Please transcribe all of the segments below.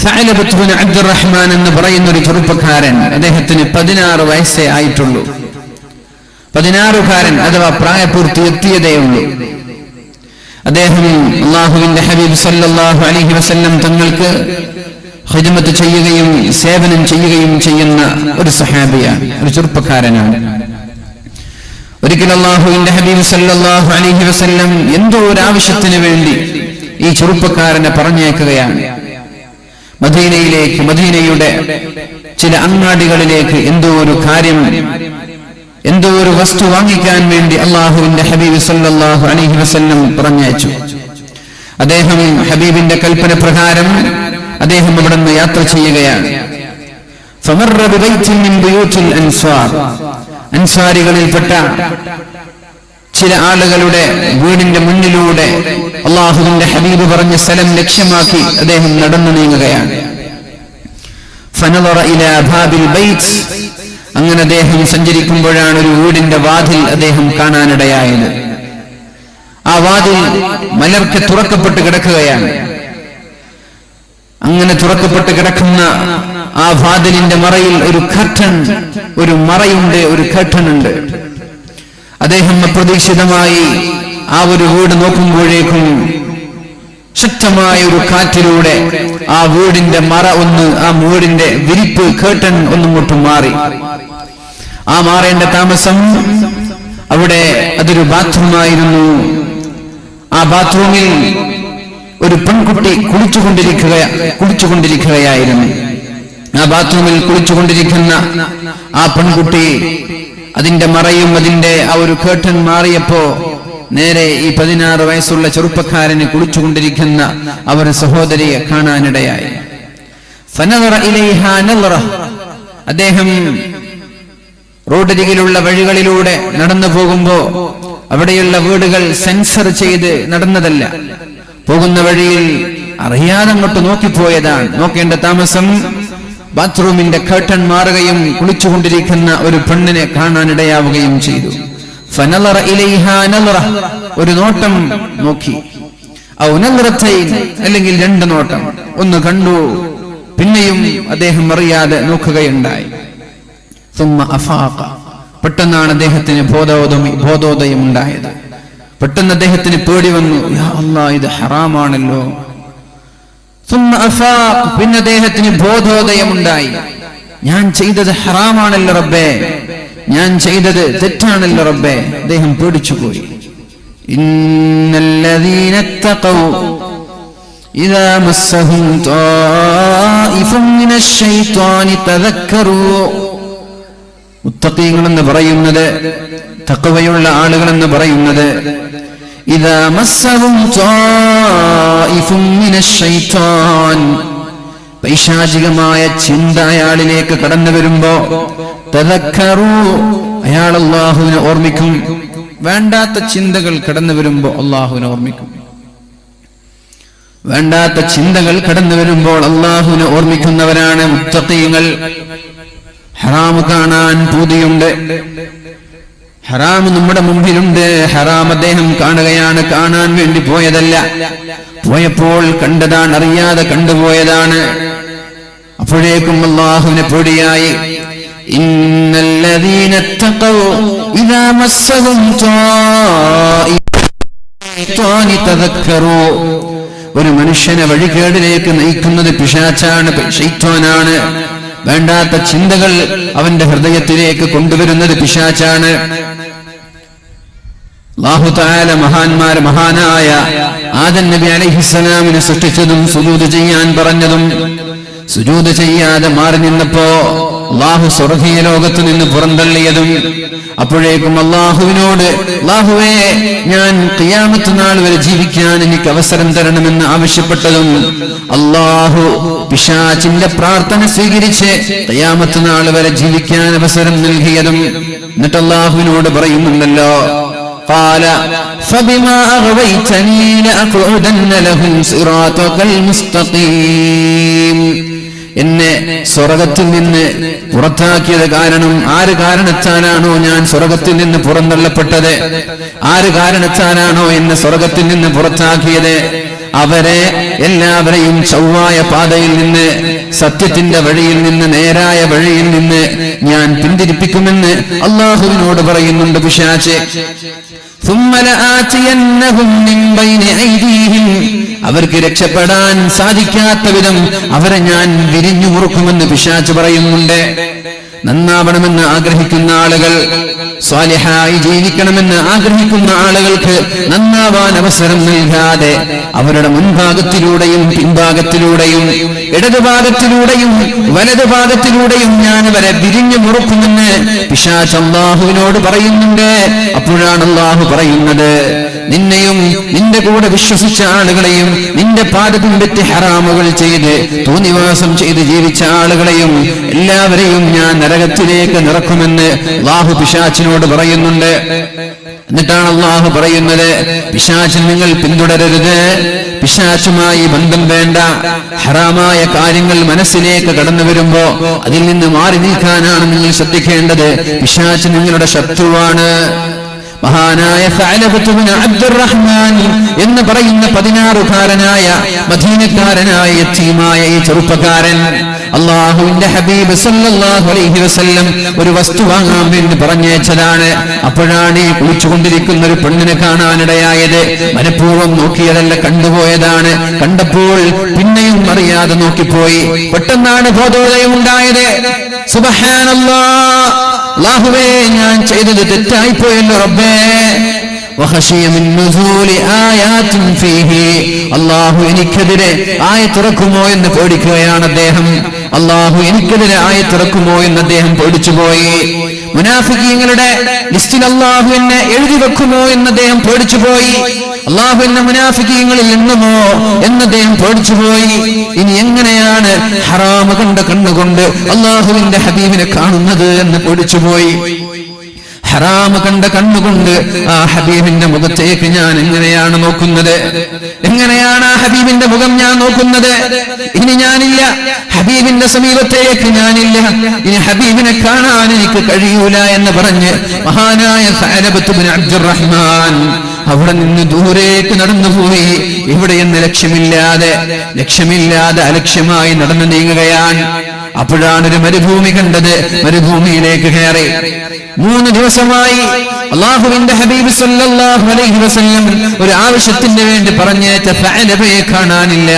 സഅലബത്ത് bin Abdulrahman എന്ന് പറയുന്ന ഒരു ചെറുപ്പക്കാരൻ, അദ്ദേഹത്തിന് 16 വയസ്സേ ആയിട്ടുള്ളൂ. 16കാരൻ അഥവാ പ്രായപൂർത്തി എത്തിയതേ ഉള്ളൂ. അദ്ദേഹം അല്ലാഹുവിന്റെ ഹബീബ് സല്ലല്ലാഹു അലൈഹി വസല്ലം തങ്ങൾക്ക് ഖിദ്മത്ത് ചെയ്യുകയും സേവനം ചെയ്യുകയും ചെയ്യുന്ന ഒരു സഹാബിയാണ്, ഒരു ചെറുപ്പക്കാരനാണ്. ഒരിക്കൽ അല്ലാഹുവിന്റെ ഹബീബ് സല്ലല്ലാഹു അലൈഹി വസല്ലം എന്തോ ഒരു ആവശ്യത്തിന് വേണ്ടി ഈ ചെറുപ്പക്കാരനെ പറഞ്ഞേക്കുകയാണ്. മദീനയിലേക്ക്, മദീനയുടെ ചില അങ്ങാടികളിലേക്ക് എന്തോ ഒരു കാര്യം, എന്തോ ഒരു വസ്തു വാങ്ങിക്കാൻ വേണ്ടി അല്ലാഹുവിന്റെ ഹബീബ് സല്ലല്ലാഹു അലൈഹി വസല്ലം പറഞ്ഞയച്ചു. അദ്ദേഹം ഹബീബിന്റെ കൽപ്പന പ്രകാരം അദ്ദേഹം അവിടെ നിന്ന് യാത്ര ചെയ്യുകയാണ്. ഫമർറ ബിബൈത്തിൻ മിൻ ബുയൂത്തിൽ അൻസ്വാർ, അൻസ്വാരികളിൽപ്പെട്ട ചില ആളുകളുടെ വീടിന്റെ മുന്നിലൂടെ അല്ലാഹുവിന്റെ ഹബീബ് പറഞ്ഞ സ്ഥലം ലക്ഷ്യമാക്കി അദ്ദേഹം നടന്നു നീങ്ങുകയാണ്. ഫനളറ ഇലാ ബാബിൽ ബൈത്ത്, അങ്ങനെ അദ്ദേഹം സഞ്ചരിക്കുമ്പോഴാണ് ഒരു വീടിന്റെ വാതിൽ അദ്ദേഹം കാണാനിടയായത്. ആ വാതിൽ മലർക്കെ തുറക്കപ്പെട്ട് കിടക്കുകയാണ്. അങ്ങനെ തുറക്കപ്പെട്ട് കിടക്കുന്ന ആ വാതിലിന്റെ മറയിൽ ഒരു കർട്ടൻ, ഒരു മറയുണ്ട്, ഒരു കർട്ടൻ ഉണ്ട്. അദ്ദേഹം അപ്രതീക്ഷിതമായി ആ ഒരു വീട് നോക്കുമ്പോഴേക്കും ശക്തമായ ഒരു കാറ്റിലൂടെ ആ വീടിന്റെ മറ ഒന്ന്, ആ വീടിന്റെ വിരിപ്പ്, കർട്ടൻ ഒന്നിങ്ങോട്ട് മാറി. ആ മാറേണ്ട താമസം അവിടെ അതൊരു ബാത്റൂമായിരുന്നു. ആ ബാത്റൂമിൽ ഒരു പെൺകുട്ടി കുളിച്ചുകൊണ്ടിരിക്കുകയായിരുന്നു. ആ ബാത്റൂമിൽ കുളിച്ചുകൊണ്ടിരിക്കുന്ന ആ പെൺകുട്ടി, അതിന്റെ മറയും അതിന്റെ ആ ഒരു കർട്ടൻ മാറിയപ്പോ നേരെ ഈ 16 വയസ്സുള്ള ചെറുപ്പക്കാരന് കുളിച്ചുകൊണ്ടിരിക്കുന്ന അവർ സഹോദരിയെ കാണാനിടയായി. ഫനദറ ഇലൈഹാ നളറ, അദ്ദേഹം റോഡരികിലുള്ള വഴികളിലൂടെ നടന്നു പോകുമ്പോ അവിടെയുള്ള വീടുകൾ സെൻസർ ചെയ്ത് നടന്നതല്ല. പോകുന്ന വഴിയിൽ അറിയാതെ അങ്ങോട്ട് നോക്കിപ്പോയതാണ്. നോക്കേണ്ട താമസം ബാത്റൂമിന്റെ കർട്ടൻ മാറുകയും കുളിച്ചുകൊണ്ടിരിക്കുന്ന ഒരു പെണ്ണിനെ കാണാനിടയാവുകയും ചെയ്തു. ഫനളറ ഇലൈഹാ നളറ, ഒരു നോട്ടം നോക്കി. ഔ നളറതൈൻ, അല്ലെങ്കിൽ 2 നോട്ടം. ഒന്ന് കണ്ടു, പിന്നെയും അദ്ദേഹം അറിയാതെ നോക്കുകയുണ്ടായി. സുമ്മ അഫാഖ, പെട്ടെന്നാണ് അദ്ദേഹത്തിന് ബോധോദയം ഉണ്ടായത്. പെട്ടെന്ന് അദ്ദേഹത്തിന് പേടി വന്നു, യാ അല്ലാഹ്, ഇത് ഹറാമാണല്ലോ. സുമ്മ അഫാഖ, പിന്നെ അദ്ദേഹത്തിന് ബോധോദയമുണ്ടായി, ഞാൻ ചെയ്തത് ഹറാമാണല്ലോ റബ്ബേ, ഞാൻ ചെയ്തത് തെറ്റാണല്ലോ റബ്ബേ. അദ്ദേഹം പേടിച്ചുപോയി. ഇന്നല്ലദീന തഖൗ ഇദാ മസ്സഹും ത്വായിഫുൻ മിനശ് ശൈത്വാനി തദക്കറൂ, മുത്തഖീങ്ങൾ എന്ന് പറയുന്നത്, തഖ്വയുള്ള ആളുകൾ എന്ന് പറയുന്നത്, ഇദാ മസ്സഹും ത്വായിഫുൻ മിനശ് ശൈത്വാൻ, പൈശാചികമായ ചിന്ത അയാളിലേക്ക് കടന്നു വരുമ്പോ തദക്കറൂ, അയാൾ അല്ലാഹുവിനെ ഓർമ്മിക്കും. വേണ്ടാത്ത ചിന്തകൾ കടന്നു വരുമ്പോ അല്ലാഹുവിനെ ഓർമ്മിക്കും. വേണ്ടാത്ത ചിന്തകൾ കടന്നു വരുമ്പോൾ അല്ലാഹുവിനെ ഓർമ്മിക്കുന്നവരാണ് മുത്തഖീങ്ങൾ. ഹറാം കാണാൻ പൂതിയുണ്ട്, ഹറാം നമ്മുടെ മുമ്പിലുണ്ട്, ഹറാം അദ്ദേഹം കാണുകയാണ്, കാണാൻ വേണ്ടി പോയതല്ല, പോയപ്പോൾ കണ്ടതാണ്, അറിയാതെ കണ്ടുപോയതാണ്. അപ്പോഴേക്കും അല്ലാഹുവിനെ പേടിയായി. ഇന്നല്ലദീന തഖൗ ഇദാ മസ്സഹും ത്വായിഫുൻ തദക്കറൂ, ഒരു മനുഷ്യനെ വഴികേടിലേക്ക് നയിക്കുന്നത് പിശാചാണ്, ശൈത്വാനാണ്. വേണ്ടാത്ത ചിന്തകൾ അവന്റെ ഹൃദയത്തിലേക്ക് കൊണ്ടുവരുന്നത് പിശാചാണ്. അല്ലാഹു തആല മഹാനായ ആദം നബി അലൈഹിസ്സലാമിനെ സൃഷ്ടിച്ചതും സുജൂദ് ചെയ്യാൻ പറഞ്ഞതും സുജൂദ് ചെയ്യാതെ മാറി നിന്നപ്പോ അല്ലാഹു സ്വർഗീയ ലോകത്ത് നിന്ന് പുറന്തള്ളിയതും, അപ്പോഴേക്കും അല്ലാഹുവിനോട്, അല്ലാഹുവേ, ഞാൻ ഖിയാമത്ത് നാൾ വരെ ജീവിക്കാൻ എനിക്ക് അവസരം തരണമെന്ന് ആവശ്യപ്പെട്ടതും, അല്ലാഹു പിശാചിന്റെ പ്രാർത്ഥന സ്വീകരിച്ച് ഖിയാമത്ത് നാൾ വരെ ജീവിക്കാൻ അവസരം നൽകിയതും. എന്നിട്ട് അല്ലാഹുവിനോട് പറയുന്നുണ്ടല്ലോ, قال فبما أغويتني لأقعدن لهم صراطك المستقيم, എന്നെ സ്വർഗത്തിൽ നിന്ന് പുറത്താക്കിയത് കാരണം, ആര് കാരണത്താലാണോ ഞാൻ സ്വർഗത്തിൽ നിന്ന് പുറന്തള്ളപ്പെട്ടത്, ആര് കാരണത്താലാണോ എന്നെ സ്വർഗത്തിൽ നിന്ന് പുറത്താക്കിയത്, അവരെ എല്ലാവരെയും ചൊവ്വായ പാതയിൽ നിന്ന്, സത്യത്തിന്റെ വഴിയിൽ നിന്ന്, നേരായ വഴിയിൽ നിന്ന് ഞാൻ പിന്തിരിപ്പിക്കുമെന്ന് അള്ളാഹുവിനോട് പറയുന്നുണ്ട് പിശാച്. അവർക്ക് രക്ഷപ്പെടാൻ സാധിക്കാത്ത വിധം അവരെ ഞാൻ വിരിഞ്ഞു മുറുക്കുമെന്ന് പിശാച് പറയുന്നുണ്ട്. നന്നാവണമെന്ന് ആഗ്രഹിക്കുന്ന ആളുകൾ, സ്വാലിഹായി ജീവിക്കണമെന്ന് ആഗ്രഹിക്കുന്ന ആളുകൾക്ക് നന്നാവാൻ അവസരം നൽകാതെ അവരുടെ മുൻഭാഗത്തിലൂടെയും പിൻഭാഗത്തിലൂടെയും ഇടതുഭാഗത്തിലൂടെയും വലതുഭാഗത്തിലൂടെയും ഞാൻ അവരെ വിരിഞ്ഞു മുറുക്കുമെന്ന് പിശാച് അല്ലാഹുവിനോട് പറയുന്നുണ്ട്. അപ്പോഴാണ് അല്ലാഹു പറയുന്നത്, നിന്നെയും നിന്റെ കൂടെ വിശ്വസിച്ച ആളുകളെയും നിന്റെ പാത പിൻപറ്റി ഹറാമുകൾ ചെയ്ത് തോന്നിവാസം ചെയ്ത് ജീവിച്ച ആളുകളെയും എല്ലാവരെയും ഞാൻ നരകത്തിലേക്ക് നിറക്കുമെന്ന് അല്ലാഹു പിശാചിനോട് പറയുന്നുണ്ട്. എന്നിട്ടാണ് അല്ലാഹു പറയുന്നത്, പിശാചിനെ നിങ്ങൾ പിന്തുടരരുത്, പിശാചുമായി ബന്ധം വേണ്ട. ഹറാമായ കാര്യങ്ങൾ മനസ്സിലേക്ക് കടന്നു വരുമ്പോ അതിൽ നിന്ന് മാറി നിൽക്കാനാണ് നിങ്ങൾ ശ്രദ്ധിക്കേണ്ടത്. പിശാച് നിങ്ങളുടെ ശത്രുവാണ്. മഹാനായ സഅലബത്ത് ഇബ്നു അബ്ദുറഹ്മാൻ എന്ന് പറയുന്ന 16കാരനായ മദീനക്കാരനായ യതീമായ ഈ ചെറുപ്പക്കാരൻ അല്ലാഹുവിന്റെ ഹബീബ് സല്ലല്ലാഹു അലൈഹി വസല്ലം ഒരു വസ്തു വാങ്ങാൻ വേണ്ടി പറഞ്ഞയച്ചതാണ്. അപ്പോഴാണ് ഈ കുളിച്ചുകൊണ്ടിരിക്കുന്ന ഒരു പെണ്ണിനെ കാണാനിടയായത്. മനഃപൂർവ്വം നോക്കിയതല്ല, കണ്ടുപോയതാണ്. കണ്ടപ്പോൾ പിന്നെയും അറിയാതെ നോക്കിപ്പോയി. പെട്ടെന്നാണ് ബോധോദയം ഉണ്ടായത്. സുബ്ഹാനല്ലാഹ്, അല്ലാഹുവേ, ഞാൻ ചെയ്തത് തെറ്റായിപ്പോയല്ലോ റബ്ബേ. അല്ലാഹു എനിക്കെതിരെ ആയത്തിറക്കുമോ എന്ന് പേടിക്കുകയാണ് അദ്ദേഹം. അല്ലാഹു എനിക്കെതിരെ ആയത്തിറക്കുമോ എന്ന് അദ്ദേഹം പേടിച്ചുപോയി. മുനാഫിഖീങ്ങളുടെ ലിസ്റ്റിൽ അല്ലാഹു എന്നെ എഴുതി വെക്കുമോ എന്ന് അദ്ദേഹം പേടിച്ചുപോയി. അല്ലാഹു എന്നെ മുനാഫിഖീങ്ങളിൽ എണ്ണുമോ എന്ന് അദ്ദേഹം പേടിച്ചുപോയി. ഇനി എങ്ങനെയാണ് ഹറാമ് കണ്ട കണ്ണുകൊണ്ട് അല്ലാഹുവിന്റെ ഹബീബിനെ കാണുന്നത് എന്ന് പേടിച്ചുപോയി. ഹറാമ് കണ്ട കണ്ണുകൊണ്ട് ആ ഹബീബിന്റെ മുഖത്തേക്ക് ഞാൻ എങ്ങനെയാണ് നോക്കുന്നത്? എങ്ങനെയാണ് ആ ഹബീബിന്റെ മുഖം ഞാൻ നോക്കുന്നത്? ഇനി ഞാനില്ല, ഹബീബിന്റെ സമീപത്തേക്ക് ഞാനില്ല, ഇനി ഹബീബിനെ കാണാൻ എനിക്ക് കഴിയൂല എന്ന് പറഞ്ഞ് മഹാനായ സഅലബത്ത് ഇബ്നു അബ്ദുറഹ്മാൻ അവിടെ നിന്ന് ദൂരേക്ക് നടന്നുപോയി. ഇവിടെയെന്ന് ലക്ഷ്യമില്ലാതെ അലക്ഷ്യമായി നടന്നു നീങ്ങുകയാണ്. അപ്പോഴാണ് ഒരു മരുഭൂമി കണ്ടത്. മരുഭൂമിയിലേക്ക് കയറി 3 ദിവസമായി അല്ലാഹുവിന്റെ ഹബീബ് സല്ലല്ലാഹു അലൈഹി വസല്ലം ഒരു ആവശ്യത്തിന് വേണ്ടി പറഞ്ഞയച്ച സഅലബയെ കാണാനില്ല.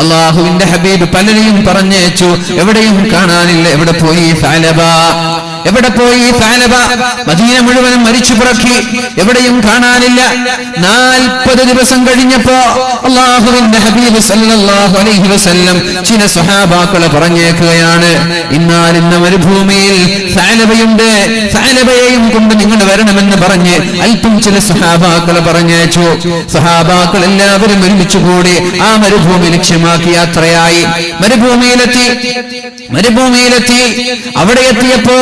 അല്ലാഹുവിന്റെ ഹബീബ് പലരെയും പറഞ്ഞയച്ചു, എവിടെയും കാണാനില്ല. എവിടെ പോയി സഅലബ? എവിടെ പോയി സഅലബ? മദീന മുഴുവനും മരിച്ചു പുറക്കി, എവിടെയും കാണാനില്ല. 40 ദിവസം കഴിഞ്ഞപ്പോ അല്ലാഹുവിന്റെ ഹബീബ് സല്ലല്ലാഹു അലൈഹി വസല്ലം ചില സ്വഹാബാക്കളെ പറഞ്ഞേക്കുകയാണ്, ഇന്നാലിന്ന മരുഭൂമിയിൽ സഅലബയുണ്ട്, സഅലബയെയും കൊണ്ട് നിങ്ങൾ വരണമെന്ന് പറഞ്ഞ് അല്പം ചില സ്വഹാബാക്കളെ പറഞ്ഞയച്ചു. സ്വഹാബാക്കൾ എല്ലാവരും ഒരുമിച്ച് കൂടി ആ മരുഭൂമി ലക്ഷ്യമാക്കി യാത്രയായി. മരുഭൂമിയിലെത്തി. അവിടെ എത്തിയപ്പോ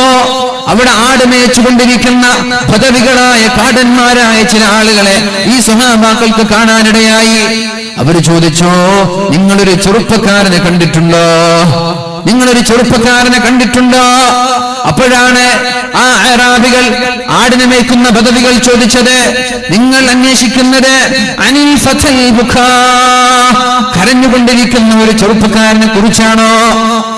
അവിടെ ആടുമേച്ചുകൊണ്ടിരിക്കുന്ന പദവികളായ കാടന്മാരായ ചില ആളുകളെ ഈ സ്വഹാബാക്കൾക്ക് കാണാനിടയായി. അവര് ചോദിച്ചോ, നിങ്ങളൊരു ചെറുപ്പക്കാരനെ കണ്ടിട്ടുണ്ടോ? നിങ്ങളൊരു ചെറുപ്പക്കാരനെ കണ്ടിട്ടുണ്ടോ? അപ്പോഴാണ് ആ അറാബികൾ, ആടിനെ മേയ്ക്കുന്ന പദവികൾ ചോദിച്ചത്, നിങ്ങൾ അന്വേഷിക്കുന്നത് അനിൽ ഫതൽ ബുഖാ, കരഞ്ഞുകൊണ്ടിരിക്കുന്ന ഒരു ചെറുപ്പക്കാരനെ കുറിച്ചാണോ?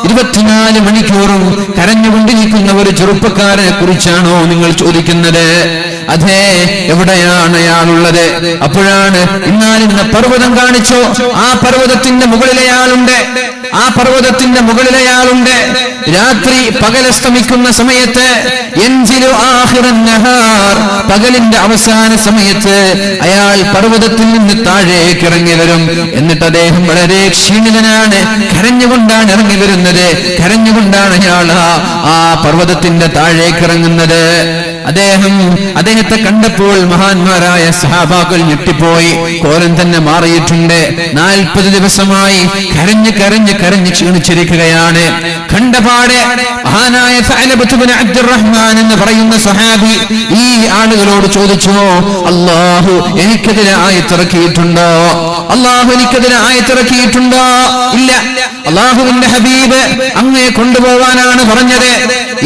24 മണിക്കൂറും കരഞ്ഞുകൊണ്ടിരിക്കുന്ന ഒരു ചെറുപ്പക്കാരനെ കുറിച്ചാണോ നിങ്ങൾ ചോദിക്കുന്നത്? അതെ, എവിടെയാണ് അയാളുള്ളത്? അപ്പോഴാണ് ഇന്നാലിന്ന പർവ്വതം കാണിച്ചോ, ആ പർവ്വതത്തിന്റെ മുകളിലയാളുണ്ട്. രാത്രി പകലസ്തമിക്കുന്ന സമയത്ത് പകലിന്റെ അവസാന സമയത്ത് അയാൾ പർവ്വതത്തിൽ നിന്ന് താഴേക്ക് ഇറങ്ങി വരും. എന്നിട്ട് അദ്ദേഹം വളരെ ക്ഷീണിതനാണ്, കരഞ്ഞുകൊണ്ടാണ് ഇറങ്ങി വരുന്നത്. കരഞ്ഞുകൊണ്ടാണ് അയാൾ ആ പർവ്വതത്തിന്റെ താഴേക്ക് ഇറങ്ങുന്നത്. അദ്ദേഹത്തെ കണ്ടപ്പോൾ മഹാന്മാരായ സഹാബാക്കൾ ഞെട്ടിപ്പോയി. കോലം തന്നെ മാറിയിട്ടുണ്ട്. 40 ദിവസമായി കരഞ്ഞ് ക്ഷീണിച്ചിരിക്കുകയാണ്. കണ്ടപാടെ മഹാനായ സഅലബത്ത് ഇബ്നു അബ്ദുറഹ്മാൻ എന്ന് പറയുന്ന സ്വഹാബി ഈ ആളുകളോട് ചോദിച്ചു, അല്ലാഹു എനിക്കെതിരെ ആയത്തിറക്കിയിട്ടുണ്ടോ? ഇല്ല, അല്ലാഹുവിന്റെ ഹബീബ് അങ്ങയെ കൊണ്ടുപോവാനാണ് പറഞ്ഞത്.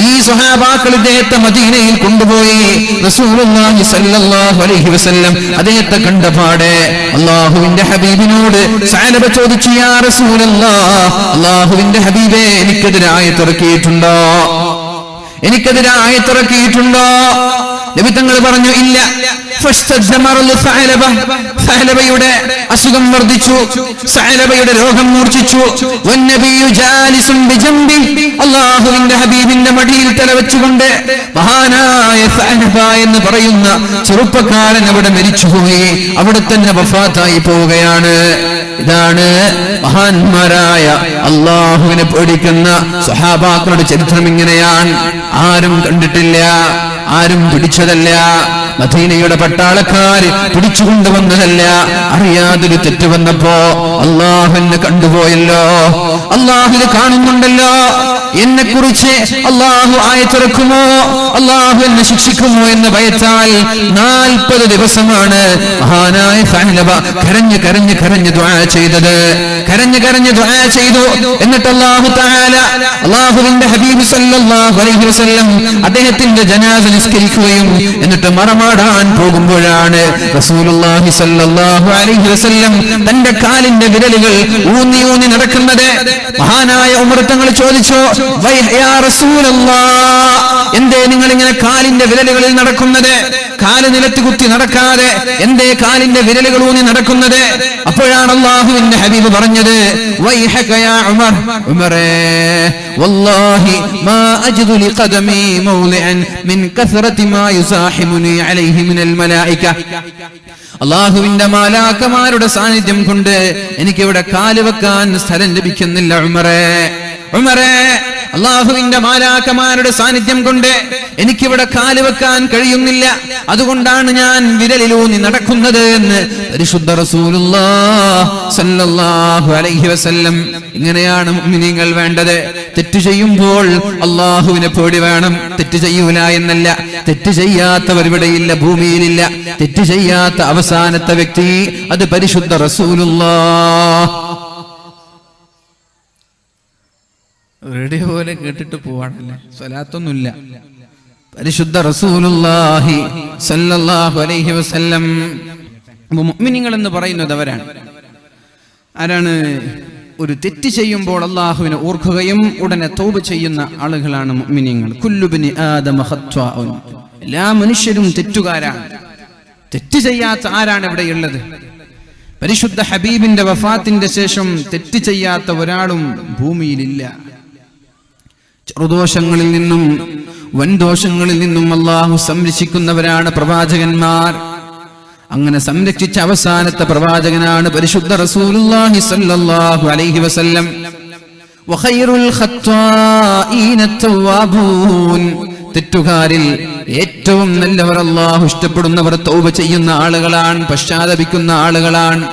ഈ സ്വഹാബാക്കൾ ഇദ്ദേഹത്തെ മദീനയിൽ കൊണ്ടുപോയി. റസൂലുള്ളാഹി സ്വല്ലല്ലാഹു അലൈഹി വസല്ലം അദ്ദേഹത്തെ കണ്ടപാടെ അല്ലാഹുവിന്റെ ഹബീബിനോട് സഅലബ ചോദിച്ചു, യാ റസൂലല്ലാഹ്, അല്ലാഹുവിന്റെ ഹബീബേ, എനിക്കെതിരെ ആയത്തിറക്കിയിട്ടുണ്ടോ? എനിക്കെതിരെ ആയത്തിറക്കിയിട്ടുണ്ടോ? നബി തങ്ങൾ പറഞ്ഞു, ഇല്ല. സഅലബയുടെ അസുഖം വർദ്ധിച്ചു, സഅലബയുടെ രോഗം മൂർച്ഛിച്ചു. അല്ലാഹുവിന്റെ ഹബീബിന്റെ മടിയിൽ തലവെച്ചുകൊണ്ട് മഹാനായ സഅലബ എന്ന് പറയുന്ന ചെറുപ്പക്കാരൻ അവിടെ മരിച്ചുപോയി, അവിടെ തന്നെ വഫാത്തായി പോവുകയാണ്. ഇതാണ് മഹാന്മാരായ അല്ലാഹുവിനെ പേടിക്കുന്ന സ്വഹാബാക്കളുടെ ചരിത്രം. ഇങ്ങനെയാണ്, ആരും കണ്ടിട്ടില്ല, ആരും പിടിച്ചതല്ല, മദീനയുടെ പട്ടാളക്കാര് പിടിച്ചുകൊണ്ടുവന്നതല്ല. അറിയാതൊരു തെറ്റ് വന്നപ്പോ അല്ലാഹു എന്നെ കണ്ടുപോയല്ലോ, അല്ലാഹു ഇത് കാണുന്നുണ്ടല്ലോ, എന്നെ കുറിച്ച് അല്ലാഹു ആയത്തിറക്കുമോ, അല്ലാഹു എന്നെ ശിക്ഷിക്കുമോ എന്ന് ഭയത്താൽ 40 ദിവസമാണ് മഹാനായ സഅലബ കരഞ്ഞ് കരഞ്ഞ് കരഞ്ഞ് ദുആ ചെയ്തത്. കരഞ്ഞ് കരഞ്ഞ് ദുആ ചെയ്തു. എന്നിട്ട് അല്ലാഹു തആല അല്ലാഹുവിന്റെ ഹബീബ് സല്ലല്ലാഹു അലൈഹി വസല്ലം അദ്ദേഹത്തിന്റെ ജനാസ നിസ്കരിക്കുകയും എന്നിട്ട് മറമാടാൻ പോകുമ്പോഴാണ് റസൂലുള്ളാഹി സല്ലല്ലാഹു അലൈഹി വസല്ലം തന്റെ കാലിന്റെ വിരലുകൾ ഊന്നി ഊന്നി നടക്കുന്നത്. മഹാനായ ഉമർ തങ്ങൾ ചോദിച്ചു, യാ റസൂലല്ലാഹ്, എന്തേ നിങ്ങൾ ഇങ്ങനെ കാലിന്റെ വിരലുകളിൽ നടക്കുന്നത്? കാല് നിലത്ത് കുത്തി നടക്കാതെ എന്തേ കാലിന്റെ വിരലുകൾ ഊന്നി നടക്കുന്നത്? അപ്പോഴാണ് അല്ലാഹുവിന്റെ ഹബീബ് പറഞ്ഞത്, വൈഹക യാ ഉമർ, ഉമറേ, വല്ലാഹി മാ അജ്ദു ലിഖദമി മൗളിഅൻ മിൻ കസ്റതി മാ യുസാഹിമുനി അലൈഹി മിനൽ മലായിക. അല്ലാഹുവിന്റെ മാലാക്കമാരുടെ സാന്നിധ്യം കൊണ്ട് എനിക്കിവിടെ കാല് വെക്കാൻ സ്ഥലം ലഭിക്കുന്നില്ല ഉമറേ. ഉമറേ, അല്ലാഹുവിന്റെ മാലാക്കമാരുടെ സാന്നിധ്യം കൊണ്ട് എനിക്കിവിടെ കാല് വെക്കാൻ കഴിയുന്നില്ല, അതുകൊണ്ടാണ് ഞാൻ വിരലിലൂന്നി നടക്കുന്നത് എന്ന് പരിശുദ്ധ റസൂലുള്ളാഹി സ്വല്ലല്ലാഹു അലൈഹി വസല്ലം. ഇങ്ങനെയാണ് മുഅ്മിനീങ്ങൾ വേണ്ടത്. തെറ്റ് ചെയ്യുമ്പോൾ അല്ലാഹുവിനെ പേടി വേണം. തെറ്റ് ചെയ്യൂല എന്നല്ല, തെറ്റ് ചെയ്യാത്തവർ ഇവിടെയില്ല, ഭൂമിയിലില്ല. തെറ്റ് ചെയ്യാത്ത അവസാനത്തെ വ്യക്തി അത് പരിശുദ്ധ റസൂലുള്ളാഹി. റേഡിയോ പോലെ കേട്ടിട്ട് പോവാണല്ലേ, സ്വലാത്തൊന്നുമില്ല. പരിശുദ്ധ റസൂലുള്ളാഹി സ്വല്ലല്ലാഹു അലൈഹി വസല്ലം. മുഅ്മിനീങ്ങൾ എന്ന് പറയുന്നത് അവരാണ്. ആരാണ്? ഒരു തെറ്റ് ചെയ്യുമ്പോൾ അല്ലാഹുവിനെ ഓർക്കുകയും ഉടനെ തൗബ ചെയ്യുന്ന ആളുകളാണ് മുഅ്മിനീങ്ങൾ. കുല്ലു ബനി ആദമ ഖത്വാഉൻ, എല്ലാ മനുഷ്യരും തെറ്റുകാരാണ്. തെറ്റ് ചെയ്യാത്ത ആരാണ് ഇവിടെയുള്ളത്? പരിശുദ്ധ ഹബീബിന്റെ വഫാത്തിന്റെ ശേഷം തെറ്റ് ചെയ്യാത്ത ഒരാളും ഭൂമിയിലില്ല. ചെറുദോഷങ്ങളിൽ നിന്നും വൻദോഷങ്ങളിൽ നിന്നും അല്ലാഹു സംരക്ഷിക്കുന്നവരാണ് പ്രവാചകന്മാർ. അങ്ങനെ സംരക്ഷിച്ച അവസാനത്തെ പ്രവാചകനാണ് പരിശുദ്ധ റസൂലുള്ളാഹി സ്വല്ലല്ലാഹു അലൈഹി വസല്ലം. വഖൈറുൽ ഖത്വാഈന തവ്വാബൂൻ, തെറ്റുകാരിൽ ഏറ്റവും നല്ലവർ, അല്ലാഹു ഇഷ്ടപ്പെടുന്നവർ, തൗബ ചെയ്യുന്ന ആളുകളാണ്, പശ്ചാത്തപിക്കുന്ന ആളുകളാണ്.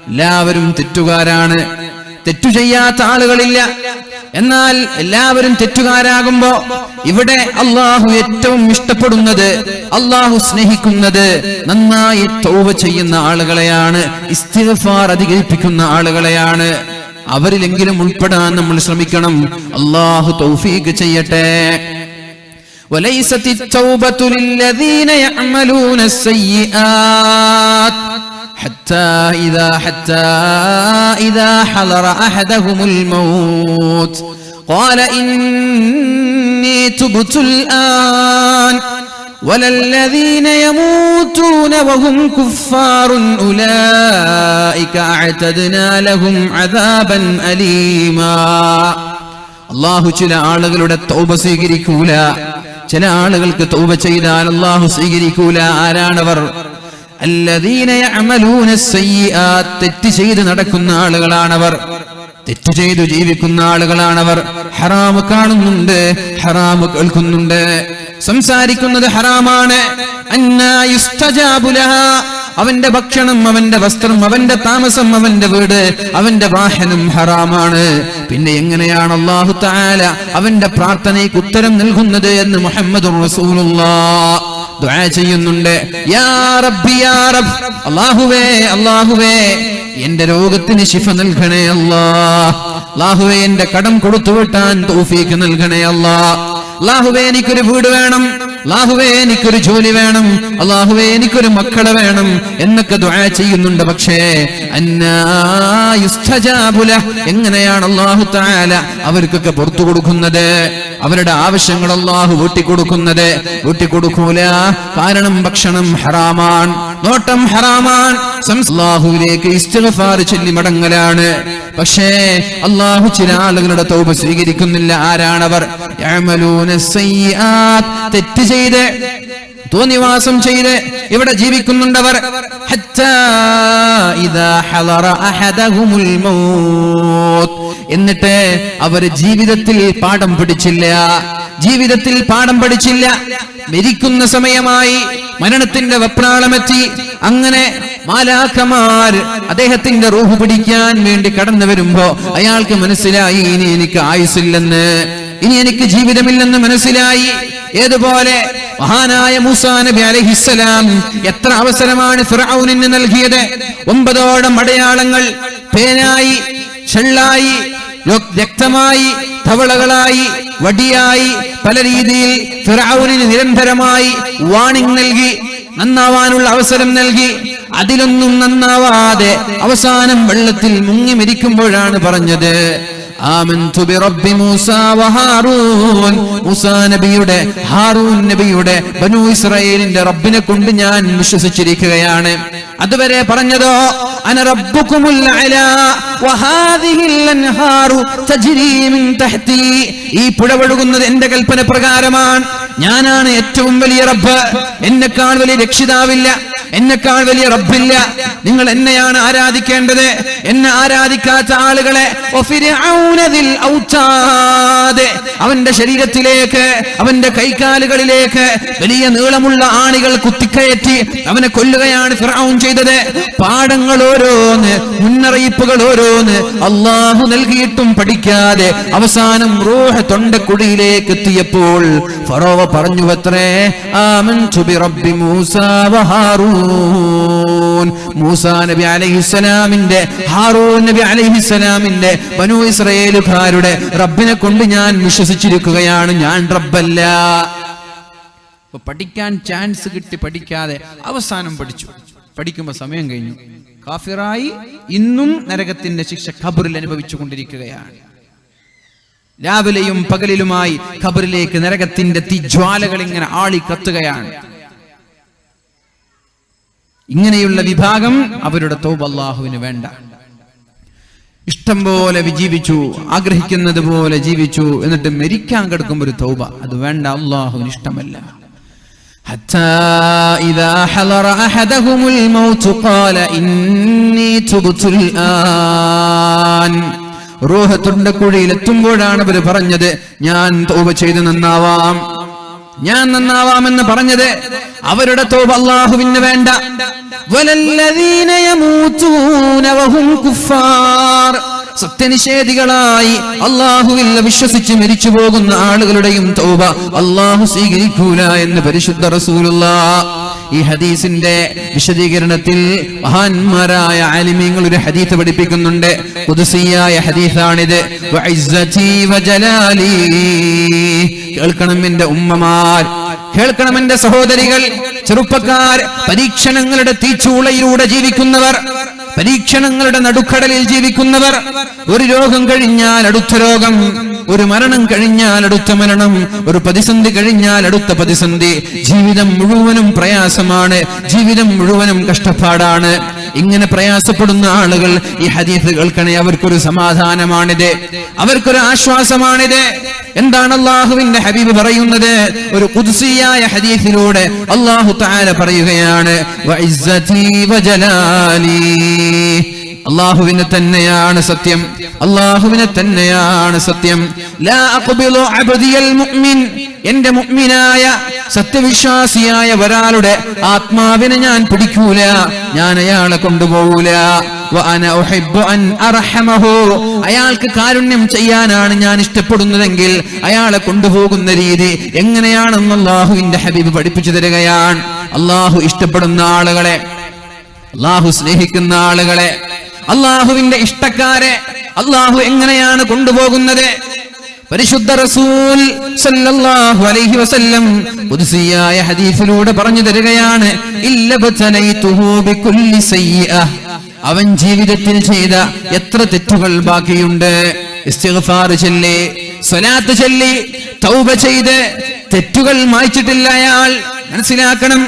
എല്ലാവരും തെറ്റുകാരാണ്, തെറ്റു ചെയ്യാത്ത ആളുകളില്ല. എന്നാൽ എല്ലാവരും തെറ്റുകാരാകുമ്പോ ഇവിടെ അല്ലാഹു ഏറ്റവും ഇഷ്ടപ്പെടുന്നത്, അല്ലാഹു സ്നേഹിക്കുന്നത് നന്നായി തൗബ ചെയ്യുന്ന ആളുകളെയാണ്, ഇസ്തിഗ്ഫാർ അധികരിപ്പിക്കുന്ന ആളുകളെയാണ്. അവരിലെങ്കിലും ഉൾപ്പെടാൻ നമ്മൾ ശ്രമിക്കണം. അല്ലാഹു തൗഫീഖ് ചെയ്യട്ടെ. വലൈസത്തി തൗബതു ലില്ലദീന യഅമലൂന അസ്സയ്യിആത് حتى إذا حضر أحدهم الموت قال إني تبت الآن ولا الذين يموتون وهم كفار أولئك أعتدنا لهم عذابا أليما. അല്ലാഹു ചില ആളുകളുടെ തൗബ സ്വീകരിക്കൂല, ചില ആളുകൾക്ക് തൗബ ചെയ്താൽ അല്ലാഹു സ്വീകരിക്കൂല. ആരാണവർ? അല്ലദീന യഅമലൂന അസ്സയ്യിആത്, തെറ്റ് ചെയ്ത് നടക്കുന്ന ആളുകളാണവർ, തെറ്റ് ചെയ്തു ജീവിക്കുന്ന ആളുകളാണവർ. ഹറാമ് കാണുന്നുണ്ട്, ഹറാമ് കേൾക്കുന്നുണ്ട്, സംസാരിക്കുന്നത് ഹറാമാണ്. അന്നാ യുസ്തജാബു ലഹാ, അവന്റെ ഭക്ഷണം, അവന്റെ വസ്ത്രം, അവന്റെ താമസം, അവന്റെ വീട്, അവന്റെ വാഹനം ഹറാമാണ്. പിന്നെ എങ്ങനെയാണ് അല്ലാഹു തആല അവന്റെ പ്രാർത്ഥനയ്ക്ക് ഉത്തരം നൽകുന്നത് എന്ന് മുഹമ്മദുർ റസൂലുള്ളാഹ് ദുആ ചെയ്യുന്നുണ്ട്. യാ റബ്ബി യാ റബ്ബ്, അല്ലാഹുവേ അല്ലാഹുവേ എന്റെ രോഗത്തിന് ശിഫ നൽകണേ അല്ലാഹ്. അല്ലാഹുവേ എന്റെ കടം കൊടുത്തു വിട്ടാൻ തൗഫീഖ് നൽകണേ അല്ലാഹ്. അല്ലാഹുവേ എനിക്കൊരു വീട് വേണം, അല്ലാഹുവേ എനിക്കൊരു ജോലി വേണം, അല്ലാഹുവേ എനിക്കൊരു മക്കളെ വേണം എന്നൊക്കെ ദുആ ചെയ്യുന്നുണ്ട്. പക്ഷേ അന്നാ യുസ്തജാബു ലഹ്, എങ്ങനെയാണ് അല്ലാഹു തആല അവർക്കൊക്കെ പുറത്തു കൊടുക്കുന്നത്? അവരുടെ ആവശ്യങ്ങൾ അല്ലാഹു വീട്ടിക്കൊടുക്കുന്നത്? വീട്ടിക്കൊടുക്കൂല. കാരണം ഭക്ഷണം ഹറാമാണ്, നോട്ടം ഹറാമാണ്, അല്ലാഹുവിലേക്ക് ഇസ്തിഗ്ഫാർ ചൊല്ലി മടങ്ങലാണ്. പക്ഷേ അല്ലാഹു ചില ആളുകളുടെ തൗബ സ്വീകരിക്കുന്നില്ല. ആരാണവർ? യഅമലൂന സയ്യിആത്ത്, തെറ്റ് ചെയ്ത് തോന്നിവാസം ചെയ്ത് ഇവിടെ ജീവിക്കുന്നുണ്ടവർ. ഹത്താ ഇദാ ഹളറ അഹദഹുമുൽ മൗത്ത്, എന്നിട്ട് അവർ ജീവിതത്തിൽ പാഠം പഠിച്ചില്ല, ജീവിതത്തിൽ പാഠം പഠിച്ചില്ല. മരിക്കുന്ന സമയമായി, മരണത്തിന്റെ വെപ്രാളമെത്തി. അങ്ങനെ മാലാഖമാർ അദ്ദേഹത്തിന്റെ റൂഹ് പിടിക്കാൻ വേണ്ടി കടന്നു വരുമ്പോ അയാൾക്ക് മനസ്സിലായി ഇനി എനിക്ക് ആയുസ്സില്ലെന്ന്, ഇനി എനിക്ക് ജീവിതമില്ലെന്ന് മനസ്സിലായി. ഏതുപോലെ മഹാനായ മൂസാ നബി അലൈഹിസ്സലാം എത്ര അവസരമാണ് ഫിർഔനിന് നൽകിയത്. 9 അടയാളങ്ങൾ പേനായി, ഷെള്ളായി, രക്തമായി, തവളകളായി, വടിയായി, പല രീതിയിൽ ഫിർഔനിന് നിരന്തരമായി വാണിംഗ് നൽകി, നന്നാവാനുള്ള അവസരം നൽകി. അതിലൊന്നും നന്നാവാതെ അവസാനം വെള്ളത്തിൽ മുങ്ങി മരിക്കുമ്പോഴാണ് പറഞ്ഞത് ആമൻതു ബിറബ്ബി മൂസാ വഹാറൂൻ, മൂസാ നബിയുടെ, ഹാറൂൻ നബിയുടെ, ബനൂ ഇസ്രായേലിന്റെ റബ്ബിനെ കൊണ്ട് ഞാൻ വിശ്വസിച്ചിരിക്കുകയാണ്. അതുവരെ പറഞ്ഞതോ അന റബ്ബുകുമുൽ അലാ വഹാദിഹിൽ അൻഹാറു തജ്രി മിൻ തഹ്തി, ഈ പുഴ ഒഴുകുന്നത് എന്റെ കൽപ്പന പ്രകാരമാണ്, ഞാനാണ് ഏറ്റവും വലിയ റബ്ബ്, എന്നെക്കാൾ വലിയ രക്ഷിതാവില്ല, എന്നെക്കാൾ വലിയ റബ്ബില്ല, നിങ്ങൾ എന്നെയാണ് ആരാധിക്കേണ്ടത്. എന്നെ ആരാധിക്കാത്ത ആളുകളെ അവന്റെ ശരീരത്തിലേക്ക്, അവന്റെ കൈകാലുകളിലേക്ക് വലിയ നീളമുള്ള ആണികൾ കുത്തിക്കയറ്റി അവനെ കൊല്ലുകയാണ് ഫിർഔൻ ചെയ്തത്. പാഠങ്ങൾ ഓരോന്ന്, മുന്നറിയിപ്പുകൾ ഓരോന്ന് അല്ലാഹു നൽകിയിട്ടും പഠിക്കാതെ അവസാനം റൂഹ് തൊണ്ടക്കുഴിയിലേക്ക് എത്തിയപ്പോൾ ഫറോവ പറഞ്ഞുവത്രേ ആമൻതു ബിറബ്ബി മൂസാ വഹാറൂൻ, മൂസാ നബി അലൈഹിസ്സലാമിന്റെ, ഹാറൂൻ നബി അലൈഹിസ്സലാമിന്റെ, ബനൂ ഇസ്രായേലുകാരുടെ റബ്ബിനെ കൊണ്ട് ഞാൻ വിശ്വസിച്ചിരിക്കുകയാണ്, ഞാൻ റബ്ബല്ല. അപ്പൊ പഠിക്കാൻ ചാൻസ് കിട്ടി പഠിക്കാതെ അവസാനം പഠിക്കുമ്പോ സമയം കഴിഞ്ഞു, കാഫിറായി. ഇന്നും നരകത്തിന്റെ ശിക്ഷ ഖബറിൽ അനുഭവിച്ചു കൊണ്ടിരിക്കുകയാണ്. രാവിലെയും പകലിലുമായി ഖബറിലേക്ക് നരകത്തിന്റെ തീജ്വാലകൾ ഇങ്ങനെ ആളി കത്തുകയാണ്. ഇങ്ങനെയുള്ള വിഭാഗം അവരുടെ തൗബ അല്ലാഹുവിന് വേണ്ട. ഇഷ്ടം പോലെ ജീവിച്ചു, ആഗ്രഹിക്കുന്നത് പോലെ ജീവിച്ചു, എന്നിട്ട് മരിക്കാൻ കിടക്കുമ്പോൾ ഒരു തൗബ, അത് വേണ്ട, അല്ലാഹുവിന് ഇഷ്ടമല്ല. حتى إذا حضر أحدهم الموت قال إني تبت الآن, റൂഹ് തൊണ്ടക്കുഴിയിലെത്തുമ്പോഴാണ് അവർ പറഞ്ഞത് ഞാൻ തൗബ ചെയ്ത് നന്നാവാം, ഞാൻ നന്നാവാമെന്ന് പറഞ്ഞത്. അവരുടെ തൗബ അല്ലാഹുവിന് വേണ്ട. വലല്ലദീന യമൂതൂന വഹും കുഫാർ, സത്യനിഷേധികളായി അല്ലാഹുവിൽ വിശ്വസിച്ച് മരിച്ചു പോകുന്ന ആളുകളുടെയും തൗബ അല്ലാഹു സ്വീകരിക്കൂല എന്ന് പരിശുദ്ധ റസൂലുള്ളാഹ്. ഈ ഹദീസിന്റെ വിശദീകരണത്തിൽ മഹാന്മാരായ ആലിമീങ്ങൾ ഒരു ഹദീസ് പഠിപ്പിക്കുന്നുണ്ട്. ഖുദ്സിയായ ഹദീസാണിത്. വഇസ്സതി വജലാലി, കേൾക്കണം എന്റെ ഉമ്മമാർ, കേൾക്കണം എന്റെ സഹോദരികൾ, ചെറുപ്പക്കാർ, പരീക്ഷണങ്ങളുടെ തീച്ചൂളയിലൂടെ ജീവിക്കുന്നവർ, പരീക്ഷണങ്ങളുടെ നടുക്കടലിൽ ജീവിക്കുന്നവർ, ഒരു രോഗം കഴിഞ്ഞാൽ അടുത്ത രോഗം, ഒരു മരണം കഴിഞ്ഞാൽ അടുത്ത മരണം, ഒരു പ്രതിസന്ധി കഴിഞ്ഞാൽ അടുത്ത പ്രതിസന്ധി, ജീവിതം മുഴുവനും പ്രയാസമാണ്, ജീവിതം മുഴുവനും കഷ്ടപ്പാടാണ്. ഇങ്ങനെ പ്രയാസപ്പെടുന്ന ആളുകൾ ഈ ഹദീസ് കേൾക്കണേ, അവർക്കൊരു സമാധാനമാണിത്, അവർക്കൊരു ആശ്വാസമാണിത്. എന്താണ് അല്ലാഹുവിന്റെ ഹബീബ് പറയുന്നത്? ഒരു ഖുദ്സിയായ ഹദീസിലൂടെ അല്ലാഹു തആല പറയുകയാണ് വഇസ്സതി വജലാലി, അല്ലാഹുവിനെ തന്നെയാണ് സത്യം, അല്ലാഹുവിനെ തന്നെയാണ് സത്യം. ലാ അഖ്ബിലു അബ്ദിയൽ മുഅ്മിൻ, എന്റെ മുഅ്മിനായ സത്യവിശ്വാസിയായ ഒരാളുടെ ആത്മാവിനെ ഞാൻ പിടിക്കൂല, ഞാൻ അയാളെ കൊണ്ടുപോകൂല. വഅന ഉഹിബ്ബു അൻ അർഹമഹു, അയാൾക്ക് കാരുണ്യം ചെയ്യാനാണ് ഞാൻ ഇഷ്ടപ്പെടുന്നതെങ്കിൽ അയാളെ കൊണ്ടുപോകുന്ന രീതി എങ്ങനെയാണെന്ന് അല്ലാഹുവിന്റെ ഹബീബ് പഠിപ്പിച്ചു തരികയാണ്. അല്ലാഹു ഇഷ്ടപ്പെടുന്ന ആളുകളെ, അല്ലാഹു സ്നേഹിക്കുന്ന ആളുകളെ, അല്ലാഹുവിന്റെ ഇഷ്ടക്കാരെ അല്ലാഹു എങ്ങനെയാണ് കൊണ്ടുപോകുന്നത്? പരിശുദ്ധ റസൂൽ സല്ലല്ലാഹു അലൈഹി വസല്ലം ഖുദ്സിയായ ഹദീസിലൂടെ പറഞ്ഞു തരികയാണ്, ഇല്ലബതനൈതുഹു ബികുല്ലി സയ്യിഅ. അവൻ ജീവിതത്തിൽ ചെയ്ത എത്ര തെറ്റുകൾ ബാക്കിയുണ്ട്, ഇസ്തിഗ്ഫാർ ചൊല്ലി, സ്വലാത്ത് ചൊല്ലി, തൗബ ചെയ്ത് തെറ്റുകൾ മായ്ച്ചിട്ടില്ല അയാൾ. മനസ്സിലാക്കണം,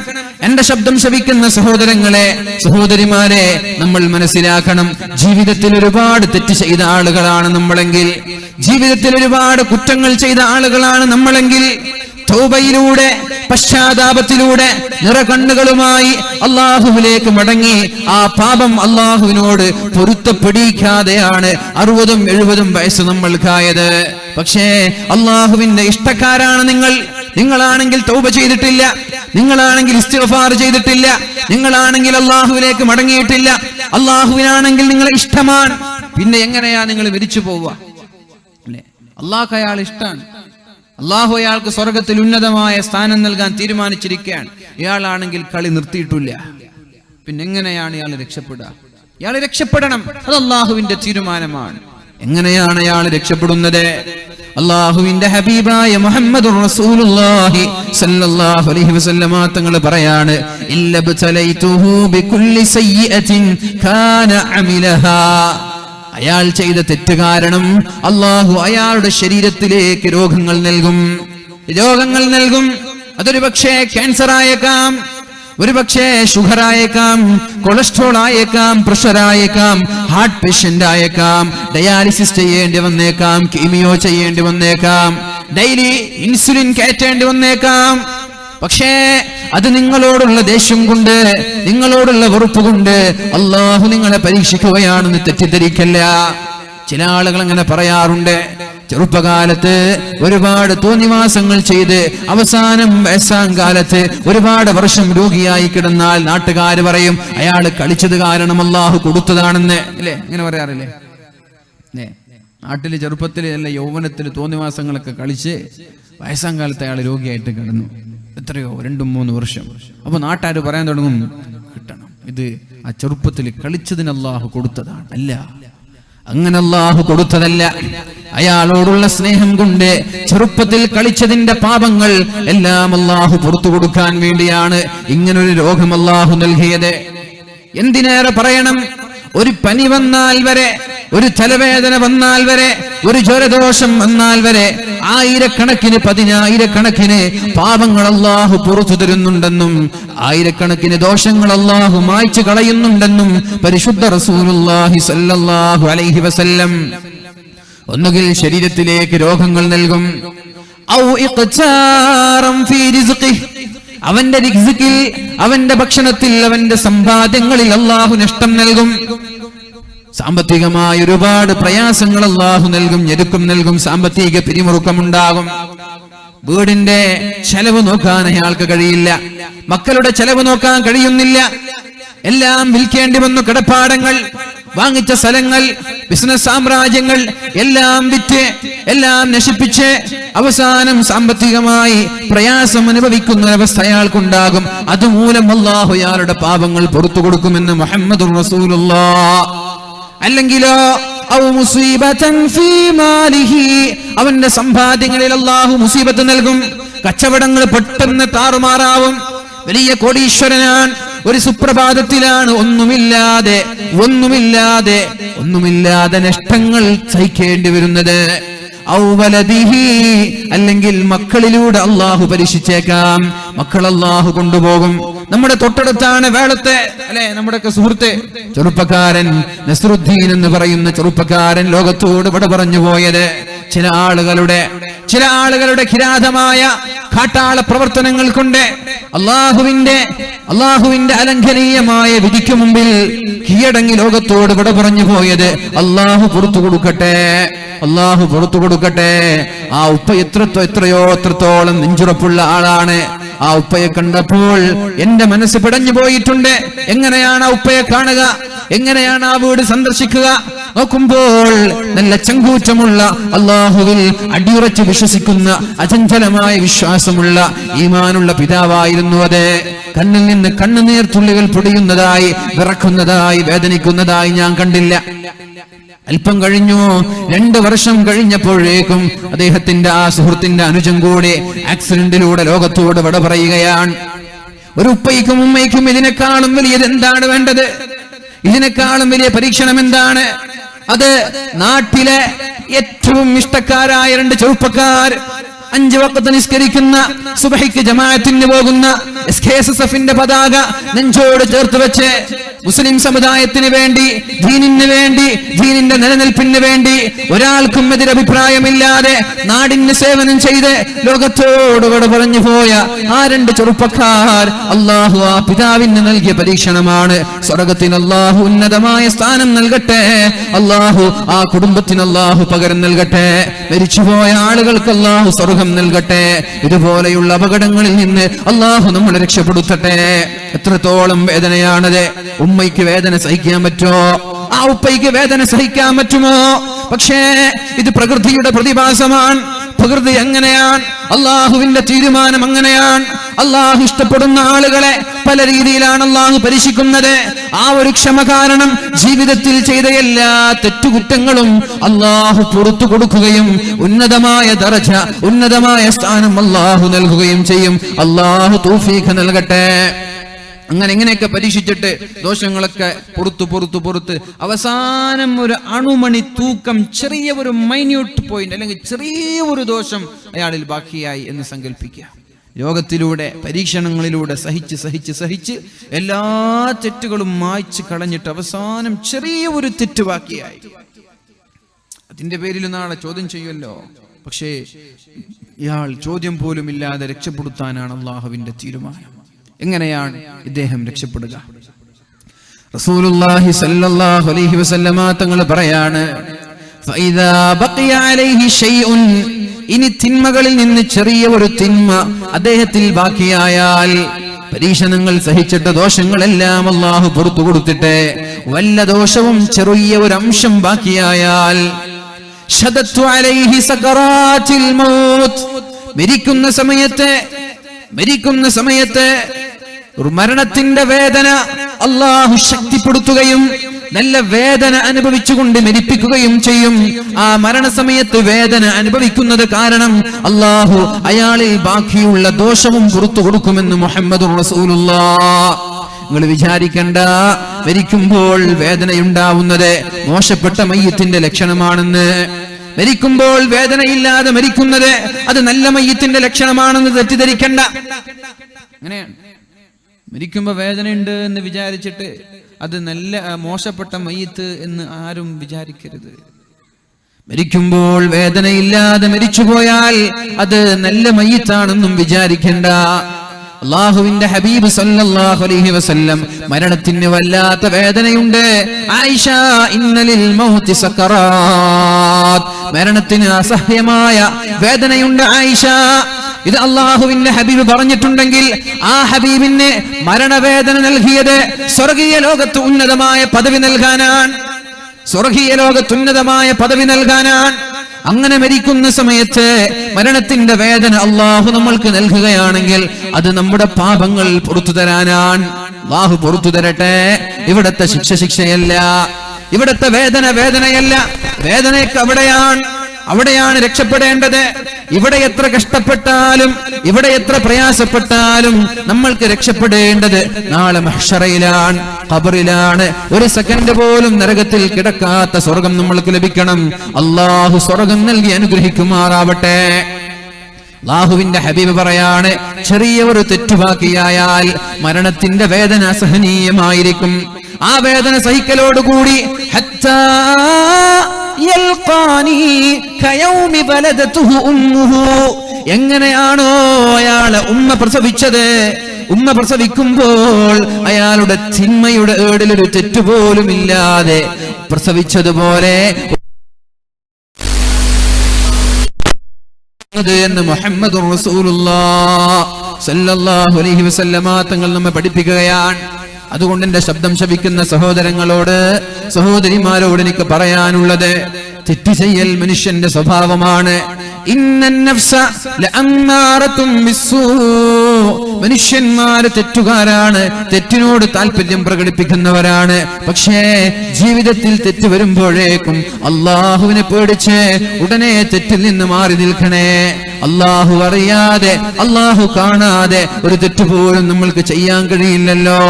എന്റെ ശബ്ദം ശ്രവിക്കുന്ന സഹോദരങ്ങളെ, സഹോദരിമാരെ, നമ്മൾ മനസ്സിലാക്കണം, ജീവിതത്തിൽ ഒരുപാട് തെറ്റ് ചെയ്ത ആളുകളാണ് നമ്മളെങ്കിൽ, ജീവിതത്തിൽ ഒരുപാട് കുറ്റങ്ങൾ ചെയ്ത ആളുകളാണ് നമ്മളെങ്കിൽ, തൗബയിലൂടെ, പശ്ചാത്താപത്തിലൂടെ നിറകണ്ണുകളുമായി അള്ളാഹുവിലേക്ക് മടങ്ങി ആ പാപം അള്ളാഹുവിനോട് പൊരുത്തപ്പെടിക്കാതെയാണ് 60-70 വയസ്സ് നമ്മൾക്കായത്. പക്ഷേ അള്ളാഹുവിന്റെ ഇഷ്ടക്കാരാണ് നിങ്ങളാണെങ്കിൽ തൗബ ചെയ്തിട്ടില്ല, നിങ്ങളാണെങ്കിൽ ഇസ്തിഗ്ഫാർ ചെയ്തിട്ടില്ല, നിങ്ങളാണെങ്കിൽ അള്ളാഹുവിലേക്ക് മടങ്ങിയിട്ടില്ല, അള്ളാഹുവിനാണെങ്കിൽ നിങ്ങളെ ഇഷ്ടമാണ്, പിന്നെ എങ്ങനെയാ നിങ്ങൾ മരിച്ചു പോവുക? അല്ലെ, അള്ളാഹ് അയാൾ ഇഷ്ടമാണ്, അള്ളാഹു അയാൾക്ക് സ്വർഗത്തിൽ ഉന്നതമായ സ്ഥാനം നൽകാൻ തീരുമാനിച്ചിരിക്കുകയാണ്. ഇയാളാണെങ്കിൽ കളി നിർത്തിയിട്ടില്ല, പിന്നെ എങ്ങനെയാണ് ഇയാൾ രക്ഷപ്പെടുക? ഇയാൾ രക്ഷപ്പെടണം, അത് അള്ളാഹുവിന്റെ തീരുമാനമാണ്. എങ്ങനെയാണ് അയാൾ രക്ഷപ്പെടുന്നത്? അള്ളാഹുവിന്റെ ഹബീബായ മുഹമ്മദുർ റസൂലുള്ളാഹി സല്ലല്ലാഹു അലൈഹി വസല്ലമ തങ്ങൾ പറയാണ്, ഇല്ലബ്തലൈതുഹു ബികുല്ലി സയ്യിഅത്തിൻ കാന അമിലഹാ. അയാൾ ചെയ്ത തെറ്റ് കാരണം അള്ളാഹു അയാളുടെ ശരീരത്തിലേക്ക് രോഗങ്ങൾ നൽകും. അതൊരു പക്ഷേ ക്യാൻസർ ആയേക്കാം, ഒരു പക്ഷേ ഷുഗർ ആയേക്കാം, കൊളസ്ട്രോൾ ആയേക്കാം, പ്രഷർ ആയേക്കാം, ഹാർട്ട് പേഷ്യന്റ് ആയേക്കാം, ഡയാലിസിസ് ചെയ്യേണ്ടി വന്നേക്കാം, കീമിയോ ചെയ്യേണ്ടി വന്നേക്കാം, ഡെയിലി ഇൻസുലിൻ കയറ്റേണ്ടി വന്നേക്കാം. പക്ഷേ അത് നിങ്ങളോടുള്ള ദേഷ്യം കൊണ്ട്, നിങ്ങളോടുള്ള വെറുപ്പ് കൊണ്ട് അള്ളാഹു നിങ്ങളെ പരീക്ഷിക്കുകയാണെന്ന് തെറ്റിദ്ധരിക്കല്ല. ചില ആളുകൾ അങ്ങനെ പറയാറുണ്ട്, ചെറുപ്പകാലത്ത് ഒരുപാട് തോന്നിവാസങ്ങൾ ചെയ്ത് അവസാനം വയസ്സാം കാലത്ത് ഒരുപാട് വർഷം രോഗിയായി കിടന്നാൽ നാട്ടുകാര് പറയും അയാൾ കളിച്ചത് കാരണം അള്ളാഹു കൊടുത്തതാണെന്ന്. അല്ലേ, ഇങ്ങനെ പറയാറില്ലേ? നാട്ടില് ചെറുപ്പത്തിൽ അല്ല യൗവനത്തിൽ തോന്നിവാസങ്ങളൊക്കെ കളിച്ച് വയസ്സാം കാലത്ത് അയാൾ രോഗിയായിട്ട് കിടന്നു, എത്രയോ 2-3 വർഷം. അപ്പൊ നാട്ടുകാര് പറയാൻ തുടങ്ങും, കിട്ടണം, ഇത് ആ ചെറുപ്പത്തിൽ കളിച്ചതിന് അള്ളാഹു കൊടുത്തതാണ്. അല്ല, അങ്ങനെ അള്ളാഹു കൊടുത്തതല്ല. അയാളോടുള്ള സ്നേഹം കൊണ്ട് ചെറുപ്പത്തിൽ കളിച്ചതിന്റെ പാപങ്ങൾ എല്ലാം അള്ളാഹു പുറത്തു കൊടുക്കാൻ വേണ്ടിയാണ് ഇങ്ങനൊരു രോഗം അള്ളാഹു നൽകിയത്. എന്തിനേറെ പറയണം, ഒരു പനി വന്നാൽ വരെ, ഒരു തലവേദന വന്നാൽ വരെ, ഒരു ജ്വരദോഷം വന്നാൽ വരെ ആയിരക്കണക്കിന് 10,000-കണക്കിന് പാപങ്ങൾ അള്ളാഹു പുറത്തു തരുന്നുണ്ടെന്നും ആയിരക്കണക്കിന് ദോഷങ്ങൾ അള്ളാഹു മായ്ച്ചു കളയുന്നുണ്ടെന്നും പരിശുദ്ധ റസൂലുള്ളാഹി സ്വല്ലല്ലാഹു അലൈഹി വസല്ലം. ഒന്നുകിൽ ശരീരത്തിലേക്ക് രോഗങ്ങൾ നൽകും, ഔ ഇഖ്താറൻ ഫീ റിസ്ഖിഹി, അവന്റെ റിസ്ഖിൽ, അവന്റെ ഭക്ഷണത്തിൽ, അവന്റെ സമ്പാദ്യങ്ങളിൽ അള്ളാഹു നഷ്ടം നൽകും. സാമ്പത്തികമായ ഒരുപാട് പ്രയാസങ്ങൾ അള്ളാഹു നൽകും, ഞെരുക്കം നൽകും, സാമ്പത്തിക പിരിമുറുക്കമുണ്ടാകും. വീടിന്റെ ചെലവ് നോക്കാൻ അയാൾക്ക് കഴിയില്ല, മക്കളുടെ ചെലവ് നോക്കാൻ കഴിയുന്നില്ല, എല്ലാം വിൽക്കേണ്ടി വന്നു. കിടപ്പാടങ്ങൾ, വാങ്ങിച്ച സ്ഥലങ്ങൾ, ബിസിനസ് സാമ്രാജ്യങ്ങൾ എല്ലാം വിറ്റ്, എല്ലാം നശിപ്പിച്ച് അവസാനം സാമ്പത്തികമായി പ്രയാസം അനുഭവിക്കുന്ന അവസ്ഥ അയാൾക്കുണ്ടാകും. അതുമൂലം അല്ലാഹു അയാളുടെ പാപങ്ങൾ പുറത്തു കൊടുക്കുമെന്ന് മുഹമ്മദുർ റസൂലുള്ളാഹ്. അല്ലെങ്കിലോ ഔ മുസീബതൻ ഫീ മാലിഹി, അവന്റെ സമ്പാദ്യങ്ങളിൽ അല്ലാഹു മുസീബത്ത് നൽകും. കച്ചവടങ്ങൾ പെട്ടെന്ന് താറുമാറാവും. വലിയ കോടീശ്വരനാണ്, ഒരു സുപ്രഭാതത്തിലാണ് ഒന്നുമില്ലാതെ നഷ്ടങ്ങൾ സഹിക്കേണ്ടി വരുന്നത്. ഔ വലദിഹി, അല്ലെങ്കിൽ മക്കളിലൂടെ അള്ളാഹു പരീക്ഷിച്ചേക്കാം, മക്കൾ അള്ളാഹു കൊണ്ടുപോകും. നമ്മുടെ തൊട്ടടുത്താണ് വേളത്തെ, അല്ലെ, നമ്മുടെയൊക്കെ സുഹൃത്ത് ചെറുപ്പക്കാരൻ നസ്രുദ്ദീൻ എന്ന് പറയുന്ന ചെറുപ്പക്കാരൻ ലോകത്തോട് ഇവിടെ പറഞ്ഞു പോയത്. ചില ആളുകളുടെ കിരാതമായ കാട്ടാള പ്രവർത്തനങ്ങൾ കൊണ്ട് അള്ളാഹുവിന്റെ അലംഘനീയമായ വിധിക്ക് മുമ്പിൽ കീഴടങ്ങി ലോകത്തോട് ഇവിടെ പറഞ്ഞു പോയത്. അള്ളാഹു പുറത്തു കൊടുക്കട്ടെ. ആ ഉപ്പ എത്രത്തോളം നെഞ്ചുറപ്പുള്ള ആളാണ്. ആ ഉപ്പയെ കണ്ടപ്പോൾ എന്റെ മനസ്സ് പിടഞ്ഞു പോയിട്ടുണ്ട്. എങ്ങനെയാണ് ആ ഉപ്പയെ കാണുക, എങ്ങനെയാണ് ആ വീട് സന്ദർശിക്കുക? നോക്കുമ്പോൾ നല്ല ചങ്കൂറ്റമുള്ള, അള്ളാഹുവിൽ അടിയുറച്ച് വിശ്വസിക്കുന്ന, അചഞ്ചലമായ വിശ്വാസമുള്ള, ഈമാനുള്ള പിതാവായിരുന്നു അത്. കണ്ണിൽ നിന്ന് കണ്ണുനീർ തുള്ളികൾ പൊടിയുന്നതായി, വിറക്കുന്നതായി, വേദനിക്കുന്നതായി ഞാൻ കണ്ടില്ല. അല്പം കഴിഞ്ഞു, 2 വർഷം കഴിഞ്ഞപ്പോഴേക്കും അദ്ദേഹത്തിന്റെ ആ സുഹൃത്തിന്റെ അനുജൻ കൂടി ആക്സിഡന്റിലൂടെ ലോകത്തോട് വിട പറയുകയാണ്. ഒരു ഉപ്പയ്ക്കും ഉമ്മയ്ക്കും ഇതിനേക്കാളും വലിയത് എന്താണ് വേണ്ടത്? ഇതിനേക്കാളും വലിയ പരീക്ഷണം എന്താണ്? അത് നാട്ടിലെ ഏറ്റവും ഇഷ്ടക്കാരായ 2 ചെറുപ്പക്കാർ, 5 വഖത്ത് നിസ്കരിക്കുന്ന, സുബഹിക്ക് ജമാഅത്തിന് പോകുന്ന, SKSSFന്റെ പതാക നെഞ്ചോട് ചേർത്ത് വെച്ച് മുസ്ലിം സമുദായത്തിന് വേണ്ടി, ദീനിന് വേണ്ടി, ദീനിന്റെ നിലനിൽപ്പിന് വേണ്ടി ഒരാൾക്കും എതിരഭിപ്രായമില്ലാതെ നാടിന് സേവനം ചെയ്ത് ലോകത്തോട് വിട പറഞ്ഞു പോയ ആ 2 ചെറുപ്പക്കാർ അള്ളാഹു ആ പിതാവിന് നൽകിയ പരീക്ഷണമാണ്. സ്വർഗ്ഗത്തിൽ അള്ളാഹു ഉന്നതമായ സ്ഥാനം നൽകട്ടെ. അള്ളാഹു ആ കുടുംബത്തിന് അള്ളാഹു പകരം നൽകട്ടെ. മരിച്ചുപോയ ആളുകൾക്ക് അള്ളാഹു സ്വർഗം നൽകട്ടെ. ഇതുപോലെയുള്ള അപകടങ്ങളിൽ നിന്ന് അള്ളാഹു നമ്മളെ രക്ഷപ്പെടുത്തട്ടെ. എത്രത്തോളം വേദനയാണത്! ഉമ്മയ്ക്ക് വേദന സഹിക്കാൻ പറ്റുമോ? ആ ഉപ്പയ്ക്ക് വേദന സഹിക്കാൻ പറ്റുമോ? പക്ഷേ ഇത് പ്രകൃതിയുടെ പ്രതിഭാസമാണ്. പ്രകൃതി എങ്ങനെയാണ്? അള്ളാഹുവിന്റെ തീരുമാനം അങ്ങനെയാണ്. അള്ളാഹു ഇഷ്ടപ്പെടുന്ന ആളുകളെ പല രീതിയിലാണ് അള്ളാഹു പരീക്ഷിക്കുന്നത്. ആ ഒരു ക്ഷമ കാരണം ജീവിതത്തിൽ ചെയ്ത എല്ലാ തെറ്റുകുറ്റങ്ങളും അള്ളാഹു പുറത്തു കൊടുക്കുകയും ഉന്നതമായ ദറജ, ഉന്നതമായ സ്ഥാനം അള്ളാഹു നൽകുകയും ചെയ്യും. അള്ളാഹു തൗഫീഖ് നൽകട്ടെ. അങ്ങനെ ഇങ്ങനെയൊക്കെ പരീക്ഷിച്ചിട്ട് ദോഷങ്ങളൊക്കെ പുറത്ത് അവസാനം ഒരു അണുമണി തൂക്കം, ചെറിയ ഒരു മൈന്യൂട്ട് പോയിന്റ് അല്ലെങ്കിൽ ചെറിയ ഒരു ദോഷം അയാളിൽ ബാക്കിയായി എന്ന് സങ്കല്പിക്കുക. രോഗത്തിലൂടെ, പരീക്ഷണങ്ങളിലൂടെ സഹിച്ച് എല്ലാ തെറ്റുകളും മായ്ച്ച് കളഞ്ഞിട്ട് അവസാനം ചെറിയ ഒരു തെറ്റ് ബാക്കിയായി. അതിന്റെ പേരിൽ നാളെ ചോദ്യം ചെയ്യുമല്ലോ. പക്ഷേ ഇയാൾ ചോദ്യം പോലും ഇല്ലാതെ രക്ഷപ്പെടുത്താനാണ് അള്ളാഹുവിന്റെ തീരുമാനം. എങ്ങനെയാണ് ഇദ്ദേഹം രക്ഷപ്പെടുക? റസൂലുള്ളാഹി സ്വല്ലല്ലാഹു അലൈഹി വസല്ലമ തങ്ങൾ പറയാണ്, ഫഇദാ ബഖിയ അലൈഹി ഷൈഉൻ, ഇനി തിന്മകളിൽ നിന്ന് ചെറിയ ഒരു തിന്മ അദ്ദേഹത്തിൽ ബാക്കിയായാൽ, പരീക്ഷണങ്ങൾ സഹിച്ചിട്ട് ദോഷങ്ങളെല്ലാം അല്ലാഹു പുറത്തു കൊടുത്തിട്ട് വല്ല ദോഷവും ചെറിയ ഒരു അംശം ബാക്കിയായാൽ, ശദത്തു അലൈഹി സകറാത്തിൽ മൗത്ത്, മരിക്കുന്ന സമയത്ത് മരണത്തിന്റെ വേദന അള്ളാഹു ശക്തിപ്പെടുത്തുകയും നല്ല വേദന അനുഭവിച്ചുകൊണ്ട് മരിപ്പിക്കുകയും ചെയ്യും. ആ മരണസമയത്ത് വേദന അനുഭവിക്കുന്നത് കാരണം അള്ളാഹു അയാളിൽ ബാക്കിയുള്ള ദോഷവും പുറത്തു കൊടുക്കുമെന്ന് മുഹമ്മദുർ റസൂലുള്ളാഹ്. നിങ്ങൾ വിചാരിക്കണ്ട, മരിക്കുമ്പോൾ വേദനയുണ്ടാവുന്നത് മോശപ്പെട്ട മയ്യത്തിന്റെ ലക്ഷണമാണെന്ന്. മരിക്കുമ്പോൾ വേദനയില്ലാതെ മരിക്കുന്നത് അത് നല്ല മയ്യത്തിന്റെ ലക്ഷണമാണെന്ന് തെറ്റിദ്ധരിക്കണ്ട. അങ്ങനെയാണ്. മരിക്കുമ്പോ വേദനയുണ്ട് എന്ന് വിചാരിച്ചിട്ട് അത് നല്ല മോശപ്പെട്ട മയ്യത്ത് എന്ന് ആരും വിചാരിക്കരുത്. മരിക്കുമ്പോൾ വേദനയില്ലാതെ മരിച്ചുപോയാൽ അത് നല്ല മയ്യത്താണെന്നും വിചാരിക്കണ്ട. അള്ളാഹുവിന്റെ ഹബീബ് സല്ലല്ലാഹു അലൈഹി വസല്ലം മരണത്തിന് വല്ലാത്ത വേദനയുണ്ട്. ആയിഷ, ഇന്നലിൽ മൗതി സക്കറാത്ത്, മരണത്തിന് അസഹ്യമായ വേദനയുണ്ട് ആയിഷ. ഇത് അള്ളാഹുവിന്റെ ഹബീബ് പറഞ്ഞിട്ടുണ്ടെങ്കിൽ ആ ഹബീബിന് മരണവേദന നൽകിയത് സ്വർഗീയ ലോകത്ത് ഉന്നതമായ പദവി നൽകാനാണ്. സ്വർഗീയ ലോകത്ത് ഉന്നതമായ പദവി നൽകാനാണ്. അങ്ങനെ മരിക്കുന്ന സമയത്ത് മരണത്തിന്റെ വേദന അള്ളാഹു നമ്മൾക്ക് നൽകുകയാണെങ്കിൽ അത് നമ്മുടെ പാപങ്ങൾ പുറത്തു തരാനാണ്. അള്ളാഹു പുറത്തു തരട്ടെ. ഇവിടത്തെ ശിക്ഷയല്ല, ഇവിടത്തെ വേദനയല്ല. വേദനയൊക്കെ അവിടെയാണ് രക്ഷപ്പെടേണ്ടത്. ഇവിടെ എത്ര കഷ്ടപ്പെട്ടാലും, ഇവിടെ എത്ര പ്രയാസപ്പെട്ടാലും നമ്മൾക്ക് രക്ഷപ്പെടേണ്ടത് നാളെ മഹ്ശറയിലാണ്, ഖബറിലാണ്. ഒരു സെക്കൻഡ് പോലും നരകത്തിൽ കിടക്കാത്ത സ്വർഗം നമ്മൾക്ക് ലഭിക്കണം. അള്ളാഹു സ്വർഗം നൽകി അനുഗ്രഹിക്കുമാറാവട്ടെ. അല്ലാഹുവിന്റെ ഹബീബ് പറയാണ്, ചെറിയ ഒരു തെറ്റുബാക്കിയായാൽ മരണത്തിന്റെ വേദന അസഹനീയമായിരിക്കും. ആ വേദന സഹിക്കലോടുകൂടി ഹത്താ യൽഖാനി കയൗമി വലദതുഹു ഉമ്മുഹു, എങ്ങനെയാണോ അയാളെ ഉമ്മ പ്രസവിച്ചത്, ഉമ്മ പ്രസവിക്കുമ്പോൾ അയാളുടെ തിന്മയുടെ ഏടിലൊരു തെറ്റുപോലും ഇല്ലാതെ പ്രസവിച്ചതുപോലെ എന്ന് മുഹമ്മദുർ റസൂലുള്ളാഹി സ്വല്ലല്ലാഹു അലൈഹി വസല്ലമ തങ്ങൾ നമ്മെ പഠിപ്പിക്കുകയാണ്. അതുകൊണ്ട് എന്റെ ശബ്ദം ശവിക്കുന്ന സഹോദരങ്ങളോട്, സഹോദരിമാരോട് എനിക്ക് പറയാനുള്ളത്, തെറ്റ് ചെയ്യൽ മനുഷ്യന്റെ സ്വഭാവമാണ്. ഇന്നൻ നഫ്സ ലഅമ്മാറത്തും ബിസ്സൂ. മനുഷ്യന്മാര് തെറ്റുകാരാണ്, തെറ്റിനോട് താല്പര്യം പ്രകടിപ്പിക്കുന്നവരാണ്. പക്ഷേ ജീവിതത്തിൽ തെറ്റ് വരുമ്പോഴേക്കും അള്ളാഹുവിനെ പേടിച്ച് ഉടനെ തെറ്റിൽ നിന്ന് മാറി നിൽക്കണേ. അള്ളാഹു അറിയാതെ, അള്ളാഹു കാണാതെ ഒരു തെറ്റ് പോലും നമ്മൾക്ക് ചെയ്യാൻ കഴിയില്ലല്ലോ,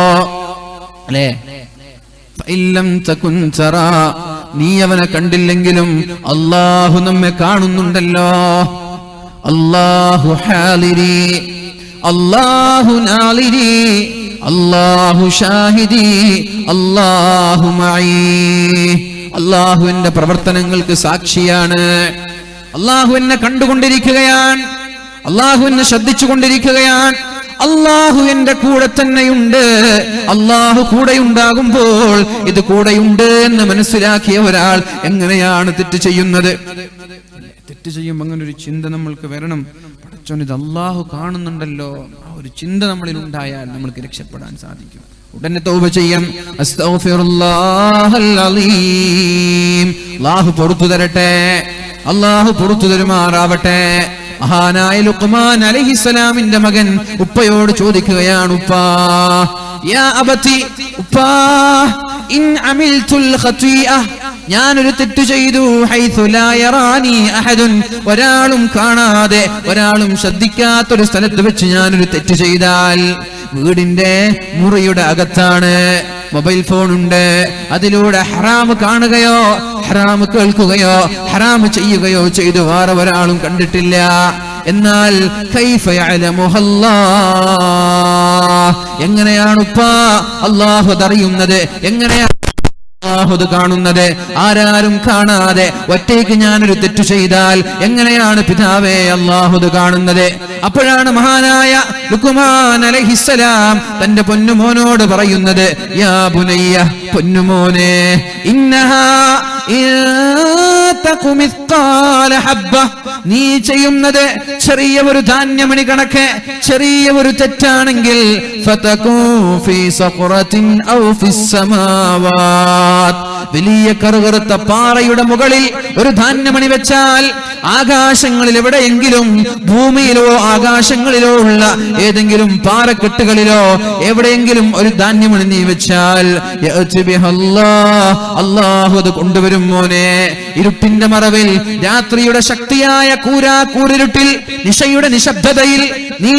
അല്ലേ? നീ അവനെ കണ്ടില്ലെങ്കിലും അള്ളാഹു നമ്മെ കാണുന്നുണ്ടല്ലോ. അള്ളാഹു ഹാലിരി, അല്ലാഹു നാലിരി, അല്ലാഹു ഷാഹിദി, അല്ലാഹു മഈ. അല്ലാഹു എന്റെ പ്രവർത്തനങ്ങൾക്ക് സാക്ഷിയാണ്. അല്ലാഹു എന്നെ കണ്ടുകൊണ്ടിരിക്കുകയാണ്, അല്ലാഹു എന്നെ ശ്രദ്ധിച്ചുകൊണ്ടിരിക്കുകയാണ്, അല്ലാഹു എന്റെ കൂടെ തന്നെയുണ്ട്. അല്ലാഹു കൂടെയുണ്ടാകുമ്പോൾ ഇത് കൂടെയുണ്ട് എന്ന് മനസ്സിലാക്കിയ ഒരാൾ എങ്ങനെയാണ് തെറ്റ് ചെയ്യുന്നത്? തെറ്റ് ചെയ്യുമ്പോൾ അങ്ങനെ ഒരു ചിന്ത നമ്മൾക്ക് വരണം. ഇത് അള്ളാഹു കാണുന്നുണ്ടല്ലോ, ആ ഒരു ചിന്ത നമ്മളിൽ ഉണ്ടായാൽ നമ്മൾക്ക് രക്ഷപ്പെടാൻ സാധിക്കും. ഉടനെ തൗബ ചെയ്യാം. അസ്തഗ്ഫിറുല്ലാഹൽ അലീം. അല്ലാഹു പുറത്തു തരട്ടെ, അല്ലാഹു പുറത്തു തരുമാറാവട്ടെ. മഹാനായ ലുഖ്മാൻ അലൈഹിസ്സലാമിന്റെ മകൻ ഉപ്പയോട് ചോദിക്കുകയാണ്, ഉപ്പാ യാ അബതി, ഉപ്പാ ഇൻ അമിൽതുൽ ഖതീഅ, ഞാനൊരു തെറ്റ് ചെയ്തു, ഹൈഥു ലാ യറാനി അഹദുൻ, ഒരാളും കാണാതെ ഒരാളും ശ്രദ്ധിക്കാത്തൊരു സ്ഥലത്ത് വെച്ച് ഞാനൊരു തെറ്റ് ചെയ്താൽ, വീടിന്റെ മുറിയുടെ അകത്താണ്, മൊബൈൽ ഫോൺ ഉണ്ട്, അതിലൂടെ ഹറാം കാണുകയോ ഹറാം കേൾക്കുകയോ ഹറാം ചെയ്യുകയോ ചെയ്തു വേറെ ഒരാളും കണ്ടിട്ടില്ല, എന്നാൽ കൈഫ യഅലമുഹല്ലാഹ്, എങ്ങനെയാണ് ഉപ്പാ അല്ലാഹു അതറിയുന്നത്? എങ്ങനെയാണ് അല്ലാഹു അത് കാണുന്നത്? ആരാരും കാണാതെ ഒറ്റയ്ക്ക് ഞാനൊരു തെറ്റു ചെയ്താൽ എങ്ങനെയാണ് പിതാവേ അല്ലാഹു അത് കാണുന്നത്? അപ്പോഴാണ് മഹാനായ ലുഖ്മാൻ അലൈഹിസ്സലാം തന്റെ പൊന്നുമോനോട് പറയുന്നത്, യാ ബുനയ്യ, പൊന്നുമോനെ, ഇന്നഹാ നീ ചെയ്യുന്നത് ചെറിയ ഒരു ധാന്യമണി കണക്ക് ചെറിയ ഒരു തെറ്റാണെങ്കിൽ വലിയ കറുകറുത്ത പാറയുടെ മുകളിൽ ഒരു ധാന്യമണി വെച്ചാൽ ആകാശങ്ങളിൽ എവിടെയെങ്കിലും, ഭൂമിയിലോ ആകാശങ്ങളിലോ ഉള്ള ഏതെങ്കിലും പാറക്കെട്ടുകളിലോ എവിടെയെങ്കിലും ഒരു ധാന്യമണി നീ വെച്ചാൽ അല്ലാഹു അത് കൊണ്ടുവരും മോനെ. ഇരുട്ടിന്റെ മറവിൽ, രാത്രിയുടെ ശക്തിയായ കൂരിരുട്ടിൽ, നിശയുടെ നിശബ്ദതയിൽ, നീ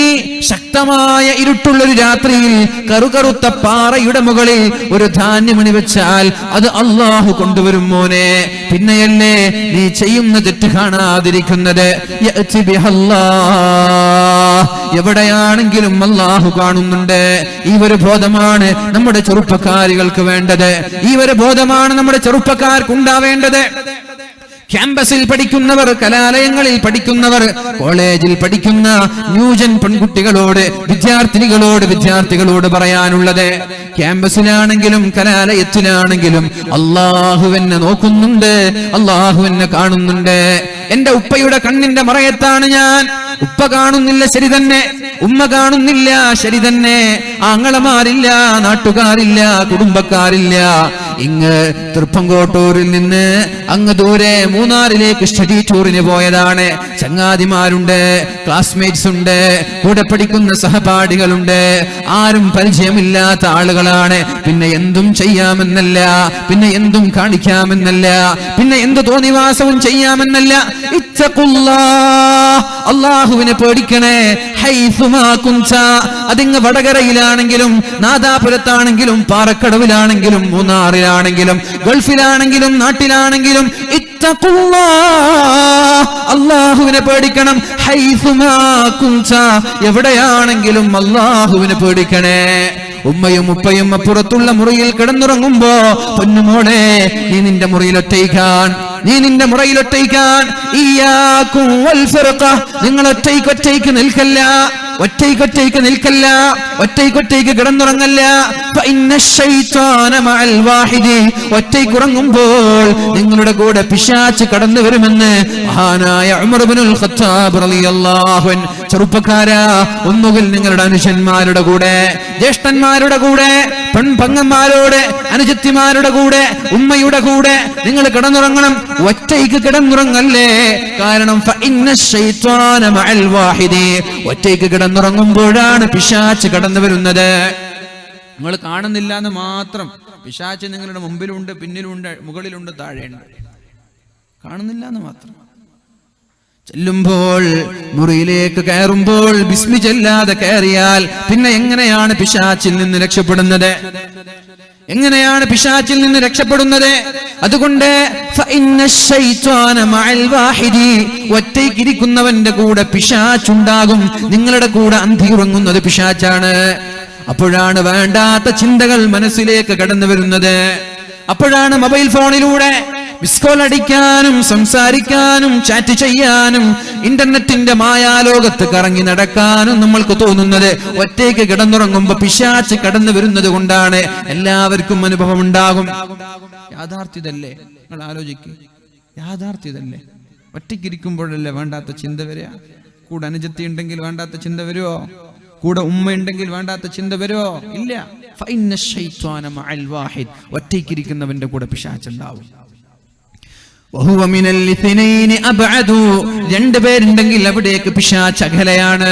ശക്തമായ ഇരുട്ടുള്ളൊരു രാത്രിയിൽ കറുകറുത്ത പാറയുടെ മുകളിൽ ഒരു ധാന്യമണി വെച്ചാൽ അത് അല്ലാഹു കൊണ്ടുവരും മോനെ. പിന്നെയല്ലേ നീ ചെയ്യുന്ന തെറ്റ് കാണാതിരിക്കുന്നത്? എവിടെയാണെങ്കിലും അല്ലാഹു കാണുന്നുണ്ട്. ഈ ഒരു ബോധമാണ് നമ്മുടെ ചെറുപ്പക്കാരികൾക്ക് വേണ്ടത്. ഈ ഒരു ബോധമാണ് നമ്മുടെ ചെറുപ്പക്കാർക്ക് ഉണ്ടാവേണ്ടത്. ക്യാമ്പസിൽ പഠിക്കുന്നവർ, കലാലയങ്ങളിൽ പഠിക്കുന്നവർ, കോളേജിൽ പഠിക്കുന്ന ന്യൂജൻ പെൺകുട്ടികളോട്, വിദ്യാർത്ഥികളോട് പറയാനുള്ളത്, ക്യാമ്പസിലാണെങ്കിലും കലാലയത്തിലാണെങ്കിലും അല്ലാഹു എന്നെ നോക്കുന്നുണ്ട്, അല്ലാഹു എന്നെ കാണുന്നുണ്ട്. എന്റെ ഉപ്പയുടെ കണ്ണിന്റെ മറയത്താണ് ഞാൻ. ഉപ്പ കാണുന്നില്ല, ശരി തന്നെ. ഉമ്മ കാണുന്നില്ല, ശരി തന്നെ. ആങ്ങളമാരില്ല, നാട്ടുകാരില്ല, കുടുംബക്കാരില്ല. ഇങ്ങ് തൃപ്പങ്കോട്ടൂരിൽ നിന്ന് അങ്ങ് ദൂരെ മൂന്നാറിലേക്ക് സ്റ്റഡി ടൂറിന് പോയതാണ്. ചങ്ങാതിമാരുണ്ട്, ക്ലാസ്മേറ്റ്സ് ഉണ്ട്, കൂടെ പഠിക്കുന്ന സഹപാഠികളുണ്ട്. ആരും പരിചയമില്ലാത്ത ആളുകളാണ്. പിന്നെ എന്തും ചെയ്യാമെന്നല്ല, പിന്നെ എന്തും കാണിക്കാമെന്നല്ല, പിന്നെ എന്ത് തോന്നിവാസവും ചെയ്യാമെന്നല്ല. ഇത്തഖുല്ലാഹ്, അല്ലാഹുവിനെ പേടിക്കണേ. ഹൈസുമാ കുൻത, അതിങ്ങ് വടകരയിലാണെങ്കിലും നാദാപുരത്താണെങ്കിലും പാറക്കടവിലാണെങ്കിലും മൂന്നാറിലാണെങ്കിലും ഗൾഫിലാണെങ്കിലും നാട്ടിലാണെങ്കിലും ഇത്തഖുല്ലാഹ്, അല്ലാഹുവിനെ പേടിക്കണം. ഹൈസുമാ കുൻത, എവിടെയാണെങ്കിലും അല്ലാഹുവിനെ പേടിക്കണേ. ഉമ്മയും ഉപ്പയും അപ്പുറത്തുള്ള മുറിയിൽ കിടന്നുറങ്ങുമ്പോ പൊന്നുമോളെ, നീ നിന്റെ മുറിയിലൊറ്റയ്ക്കാൻ, ഇയ്യാകും വൽ ഫർഖ, നിങ്ങൾ ഒറ്റയ്ക്ക് നിൽക്കല്ല, ഒറ്റയ്ക്ക് കിടന്നുറങ്ങല്ല. ഒറ്റയ്ക്കുറങ്ങുമ്പോൾ നിങ്ങളുടെ കൂടെ പിശാച് കടന്നു വരുമെന്ന് മഹാനായ ഉമർ ഇബ്നുൽ ഖത്താബ് റളിയല്ലാഹു അൻഹു. ചെറുപ്പക്കാരാ, ഒന്നുകിൽ നിങ്ങളുടെ അനുജന്മാരുടെ കൂടെ, ജ്യേഷ്ഠന്മാരുടെ കൂടെ, പെൺപങ്ങന്മാരോട്, അനുജത്തിമാരുടെ കൂടെ, ഉമ്മയുടെ കൂടെ നിങ്ങൾ കിടന്നുറങ്ങണം. ഒറ്റയ്ക്ക് കിടന്നുറങ്ങല്ലേ. കാരണം ഒറ്റയ്ക്ക് കിടന്നുറങ്ങുമ്പോഴാണ് പിശാച് കടന്നു വരുന്നത്. നിങ്ങൾ കാണുന്നില്ല എന്ന് മാത്രം. പിശാച് നിങ്ങളുടെ മുമ്പിലുണ്ട്, പിന്നിലുണ്ട്, മുകളിലുണ്ട്, താഴെയുണ്ട്. കാണുന്നില്ല എന്ന് മാത്രം. ചെല്ലുമ്പോൾ, മുറിയിലേക്ക് കയറുമ്പോൾ ബിസ്മി ചൊല്ലാതെ കയറിയാൽ പിന്നെ എങ്ങനെയാണ് പിശാചിൽ നിന്ന് രക്ഷപ്പെടുന്നത്? എങ്ങനെയാണ് പിശാചിൽ നിന്ന് രക്ഷപ്പെടുന്നത്? അതുകൊണ്ട് ഒറ്റയ്ക്കിരിക്കുന്നവന്റെ കൂടെ പിശാചുണ്ടാകും. നിങ്ങളുടെ കൂടെ അന്തി ഉറങ്ങുന്നത് പിശാചാണ്. അപ്പോഴാണ് വേണ്ടാത്ത ചിന്തകൾ മനസ്സിലേക്ക് കടന്നു വരുന്നത്. അപ്പോഴാണ് മൊബൈൽ ഫോണിലൂടെ മിസ് കോൾ അടിക്കാനും സംസാരിക്കാനും ചാറ്റ് ചെയ്യാനും ഇന്റർനെറ്റിന്റെ മായാലോകത്ത് കറങ്ങി നടക്കാനും നമ്മൾക്ക് തോന്നുന്നത്. ഒറ്റയ്ക്ക് കിടന്നുറങ്ങുമ്പോ പിശാച് കടന്നു വരുന്നത് കൊണ്ടാണ്. എല്ലാവർക്കും അനുഭവം ഉണ്ടാകും. യാഥാർത്ഥ്യതല്ലേ? നിങ്ങൾ ആലോചിക്കുക. യാഥാർത്ഥ്യതല്ലേ? ഒറ്റയ്ക്കിരിക്കുമ്പോഴല്ലേ വേണ്ടാത്ത ചിന്ത വരിക? കൂടെ അനുജത്തി ഉണ്ടെങ്കിൽ വേണ്ടാത്ത ചിന്ത വരുമോ? കൂടെ ഉമ്മ ഉണ്ടെങ്കിൽ വേണ്ടാത്ത ചിന്ത വരുമോ? ഇല്ല. ഒറ്റയ്ക്കിരിക്കുന്നവന്റെ കൂടെ പിശാചുണ്ടാവും. രണ്ടുപേരുണ്ടെങ്കിൽ അവിടേക്ക് പിശാച് അകലെയാണ്.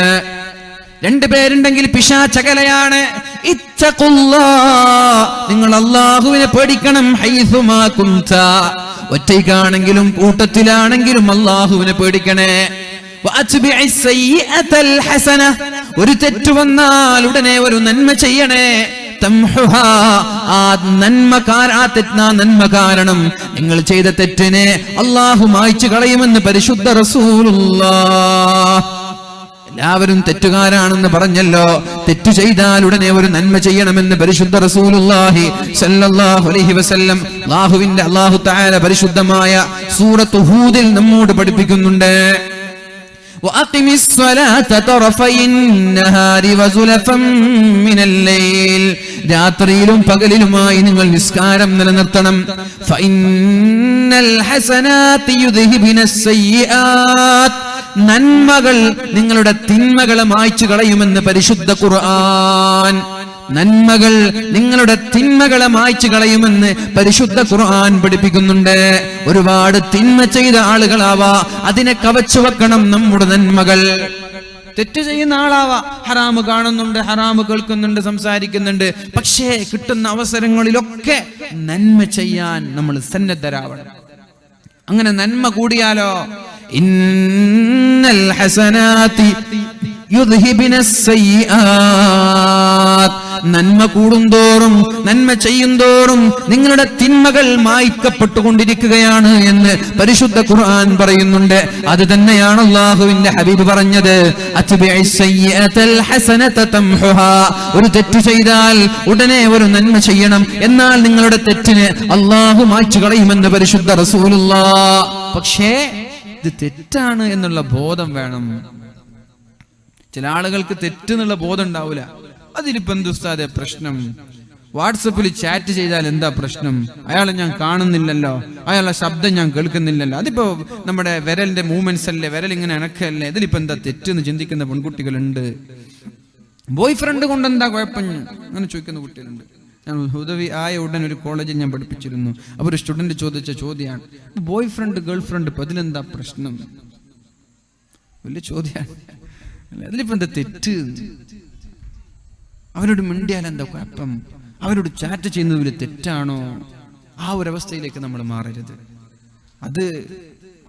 രണ്ടുപേരുണ്ടെങ്കിൽ പിശാച് അകലെയാണ്. നിങ്ങൾ അല്ലാഹുവിനെ പേടിക്കണം. ഹൈസുമാ കുന്ത, ഒറ്റയ്ക്കാണെങ്കിലും കൂട്ടത്തിലാണെങ്കിലും അല്ലാഹുവിനെ പേടിക്കണേ. ഒരു തെറ്റ് വന്നാൽ ഉടനെ ഒരു നന്മ ചെയ്യണേ. നന്മ കാരണം നിങ്ങൾ ചെയ്ത തെറ്റിനെ അല്ലാഹു മായ്ച്ചു കളയുമെന്ന് പരിശുദ്ധ റസൂലുള്ളാഹ്. എല്ലാവരും തെറ്റുകാരാണെന്ന് പറഞ്ഞല്ലോ. തെറ്റു ചെയ്താൽ ഉടനെ ഒരു നന്മ ചെയ്യണമെന്ന് പരിശുദ്ധ റസൂലുള്ളാഹി സ്വല്ലല്ലാഹു അലൈഹി വസല്ലം അല്ലാഹു തആല പരിശുദ്ധമായ സൂറത്ത് ഹൂദിൽ നമ്മോട് പഠിപ്പിക്കുന്നുണ്ട്. وأقم الصلاة طرفي النهار وزلفا من الليل. രാത്രിയിലും പകലിലുമായി നിങ്ങൾ നിസ്കാരം നിലനിർത്തണം. فإن الحسنات يذهبن السيئات. നന്മകൾ നിങ്ങളുടെ തിന്മകളെ മായ്ച്ചു കളയുമെന്ന് പരിശുദ്ധ ഖുർആൻ. നന്മകൾ നിങ്ങളുടെ തിന്മകളെ മായ്ച്ചു കളയുമെന്ന് പരിശുദ്ധ ഖുർആൻ പഠിപ്പിക്കുന്നുണ്ട്. ഒരുപാട് തിന്മ ചെയ്ത ആളുകളാവാ, അതിനെ കവച്ചു വെക്കണം നമ്മുടെ നന്മകൾ. തെറ്റ് ചെയ്യുന്ന ആളാവാ, ഹറാമ് കാണുന്നുണ്ട്, ഹറാമ് കേൾക്കുന്നുണ്ട്, സംസാരിക്കുന്നുണ്ട്. പക്ഷേ കിട്ടുന്ന അവസരങ്ങളിലൊക്കെ നന്മ ചെയ്യാൻ നമ്മൾ സന്നദ്ധരാവണം. അങ്ങനെ നന്മ കൂടിയാലോ, ഇന്നൽ ഹസനാതി യുദ്ഹിബിനസ് സയ്യിആത്. നന്മ കൂടുന്തോറും, നന്മ ചെയ്യുന്തോറും നിങ്ങളുടെ തിന്മകൾ മായ്ക്കപ്പെട്ടുകൊണ്ടിരിക്കുകയാണ് എന്ന് പരിശുദ്ധ ഖുർആൻ പറയുന്നുണ്ട്. അത് തന്നെയാണ് അല്ലാഹുവിന്റെ ഹബീബ് പറഞ്ഞത്. ഒരു തെറ്റ് ചെയ്താൽ ഉടനെ ഒരു നന്മ ചെയ്യണം, എന്നാൽ നിങ്ങളുടെ തെറ്റിന് അല്ലാഹു മായ്ച്ചു കളയുമെന്ന് പരിശുദ്ധ റസൂലുള്ളാഹ്. പക്ഷേ ഇത് തെറ്റാണ് എന്നുള്ള ബോധം വേണം. ചില ആളുകൾക്ക് തെറ്റെന്നുള്ള ബോധം ഉണ്ടാവില്ല. അതിലിപ്പോ എന്ത് ഉസ്താദേ പ്രശ്നം? വാട്സപ്പിൽ ചാറ്റ് ചെയ്താൽ എന്താ പ്രശ്നം? അയാളെ ഞാൻ കാണുന്നില്ലല്ലോ, അയാളുടെ ശബ്ദം ഞാൻ കേൾക്കുന്നില്ലല്ലോ, അതിപ്പോ നമ്മുടെ വിരലിന്റെ മൂവ്മെന്റ്സ് അല്ലേ, വിരൽ ഇങ്ങനെ അനക്കല്ലേ, ഇതിലിപ്പോ എന്താ തെറ്റെന്ന് ചിന്തിക്കുന്ന പെൺകുട്ടികളുണ്ട്. ബോയ് ഫ്രണ്ട് കൊണ്ട് എന്താ കുഴപ്പം അങ്ങനെ ചോദിക്കുന്ന കുട്ടികളുണ്ട്. ഞാൻ ഹുദവി ആയ ഉടൻ ഒരു കോളേജിൽ ഞാൻ പഠിപ്പിച്ചിരുന്നു. അപ്പൊ ഒരു സ്റ്റുഡന്റ് ചോദിച്ച ചോദ്യമാണ്, ബോയ് ഫ്രണ്ട് ഗേൾ ഫ്രണ്ട് ഇപ്പൊ അതിലെന്താ പ്രശ്നം? വലിയ ചോദ്യമാണ്. അതിലിപ്പോ എന്താ തെറ്റ്? അവരോട് മിണ്ടിയാൽ എന്താ കുഴപ്പം? അവരോട് ചാറ്റ് ചെയ്യുന്നത് വലിയ തെറ്റാണോ? ആ ഒരവസ്ഥയിലേക്ക് നമ്മൾ മാറരുത്. അത്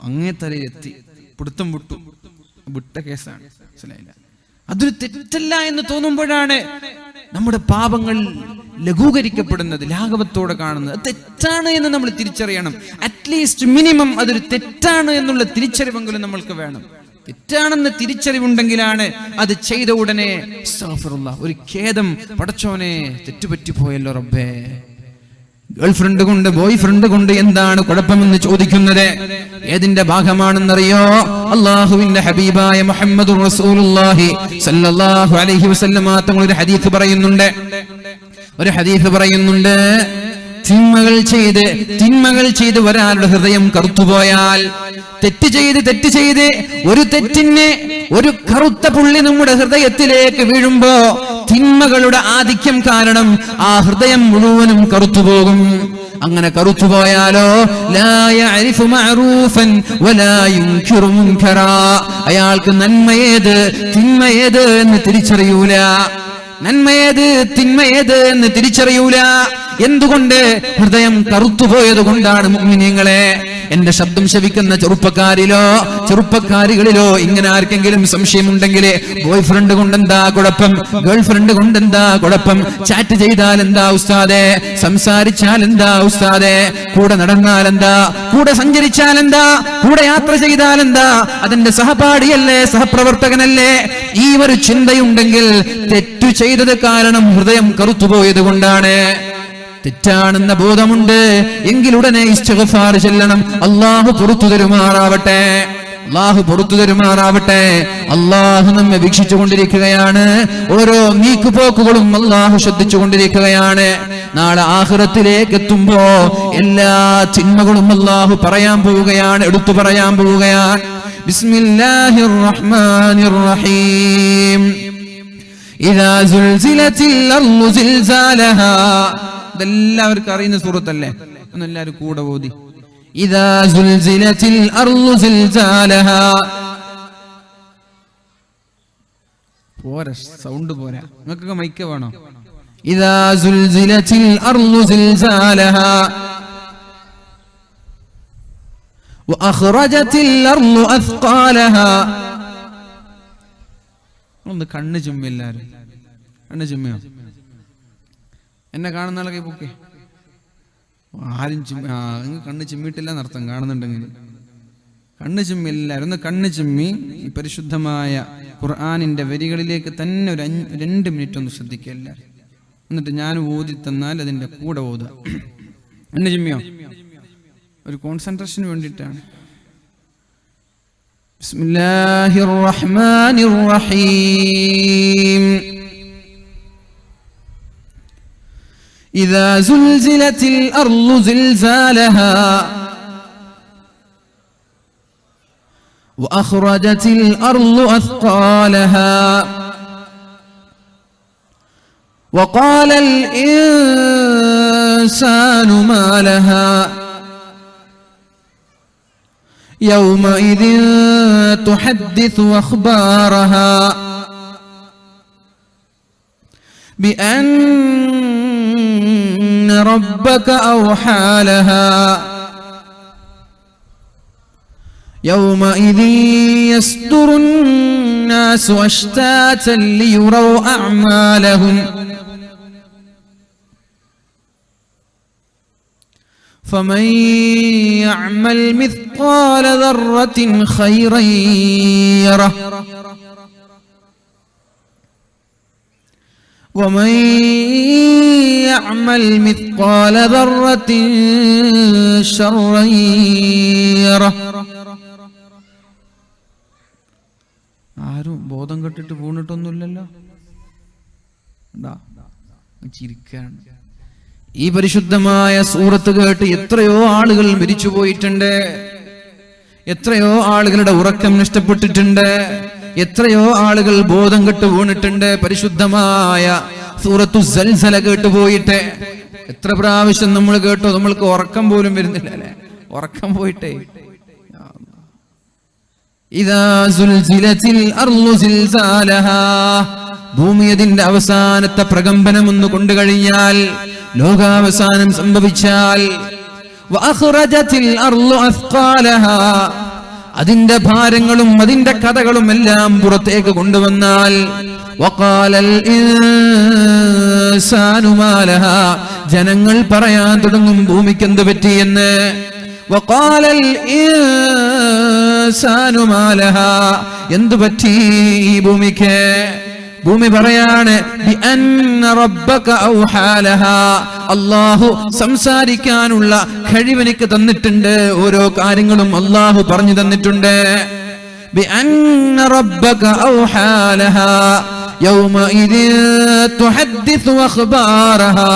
അങ്ങേ തലയിലെത്തി പിടുത്തം വിട്ട കേസാണ്. മനസ്സിലായില്ല? അതൊരു തെറ്റല്ല എന്ന് തോന്നുമ്പോഴാണ് നമ്മുടെ പാപങ്ങൾ ലഘൂകരിക്കപ്പെടുന്നത്, ലാഘവത്തോടെ കാണുന്നത്. തെറ്റാണ് എന്ന് നമ്മൾ തിരിച്ചറിയണം. അറ്റ്ലീസ്റ്റ് മിനിമം അതൊരു തെറ്റാണ് എന്നുള്ള തിരിച്ചറിവെങ്കിലും നമ്മൾക്ക് വേണം. തെറ്റാണെന്ന് തിരിച്ചറിവുണ്ടെങ്കിലാണ് അത് ചെയ്ത ഉടനെ ഒരു ഖേദം, പടച്ചോനെ തെറ്റുപറ്റിപ്പോയല്ലോ റബ്ബേ. ഗേൾ ഫ്രണ്ട് കൊണ്ട്, ബോയ് ഫ്രണ്ട് കൊണ്ട് എന്താണ് കുഴപ്പമെന്ന് ചോദിക്കുന്നത് ഏതിന്റെ ഭാഗമാണെന്നറിയോ? അല്ലാഹുവിന്റെ ഹബീബായ മുഹമ്മദുർ റസൂലുള്ളാഹി സ്വല്ലല്ലാഹു അലൈഹി വസല്ലം തങ്ങൾ ഒരു ഹദീസ് പറയുന്നുണ്ട്. തിന്മകൾ ചെയ്ത് ഒരാളുടെ ഹൃദയം കറുത്തുപോയാൽ, തെറ്റ് ചെയ്ത് ഒരു തെറ്റിന് ഒരു കറുത്ത പുള്ളി നമ്മുടെ ഹൃദയത്തിലേക്ക് വീഴുമ്പോ തിന്മകളുടെ ആധിക്യം കാരണം ആ ഹൃദയം മുഴുവനും കറുത്തുപോകും. അങ്ങനെ കറുത്തുപോയാലോ ലാ യഅരിഫു മഅറൂഫൻ വലാ യുൻകിറു മുൻകറാ, അയാൾക്ക് നന്മയേത് തിന്മയേത് എന്ന് തിരിച്ചറിയൂല. നന്മയേത് തിന്മയേത് എന്ന് തിരിച്ചറിയൂല. എന്തുകൊണ്ട്? ഹൃദയം കറുത്തുപോയത് കൊണ്ടാണ്. മുഅ്മിനീങ്ങളെ, എന്റെ ശബ്ദം ശ്രവിക്കുന്ന ചെറുപ്പക്കാരികളിലോ ഇങ്ങനെ ആർക്കെങ്കിലും സംശയമുണ്ടെങ്കിൽ, ബോയ് ഫ്രണ്ട് കൊണ്ടെന്താ കുഴപ്പം, ഗേൾ ഫ്രണ്ട് കൊണ്ടെന്താ കുഴപ്പം, ചാറ്റ് ചെയ്താൽ എന്താ ഉസ്താദേ, സംസാരിച്ചാൽ എന്താ ഉസ്താദേ, കൂടെ നടന്നാൽ എന്താ, കൂടെ സഞ്ചരിച്ചാൽ എന്താ, കൂടെ യാത്ര ചെയ്താൽ എന്താ, അതിന്റെ സഹപാഠിയല്ലേ, സഹപ്രവർത്തകനല്ലേ, ഈ ഒരു ചിന്തയുണ്ടെങ്കിൽ തെറ്റു ചെയ്തത് കാരണം ഹൃദയം കറുത്തുപോയത് കൊണ്ടാണ്. തെറ്റാണെന്ന ബോധമുണ്ട് എങ്കിൽ ഉടനെ ഇസ്തിഗ്ഫാർ ചൊല്ലണം. അല്ലാഹു പുറത്തു തരുമാറാവട്ടെ, അല്ലാഹു പുറത്തു തരുമാറാവട്ടെ. അല്ലാഹു നമ്മെ വീക്ഷിച്ചുകൊണ്ടിരിക്കുകയാണ്. ഓരോ നീക്കുപോക്കുകളും അല്ലാഹു ശ്രദ്ധിച്ചുകൊണ്ടിരിക്കുകയാണ്. നാളെ ആഖിറത്തിലേക്ക് എത്തുമ്പോ എല്ലാ തിന്മകളും അല്ലാഹു പറയാൻ പോവുകയാണ്, എടുത്തു പറയാൻ പോവുകയാണ്. ബിസ്മില്ലാഹിർ റഹ്മാനിർ റഹീം. ഇദാ സുൽസിലത്തിൽ അർളു സിൽസാലഹാ. ഇതെല്ലാവർക്കും അറിയുന്ന സൂറത്തല്ലേ, എല്ലാവരും കൂടെ ഓതി. ഇദാ സുൽസിലത്തിൽ അർളു സിൽസാലഹാ. പോരാ, സൗണ്ട് പോരാ, നിങ്ങൾക്കൊക്കെ മൈക്ക് വേണോ? ഇദാ സുൽസിലത്തിൽ അർളു സിൽസാലഹാ വഅഖ്റജത്തിൽ അർളു അസ്ഖാലഹാ. ഒന്ന് കണ്ണ് ചുമ്മി, എല്ലാവരും കണ്ണ് ചുമ്മിയോ? എന്നെ കാണുന്ന ആളൊക്കെ പൊക്കെ. ആരും നിങ്ങൾ കണ്ണ് ചിമ്മിയിട്ടില്ല എന്നർത്ഥം. കാണുന്നുണ്ടെങ്കിൽ കണ്ണ് ചിമ്മി, എല്ലാവരും ഒന്ന് കണ്ണ് ചിമ്മി ഈ പരിശുദ്ധമായ ഖുർആനിന്റെ വരികളിലേക്ക് തന്നെ ഒരു 2 മിനിറ്റ് ഒന്ന് ശ്രദ്ധിക്കുക എല്ലാവരും. എന്നിട്ട് ഞാൻ ഓതി തന്നാൽ അതിന്റെ കൂടെ ഓതുക. കണ്ണ് ചിമ്മിയോ? ഒരു കോൺസെൻട്രേഷന് വേണ്ടിയിട്ടാണ്. ബിസ്മില്ലാഹിർ റഹ്മാനിർ റഹീം. إذا زلزلت الأرض زلزالها وأخرجت الأرض أثقالها وقال الإنسان ما لها يومئذ تحدث أخبارها بأن ربك أوحى لها يومئذ يصدر الناس أشتاتا ليروا أعمالهم فمن يعمل مثقال ذرة خيرا يره ومن يعمل مثقال ذرة شرا يره. ആരും ബോധം കെട്ടിട്ട് വീണിട്ടൊന്നുമില്ലല്ലോ, ചിരിക്കാണ്. ഈ പരിശുദ്ധമായ സൂറത്ത് കേട്ട് എത്രയോ ആളുകൾ മരിച്ചുപോയിട്ടുണ്ട്, എത്രയോ ആളുകളുടെ ഉറക്കം നഷ്ടപ്പെട്ടിട്ടുണ്ട്, എത്രയോ ആളുകൾ ബോധം കെട്ട് വീണിട്ടുണ്ട്. പരിശുദ്ധമായ സൂറത്തു സൽസല കേട്ടുപോയിട്ട് എത്ര പ്രാവശ്യം നമ്മൾ കേട്ടോ, നമ്മൾക്ക് ഉറക്കം പോലും വരുന്നില്ല അല്ലെ, ഉറക്കം പോയിട്ടേ. ഇദാ സുൽസിലത്തിൽ അർളു സിൽസാലഹാ. ഭൂമി അതിന്റെ അവസാനത്തെ പ്രകമ്പനം ഒന്ന് കൊണ്ടു കഴിഞ്ഞാൽ, ലോകാവസാനം സംഭവിച്ചാൽ, വഅഖ്റജത്തിൽ അർളു അസ്ഖാലഹാ. അതിന്റെ ഭാരങ്ങളും അതിന്റെ കഥകളും എല്ലാം പുറത്തേക്ക് കൊണ്ടുവന്നാൽ, വഖാലൽ ഇൻസാനു മാ ലഹാ. ജനങ്ങൾ പറയാൻ തുടങ്ങും ഭൂമിക്ക് എന്ത് പറ്റിയെന്ന്. വഖാലൽ ഇൻസാനു മാ ലഹാ. എന്തു പറ്റി ഈ ഭൂമിക്ക്? ഭൂമി പറയാണ് ബിഅന്ന റബ്ബക ഔഹാ ലഹാ. അല്ലാഹു സംസാരിക്കാനുള്ള കഴിവെനിക്ക് തന്നിട്ടുണ്ട്, ഓരോ കാര്യങ്ങളും അല്ലാഹു പറഞ്ഞു തന്നിട്ടുണ്ട്. ബിഅന്ന റബ്ബക ഔഹാ ലഹാ യൗമഇദി തുഹദ്ദിസു അഖ്ബാറഹാ.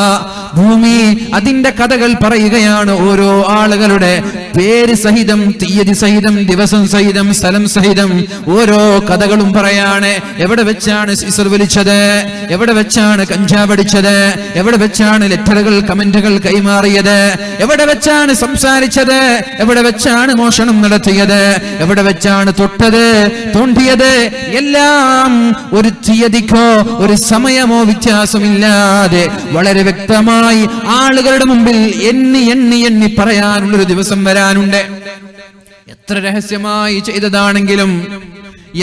ഭൂമി അതിന്റെ കഥകൾ പറയുകയാണ്. ഓരോ ആളുകളുടെ പേര് സഹിതം, തീയതി സഹിതം, ദിവസം സഹിതം, സ്ഥലം സഹിതം ഓരോ കഥകളും പറയാണ്. എവിടെ വെച്ചാണ് സീസർ വലിച്ചത്, എവിടെ വെച്ചാണ് കഞ്ചാവ് അടിച്ചത്, എവിടെ വെച്ചാണ് ലെറ്ററുകൾ കമന്റുകൾ കൈമാറിയത്, എവിടെ വെച്ചാണ് സംസാരിച്ചത്, എവിടെ വെച്ചാണ് മോഷണം നടത്തിയത്, എവിടെ വെച്ചാണ് തൊട്ടത്, തോണ്ടിയത്, എല്ലാം ഒരു തീയതിക്കോ ഒരു സമയമോ വ്യത്യാസമില്ലാതെ വളരെ വ്യക്തമായി ആളുകളുടെ മുമ്പിൽ എണ്ണി എണ്ണി എണ്ണി പറയാനുള്ളൊരു ദിവസം വരാനുണ്ട്. എത്ര രഹസ്യമായി ചെയ്തതാണെങ്കിലും,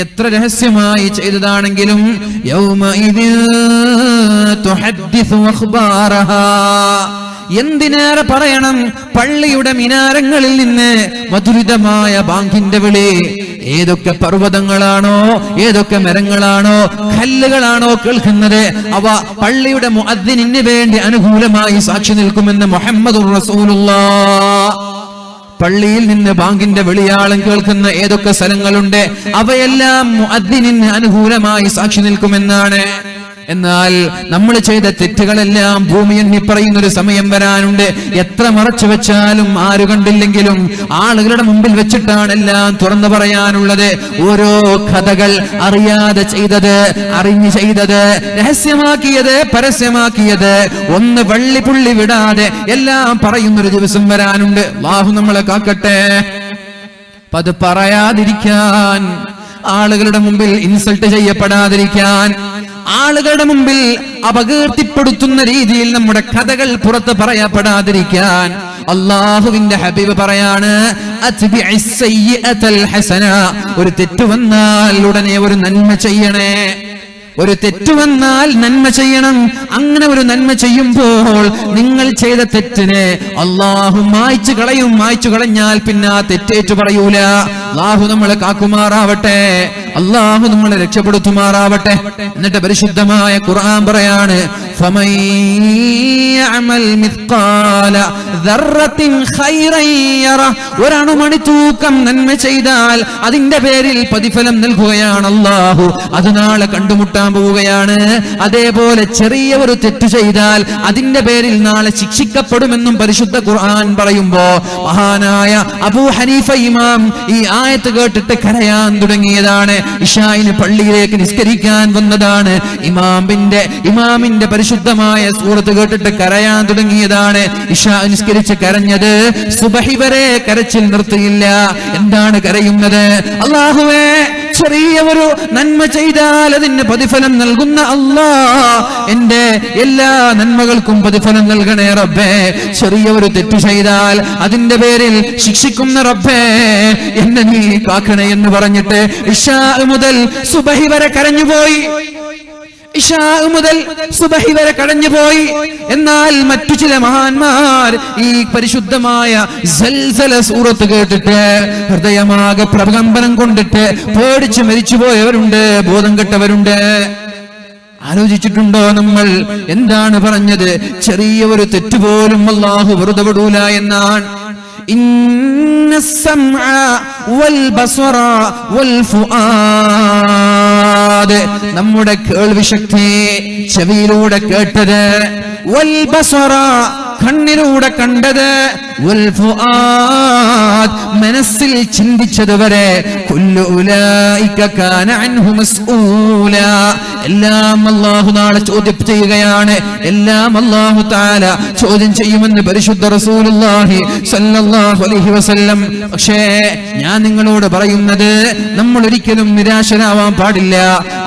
എത്ര രഹസ്യമായി ചെയ്തതാണെങ്കിലും യൗമഇദിൻ തുഹദ്ദിസു അഖ്ബാറഹാ, എന്തിനേറെ പറയണം, പള്ളിയുടെ മിനാരങ്ങളിൽ നിന്ന് മധുരിതമായ ബാങ്കിന്റെ വിളി. ഏതൊക്കെ പർവ്വതങ്ങളാണോ, ഏതൊക്കെ മരങ്ങളാണോ, കല്ലുകളാണോ കേൾക്കുന്നത്, അവ പള്ളിയുടെ മുഅദ്ദിനിന് വേണ്ടി അനുകൂലമായി സാക്ഷി നിൽക്കുമെന്ന് മുഹമ്മദുർ റസൂലുള്ളാഹ്. പള്ളിയിൽ നിന്ന് ബാങ്കിന്റെ വെളിയാളം കേൾക്കുന്ന ഏതൊക്കെ സ്ഥലങ്ങളുണ്ട്, അവയെല്ലാം മുഅദ്ദിനിന് അനുകൂലമായി സാക്ഷി നിൽക്കുമെന്നാണ്. എന്നാൽ നമ്മൾ ചെയ്ത തെറ്റുകളെല്ലാം ഭൂമി എണ്ണി പറയുന്ന ഒരു സമയം വരാനുണ്ട്. എത്ര മറച്ചു വെച്ചാലും ആര് കണ്ടില്ലെങ്കിലും ആളുകളുടെ മുമ്പിൽ വെച്ചിട്ടാണ് എല്ലാം തുറന്നു പറയാനുള്ളത്. ഓരോ കഥകൾ അറിയാതെ ചെയ്തത്, അറിഞ്ഞു ചെയ്തത്, രഹസ്യമാക്കിയത്, പരസ്യമാക്കിയത്, ഒന്ന് വള്ളിപുള്ളി വിടാതെ എല്ലാം പറയുന്നൊരു ദിവസം വരാനുണ്ട്. അല്ലാഹു നമ്മളെ കാക്കട്ടെ. അത് പറയാതിരിക്കാൻ, ആളുകളുടെ മുമ്പിൽ ഇൻസൾട്ട് ചെയ്യപ്പെടാതിരിക്കാൻ, ആളുകളുടെ മുമ്പിൽ അപകീർത്തിപ്പെടുത്തുന്ന രീതിയിൽ നമ്മുടെ കഥകൾ പുറത്ത് പറയപ്പെടാതിരിക്കാൻ അല്ലാഹുവിന്റെ ഹബീബ് പറയാണ്, അത്ബിഇസ് സയ്യിഅതൽ ഹസന, ഒരു തെറ്റ് വന്നാൽ ഉടനെ ഒരു നന്മ ചെയ്യണേ. ഒരു തെറ്റ് വന്നാൽ നന്മ ചെയ്യണം. അങ്ങനെ ഒരു നന്മ ചെയ്യുമ്പോൾ നിങ്ങൾ ചെയ്ത തെറ്റിനെ അല്ലാഹു മായ്ച്ചു കളയും. മായ്ച്ചു കളഞ്ഞാൽ പിന്നെ ആ തെറ്റേറ്റു പറയൂല. അല്ലാഹു നമ്മളെ കാക്കുമാറാവട്ടെ, അല്ലാഹു നമ്മളെ രക്ഷപ്പെടുത്തുമാറാവട്ടെ. എന്നിട്ട് പരിശുദ്ധമായ ഖുർആൻ പറയാണ്, ഫമൻ യഅമൽ മിസ്ഖാല ദർറത്തിൻ ഖൈറൻ യറ, ഒരണുമണി തൂക്കം നന്മ ചെയ്താൽ അതിന്റെ പേരിൽ പ്രതിഫലം നൽകുകയാണ് അല്ലാഹു. അത് നാളെ കണ്ടുമുട്ടാൻ പോവുകയാണ്. അതേപോലെ ചെറിയ ഒരു തെറ്റ് ചെയ്താൽ അതിന്റെ പേരിൽ നാളെ ശിക്ഷിക്കപ്പെടുമെന്നും പരിശുദ്ധ ഖുർആൻ പറയുമ്പോ മഹാനായ അബൂ ഹനീഫ ഇമാം ഈ ആയത്ത് കേട്ടിട്ട് കരയാൻ തുടങ്ങിയതാണ്. ഇശായിന് പള്ളിയിലേക്ക് നിസ്കരിക്കാൻ വന്നതാണ്. ഇമാമിന്റെ പരിശുദ്ധമായ സൂറത്ത് കേട്ടിട്ട് കരയാൻ തുടങ്ങിയതാണ്. ഇശാ നിസ്കരിച്ച് കരഞ്ഞത് സുബഹി വരെ കരച്ചിൽ നിർത്തിയില്ല. എന്താണ് കരയുന്നത്? അല്ലാഹുവേ, ചെറിയ ഒരു നന്മ ചെയ്താൽ അതിന് പ്രതിഫലം നൽകുന്ന അല്ലാഹ്, എന്റെ എല്ലാ നന്മകൾക്കും പ്രതിഫലം നൽകണേ റബ്ബേ. ചെറിയ ഒരു തെറ്റ് ചെയ്താൽ അതിന്റെ പേരിൽ ശിക്ഷിക്കുന്ന റബ്ബേ, എന്നെ നീ കാക്കണേ എന്ന് പറഞ്ഞിട്ട് ഇശാ മുതൽ സുബഹി വരെ കരഞ്ഞുപോയി. ഇശാ മുതൽ സുബഹി വരെ കടഞ്ഞുപോയി. എന്നാൽ മറ്റു ചില മഹാന്മാർ ഈ പരിശുദ്ധമായ സൽസല സൂറത്ത് കേട്ടിട്ട് ഹൃദയമാകെ പ്രകമ്പനം കൊണ്ടിട്ട് പേടിച്ച് മരിച്ചുപോയവരുണ്ട്, ബോധം കെട്ടവരുണ്ട്. ആലോചിച്ചിട്ടുണ്ടോ നമ്മൾ? എന്താണ് പറഞ്ഞത്? ചെറിയ ഒരു തെറ്റുപോലും അല്ലാഹു വെറുതെ വിടൂല എന്നാണ്. ഇന്ന സമഅ വൽ ബസറ വൽ ഫുആദ്, നമ്മുടെ കേൾവി ശക്തി, ചെവിയിലൂടെ കേട്ടത്, വൽ ബസറ കണ്ണിലൂടെ കണ്ടത്, വൽ ഫുആദ് മനസ്സിൽ ചിന്തിച്ചത് വരെ, കുല്ലു ഉലൈക കാന അൻഹു മസ്ഊല, എല്ലാം അല്ലാഹു നാളെ ചോദ്യം ചെയ്യുകയാണ്. എല്ലാം അല്ലാഹു തആല ചോദ്യം ചെയ്യുമെന്ന് പരിശുദ്ധ റസൂലുള്ളാഹി സ്വല്ലല്ലാഹു അലൈഹി വസല്ലം. പക്ഷേ ഞാൻ നിങ്ങളോട് പറയുന്നത്, നമ്മൾ ഒരിക്കലും നിരാശരാവാൻ പാടില്ല.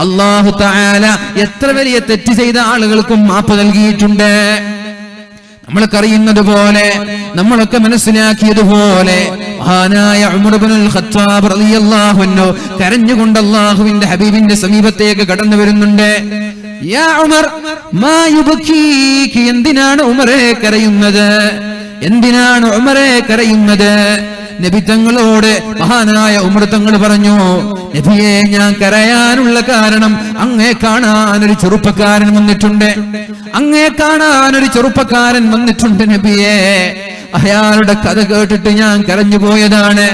അല്ലാഹു തആല എത്ര വലിയ തെറ്റ് ചെയ്ത ആളുകൾക്കും മാപ്പ് നൽകിയിട്ടുണ്ട്. നമ്മൾക്കറിയുന്നത് പോലെ, നമ്മളൊക്കെ മനസ്സിലാക്കിയതുപോലെ മഹാനായ ഉമർ ഇബ്നുൽ ഖത്താബ് റളിയല്ലാഹു അൻഹു കരഞ്ഞുകൊണ്ട് അല്ലാഹുവിന്റെ ഹബീബിന്റെ സമീപത്തേക്ക് കടന്നു വരുന്നുണ്ട്. യാ ഉമർ മാ യുബ്കീകി, എന്തിനാണ് ഉമറേ കരയുന്നത്? എന്തിനാണ് ഉമറേ കരയുന്നത്? നബി തങ്ങളോട് മഹാനായ ഉമർ തങ്ങൾ പറഞ്ഞു, നബിയെ, ഞാൻ കരയാനുള്ള കാരണം അങ്ങേ കാണാൻ ഒരു ചെറുപ്പക്കാരൻ വന്നിട്ടുണ്ട്. അങ്ങേ കാണാൻ ഒരു ചെറുപ്പക്കാരൻ വന്നിട്ടുണ്ട് നബിയെ. അയാളുടെ കഥ കേട്ടിട്ട് ഞാൻ കരഞ്ഞു പോയതാണ്.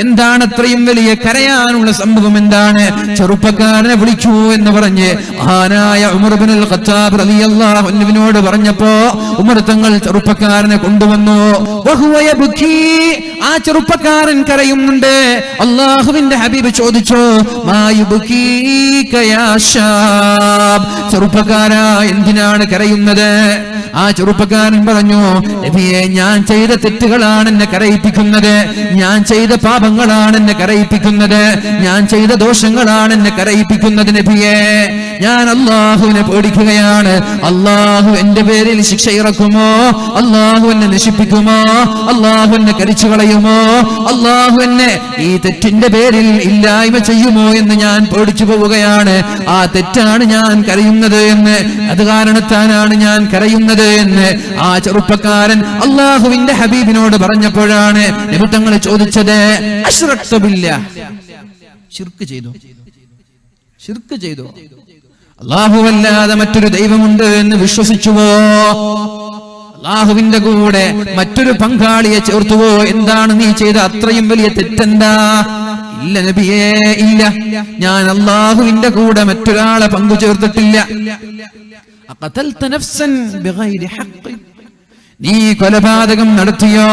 എന്താണ് അത്രയും വലിയ കരയാനുള്ള സംഭവം? എന്താണ്? ചെറുപ്പക്കാരനെ വിളിക്കൂ എന്ന് പറഞ്ഞ് മഹാനായ ഉമർ ഇബ്നുൽ ഖത്താബ് റളിയല്ലാഹു അൻഹുവിനോട് പറഞ്ഞപ്പോ ഉമർ തങ്ങൾ ചെറുപ്പക്കാരനെ കൊണ്ടുവന്നു. വഹുവ യബ്കി, ആ ചെറുപ്പക്കാരൻ കരയുന്നുണ്ട്. അല്ലാഹുവിന്റെ ഹബീബ് ചോദിച്ചു, മാ യുബ്കീക യാ ശാബ്, ചെറുപ്പക്കാരാ എന്തിനാണ് കരയുന്നത്? ആ ചെറുപ്പക്കാരൻ പറഞ്ഞു, നബിയെ, ഞാൻ ചെയ്ത തെറ്റുകളാണ് എന്നെ കരയിപ്പിക്കുന്നത്, ഞാൻ ചെയ്ത പാപങ്ങളാണ് എന്നെ കരയിപ്പിക്കുന്നത്, ഞാൻ ചെയ്ത ദോഷങ്ങളാണ് എന്നെ കരയിപ്പിക്കുന്നത് നബിയെ. ഞാൻ അല്ലാഹുവിനെ പേടിക്കുകയാണ്. അല്ലാഹു എന്റെ പേരിൽ ശിക്ഷ ഇറക്കുമോ? അല്ലാഹു എന്നെ നശിപ്പിക്കുമോ? അല്ലാഹു എന്നെ കരിച്ചു കളയുമോ? അല്ലാഹു എന്നെ ഈ തെറ്റിന്റെ പേരിൽ ഇല്ലായ്മ ചെയ്യുമോ എന്ന് ഞാൻ പേടിച്ചു പോവുകയാണ്. ആ തെറ്റാണ് ഞാൻ കരയുന്നത് എന്ന്, അത് കാരണത്താലാണ് ഞാൻ കരയുന്നത് എന്ന് ആ ചെറുപ്പക്കാരൻ അല്ലാഹുവിന്റെ ഹബീബിനോട് പറഞ്ഞപ്പോഴാണ് നബി തങ്ങൾ ചോദിച്ചത്, അശ്റക്ത ബില്ലാഹ്, ശിർക്ക് ചെയ്തു, ശിർക്ക് ചെയ്തു, അല്ലാഹുവല്ലാതെ മറ്റൊരു ദൈവമുണ്ട് എന്ന് വിശ്വസിച്ചുവോ? അല്ലാഹുവിന്റെ കൂടെ മറ്റൊരു പങ്കാളിയെ ചേർത്തുവോ? എന്താണ് നീ ചെയ്ത അത്രയും വലിയ തെറ്റെന്താ? ഇല്ല നബിയേ, ഇല്ല, ഞാൻ അല്ലാഹുവിന്റെ കൂടെ മറ്റൊരാളെ പങ്കു ചേർത്തിട്ടില്ല. അഖതൽത നഫ്സൻ ബിഗൈരി ഹഖ്, നീ കൊലപാതകം നടത്തിയോ?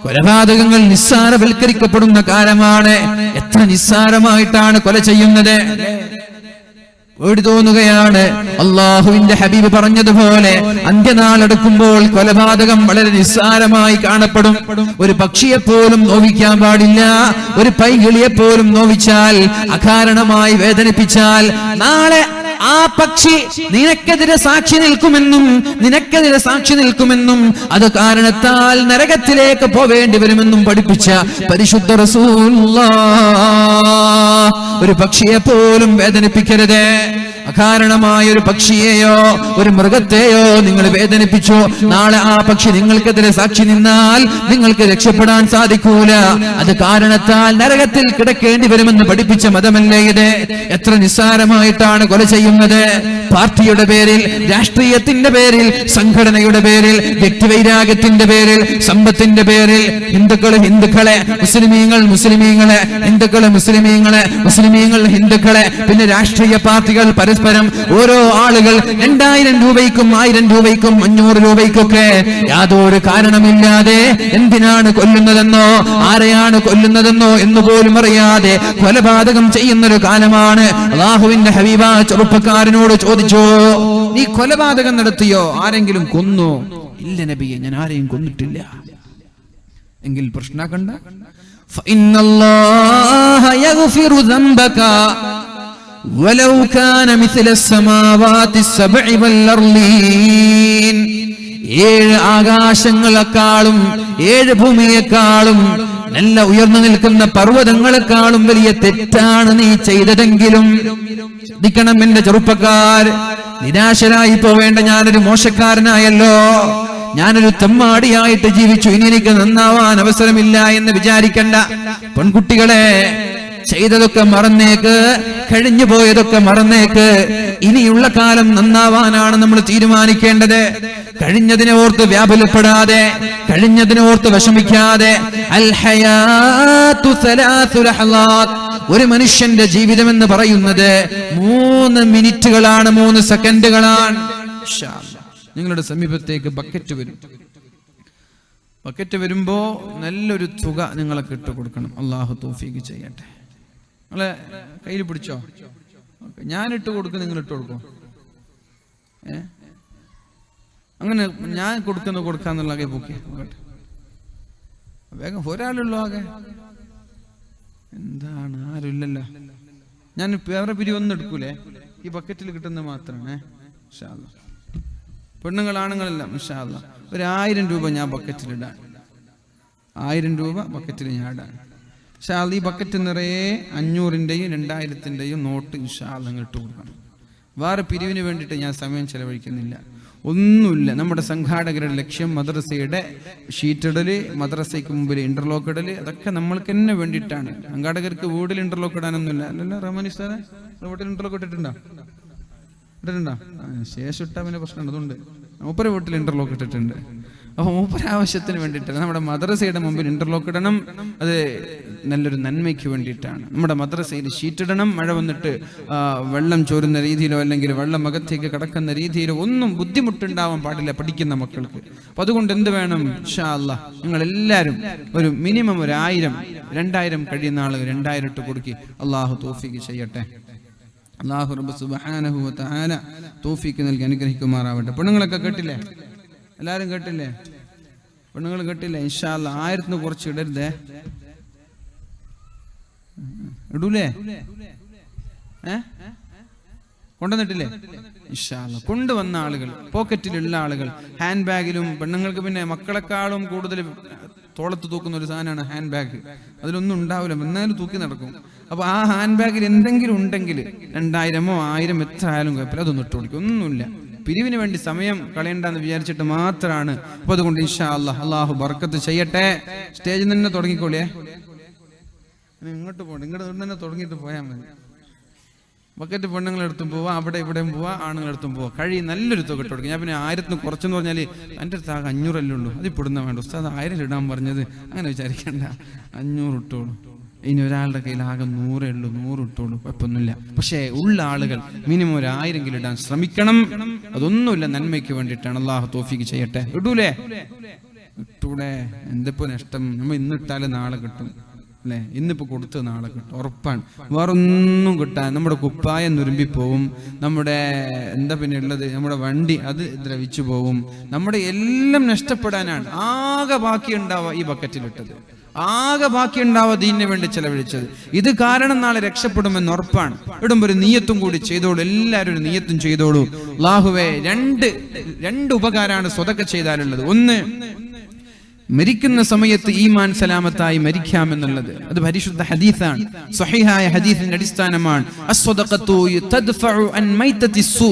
കൊലപാതകങ്ങൾ നിസ്സാരവൽക്കരിക്കപ്പെടുന്ന കാലമാണ്. എത്ര നിസ്സാരമായിട്ടാണ് കൊല ചെയ്യുന്നത്. പേടി തോന്നുകയാണ്. അല്ലാഹുവിന്റെ ഹബീബ് പറഞ്ഞതുപോലെ അന്ത്യനാളെടുക്കുമ്പോൾ കൊലപാതകം വളരെ നിസ്സാരമായി കാണപ്പെടും. ഒരു പക്ഷിയെപ്പോലും നോവിക്കാൻ പാടില്ല. ഒരു പൈകിളിയെപ്പോലും നോവിച്ചാൽ, അകാരണമായി വേദനിപ്പിച്ചാൽ, നാളെ ആ പക്ഷി നിനക്കെതിരെ സാക്ഷി നിൽക്കുമെന്നും അത് കാരണത്താൽ നരകത്തിലേക്ക് പോവേണ്ടി വരുമെന്നും പഠിപ്പിച്ച പരിശുദ്ധ റസൂലുള്ളാഹ്. ഒരു പക്ഷിയെ പോലും വേദനിപ്പിക്കരുത്. അകാരണമായ ഒരു പക്ഷിയെയോ ഒരു മൃഗത്തെയോ നിങ്ങൾ വേദനിപ്പിച്ചോ, നാളെ ആ പക്ഷി നിങ്ങൾക്കെതിരെ സാക്ഷി നിന്നാൽ നിങ്ങൾക്ക് രക്ഷപ്പെടാൻ സാധിക്കൂല. അത് കാരണത്താൽ നരകത്തിൽ കിടക്കേണ്ടി വരുമെന്ന് പഠിപ്പിച്ച മതമല്ലേ ഇത്? എത്ര നിസ്സാരമായിട്ടാണ് കൊല ചെയ്യുന്നത്. പാർട്ടിയുടെ പേരിൽ, രാഷ്ട്രീയത്തിന്റെ പേരിൽ, സംഘടനയുടെ പേരിൽ, വ്യക്തിവൈരാഗ്യത്തിന്റെ പേരിൽ, സമ്പത്തിന്റെ പേരിൽ ഹിന്ദുക്കളെ, മുസ്ലിമീങ്ങളെ, ഹിന്ദുക്കളെ മുസ്ലിമീങ്ങളെ, മുസ്ലിമീങ്ങൾ ഹിന്ദുക്കളെ, പിന്നെ രാഷ്ട്രീയ പാർട്ടികൾ പരസ്പരം ഓരോ ആളുകൾ 2000 രൂപയ്ക്കും 1000 രൂപയ്ക്കും 500 രൂപയ്ക്കൊക്കെ യാതൊരു കാരണമില്ലാതെ എന്തിനാണ് കൊല്ലുന്നതെന്നോ ആരെയാണ് കൊല്ലുന്നതെന്നോ എന്ന് പോലും അറിയാതെ കൊലപാതകം ചെയ്യുന്നൊരു കാലമാണ്. അല്ലാഹുവിന്റെ ഹബീബ ചെറുപ്പക്കാരനോട് ചോദിച്ചു, നീ കൊലപാതകം നടത്തിയോ? ആരെങ്കിലും കൊന്നോ? ഇല്ല നബിയെ, ഞാൻ ആരെയും കൊന്നിട്ടില്ല. എങ്കിൽ പ്രശ്നക്കണ്ട. ഫഇന്നല്ലാഹ യഗ്ഫിറു ദംബക വലൗ കാന മിസ്ല السماوات السبع والأرضين. 7 ആകാശങ്ങളെക്കാളും 7 ഭൂമിയെക്കാളും നല്ല ഉയർന്നു നിൽക്കുന്ന പർവ്വതങ്ങളെക്കാളും വലിയ തെറ്റാണ് നീ ചെയ്തതെങ്കിലും, ശ്രദ്ധിക്കണം എന്റെ ചെറുപ്പക്കാർ, നിരാശരായി പോവേണ്ട. ഞാനൊരു മോശക്കാരനായല്ലോ, ഞാനൊരു തെമ്മാടിയായിട്ട് ജീവിച്ചു, ഇനി എനിക്ക് നന്നാവാൻ അവസരമില്ല എന്ന് വിചാരിക്കണ്ട. പെൺകുട്ടികളെ, ചെയ്തതൊക്കെ മറന്നേക്ക്, കഴിഞ്ഞു പോയതൊക്കെ മറന്നേക്ക്. ഇനിയുള്ള കാലം നന്നാവാനാണ് നമ്മൾ തീരുമാനിക്കേണ്ടത്. കഴിഞ്ഞതിനെ ഓർത്ത് വ്യാകുലപ്പെടാതെ, കഴിഞ്ഞതിനെ ഓർത്ത് വിഷമിക്കാതെ. അൽ ഹയാത്തു സലാസു ലഹളാത്ത്, ഒരു മനുഷ്യന്റെ ജീവിതം എന്ന് പറയുന്നത് 3 മിനിറ്റുകളാണ്, 3 സെക്കൻഡുകളാണ്. നിങ്ങളുടെ സമീപത്തേക്ക് ബക്കറ്റ് വരുമ്പോ നല്ലൊരു തുക നിങ്ങൾക്ക് ഇട്ട് കൊടുക്കണം. അല്ലാഹു തൗഫീഖ് ചെയ്യട്ടെ. നിങ്ങളെ കയ്യിൽ പിടിച്ചോ? ഞാൻ ഇട്ട് കൊടുക്കും, നിങ്ങൾ ഇട്ട് കൊടുക്കും. അങ്ങനെ ഞാൻ കൊടുക്കാന്നുള്ള ആകെ പൊക്കി വേഗം. ഒരാളുള്ളൂ ആകെ. എന്താണ്, ആരുമില്ലല്ലോ. ഞാൻ വേറെ പിരിവൊന്നും എടുക്കൂലേ, ഈ ബക്കറ്റിൽ കിട്ടുന്നത് മാത്രമേ. ഇൻഷാ അല്ലാഹ് പെണ്ണുങ്ങൾ ആണുങ്ങളെല്ലാം ഇൻഷാ അല്ലാഹ് 1000 രൂപ ഞാൻ ബക്കറ്റിലിടാൻ. 1000 രൂപ ബക്കറ്റിൽ ഞാൻ ഇടാൻ. ഇൻഷാ അല്ലാഹ് ഈ ബക്കറ്റ് നിറയെ 500-ന്റെയും 2000-ന്റെയും നോട്ട് ഇൻഷാ അല്ലാഹ് ഇട്ട് കൊടുക്കണം. വേറെ പിരിവിന് വേണ്ടിയിട്ട് ഞാൻ സമയം ചെലവഴിക്കുന്നില്ല, ഒന്നുമില്ല. നമ്മുടെ സംഘാടകരുടെ ലക്ഷ്യം മദ്രസയുടെ ഷീറ്റിടല്, മദ്രസയ്ക്ക് മുമ്പിൽ ഇന്റർലോക്ക് ഇടല്, അതൊക്കെ നമ്മൾക്ക് തന്നെ വേണ്ടിയിട്ടാണ്. സംഘാടകർക്ക് വീട്ടിൽ ഇന്റർലോക്ക് ഇടാനൊന്നുമില്ല. അല്ലല്ലോ റഹ്മാനി ഉസ്താദേ, വീട്ടിൽ ഇന്റർലോക്ക് ഇട്ടിട്ടുണ്ടോ? ശേഷം ഇട്ടാ പിന്നെ പ്രശ്നമുണ്ട്. അതുകൊണ്ട് മൂപ്പരെ വീട്ടിൽ ഇന്റർലോക്ക് ഇട്ടിട്ടുണ്ട്. അപ്പോൾ മൂപ്പരാവശ്യത്തിന് വേണ്ടിയിട്ടാണ്. നമ്മുടെ മദ്രസയുടെ മുമ്പിൽ ഇന്റർലോക്ക് ഇടണം, അത് നല്ലൊരു നന്മയ്ക്ക് വേണ്ടിയിട്ടാണ്. നമ്മുടെ മദ്രസയിൽ ഷീറ്റിടണം, മഴ വന്നിട്ട് വെള്ളം ചോരുന്ന രീതിയിലോ അല്ലെങ്കിൽ വെള്ളം അകത്തേക്ക് കടക്കുന്ന രീതിയിലോ ഒന്നും ബുദ്ധിമുട്ടുണ്ടാവാൻ പാടില്ല പഠിക്കുന്ന മക്കൾക്ക്. അപ്പം അതുകൊണ്ട് എന്ത് വേണം, ഇൻഷാ അല്ലാഹ് നിങ്ങളെല്ലാവരും ഒരു മിനിമം 1000 2000 കഴിയുന്ന ആളുകൾ 2000 ഇട്ട് കൊടുക്കി. അള്ളാഹു തൗഫീഖ് ചെയ്യട്ടെ. അള്ളാഹു റബ്ബ് സുബ്ഹാനഹു വ തആല തൗഫീഖ് നൽകി അനുഗ്രഹിക്കുമാറാവട്ടെ. പെണ്ണുങ്ങളൊക്കെ കേട്ടില്ലേ? എല്ലാവരും കേട്ടില്ലേ? പെണ്ണുങ്ങൾ കേട്ടില്ലേ? ഇൻഷാ അല്ലാഹ് 1000 കുറച്ച് ഇടരുതേ. ഇടൂലേ? കൊണ്ടുവന്നിട്ടില്ലേ? ഇൻഷാ അല്ലാഹ് കൊണ്ടുവന്ന ആളുകൾ, പോക്കറ്റിലുള്ള ആളുകൾ, ഹാൻഡ് ബാഗിലും. പെണ്ണുങ്ങൾക്ക് പിന്നെ മക്കളെക്കാളും കൂടുതൽ തോളത്ത് തൂക്കുന്ന ഒരു സാധനമാണ് ഹാൻഡ് ബാഗ്. അതിലൊന്നും ഉണ്ടാവില്ല, എന്നാലും തൂക്കി നടക്കും. അപ്പൊ ആ ഹാൻഡ് ബാഗിൽ എന്തെങ്കിലും ഉണ്ടെങ്കിൽ 2000 1000 എത്ര ആയാലും കുഴപ്പമില്ല, അതൊന്നും ഇട്ട് കൊടുക്കും. ഒന്നുമില്ല, പിരിവിന് വേണ്ടി സമയം കളയണ്ടെന്ന് വിചാരിച്ചിട്ട് മാത്രമാണ്. അപ്പൊ അതുകൊണ്ട് ഇൻഷാ അല്ലാഹ് അള്ളാഹു ബർക്കത്ത് ചെയ്യട്ടെ. സ്റ്റേജിൽ തന്നെ തുടങ്ങിക്കോളിയേ, ഇങ്ങോട്ട് പോകണ്ട, ഇങ്ങോട്ട് തന്നെ തുടങ്ങിയിട്ട് പോയാൽ മതി. ബക്കറ്റ് പെണ്ണുങ്ങളെടുത്തും പോവാ, അവിടെ ഇവിടെയും പോവാ, ആണുങ്ങളെടുത്തും പോവാ. നല്ലൊരു തുക ഇട്ട് കൊടുക്കും. ഞാൻ പിന്നെ 1000 കുറച്ചെന്ന് പറഞ്ഞാൽ എൻ്റെ അടുത്ത് ആകെ 500 ഉള്ളൂ, അത് ഇപ്പെടുന്ന വേണ്ട ഉസ്താദ് 1000 ഇടാൻ പറഞ്ഞത്, അങ്ങനെ വിചാരിക്കണ്ട, 500 ഇട്ടോളൂ. ഇനി ഒരാളുടെ കയ്യിൽ ആകെ 100 ഉള്ളൂ, 100 ഇട്ടോളൂ, കുഴപ്പമൊന്നുമില്ല. പക്ഷേ ഉള്ള ആളുകൾ മിനിമം 1000 ഇടാൻ ശ്രമിക്കണം. അതൊന്നുമില്ല, നന്മയ്ക്ക് വേണ്ടിയിട്ടാണ്. അള്ളാഹു തൗഫീഖ് ചെയ്യട്ടെ. ഇടൂലേ? ഇട്ടൂടെ, എന്തിപ്പോ നഷ്ടം? നമ്മൾ ഇന്നിട്ടാലും നാളെ കിട്ടും അല്ലേ? ഇന്നിപ്പോൾ കൊടുത്ത് നാളെ കിട്ടും, ഉറപ്പാണ്. വേറൊന്നും കിട്ടാൻ നമ്മുടെ കുപ്പായം നുരുമ്പിപ്പോവും, നമ്മുടെ എന്താ പിന്നെ ഉള്ളത്, നമ്മുടെ വണ്ടി അത് ദ്രവിച്ചു പോവും, നമ്മുടെ എല്ലാം നഷ്ടപ്പെടാനാണ്. ആകെ ബാക്കി ഉണ്ടാവുക ഈ ബക്കറ്റിലിട്ടത്, ആകെ ബാക്കി ഉണ്ടാവുക ദീനിന് വേണ്ടി ചെലവഴിച്ചത്. ഇത് കാരണം നാളെ രക്ഷപ്പെടുമെന്ന് ഉറപ്പാണ്. ഇടുമ്പോൾ ഒരു നിയ്യത്തും കൂടി ചെയ്തോളൂ, എല്ലാവരും ഒരു നിയ്യത്തും ചെയ്തോളൂ. അല്ലാഹുവേ, രണ്ട് ഉപകാരമാണ് സ്വതക്ക ചെയ്താലുള്ളത്. ഒന്ന്, മരിക്കുന്ന സമയത്ത് ഈമാൻ സലാമത്തായി മരിക്കാമെന്നുള്ളത്. അത് പരിശുദ്ധ ഹദീസാണ്, സ്വഹീഹായ ഹദീസിന്റെ അടിസ്ഥാനമാണ്. അസ്സദഖത്തു തദ്ഫഉ അൻ മൈതത്തിസ്സൂ.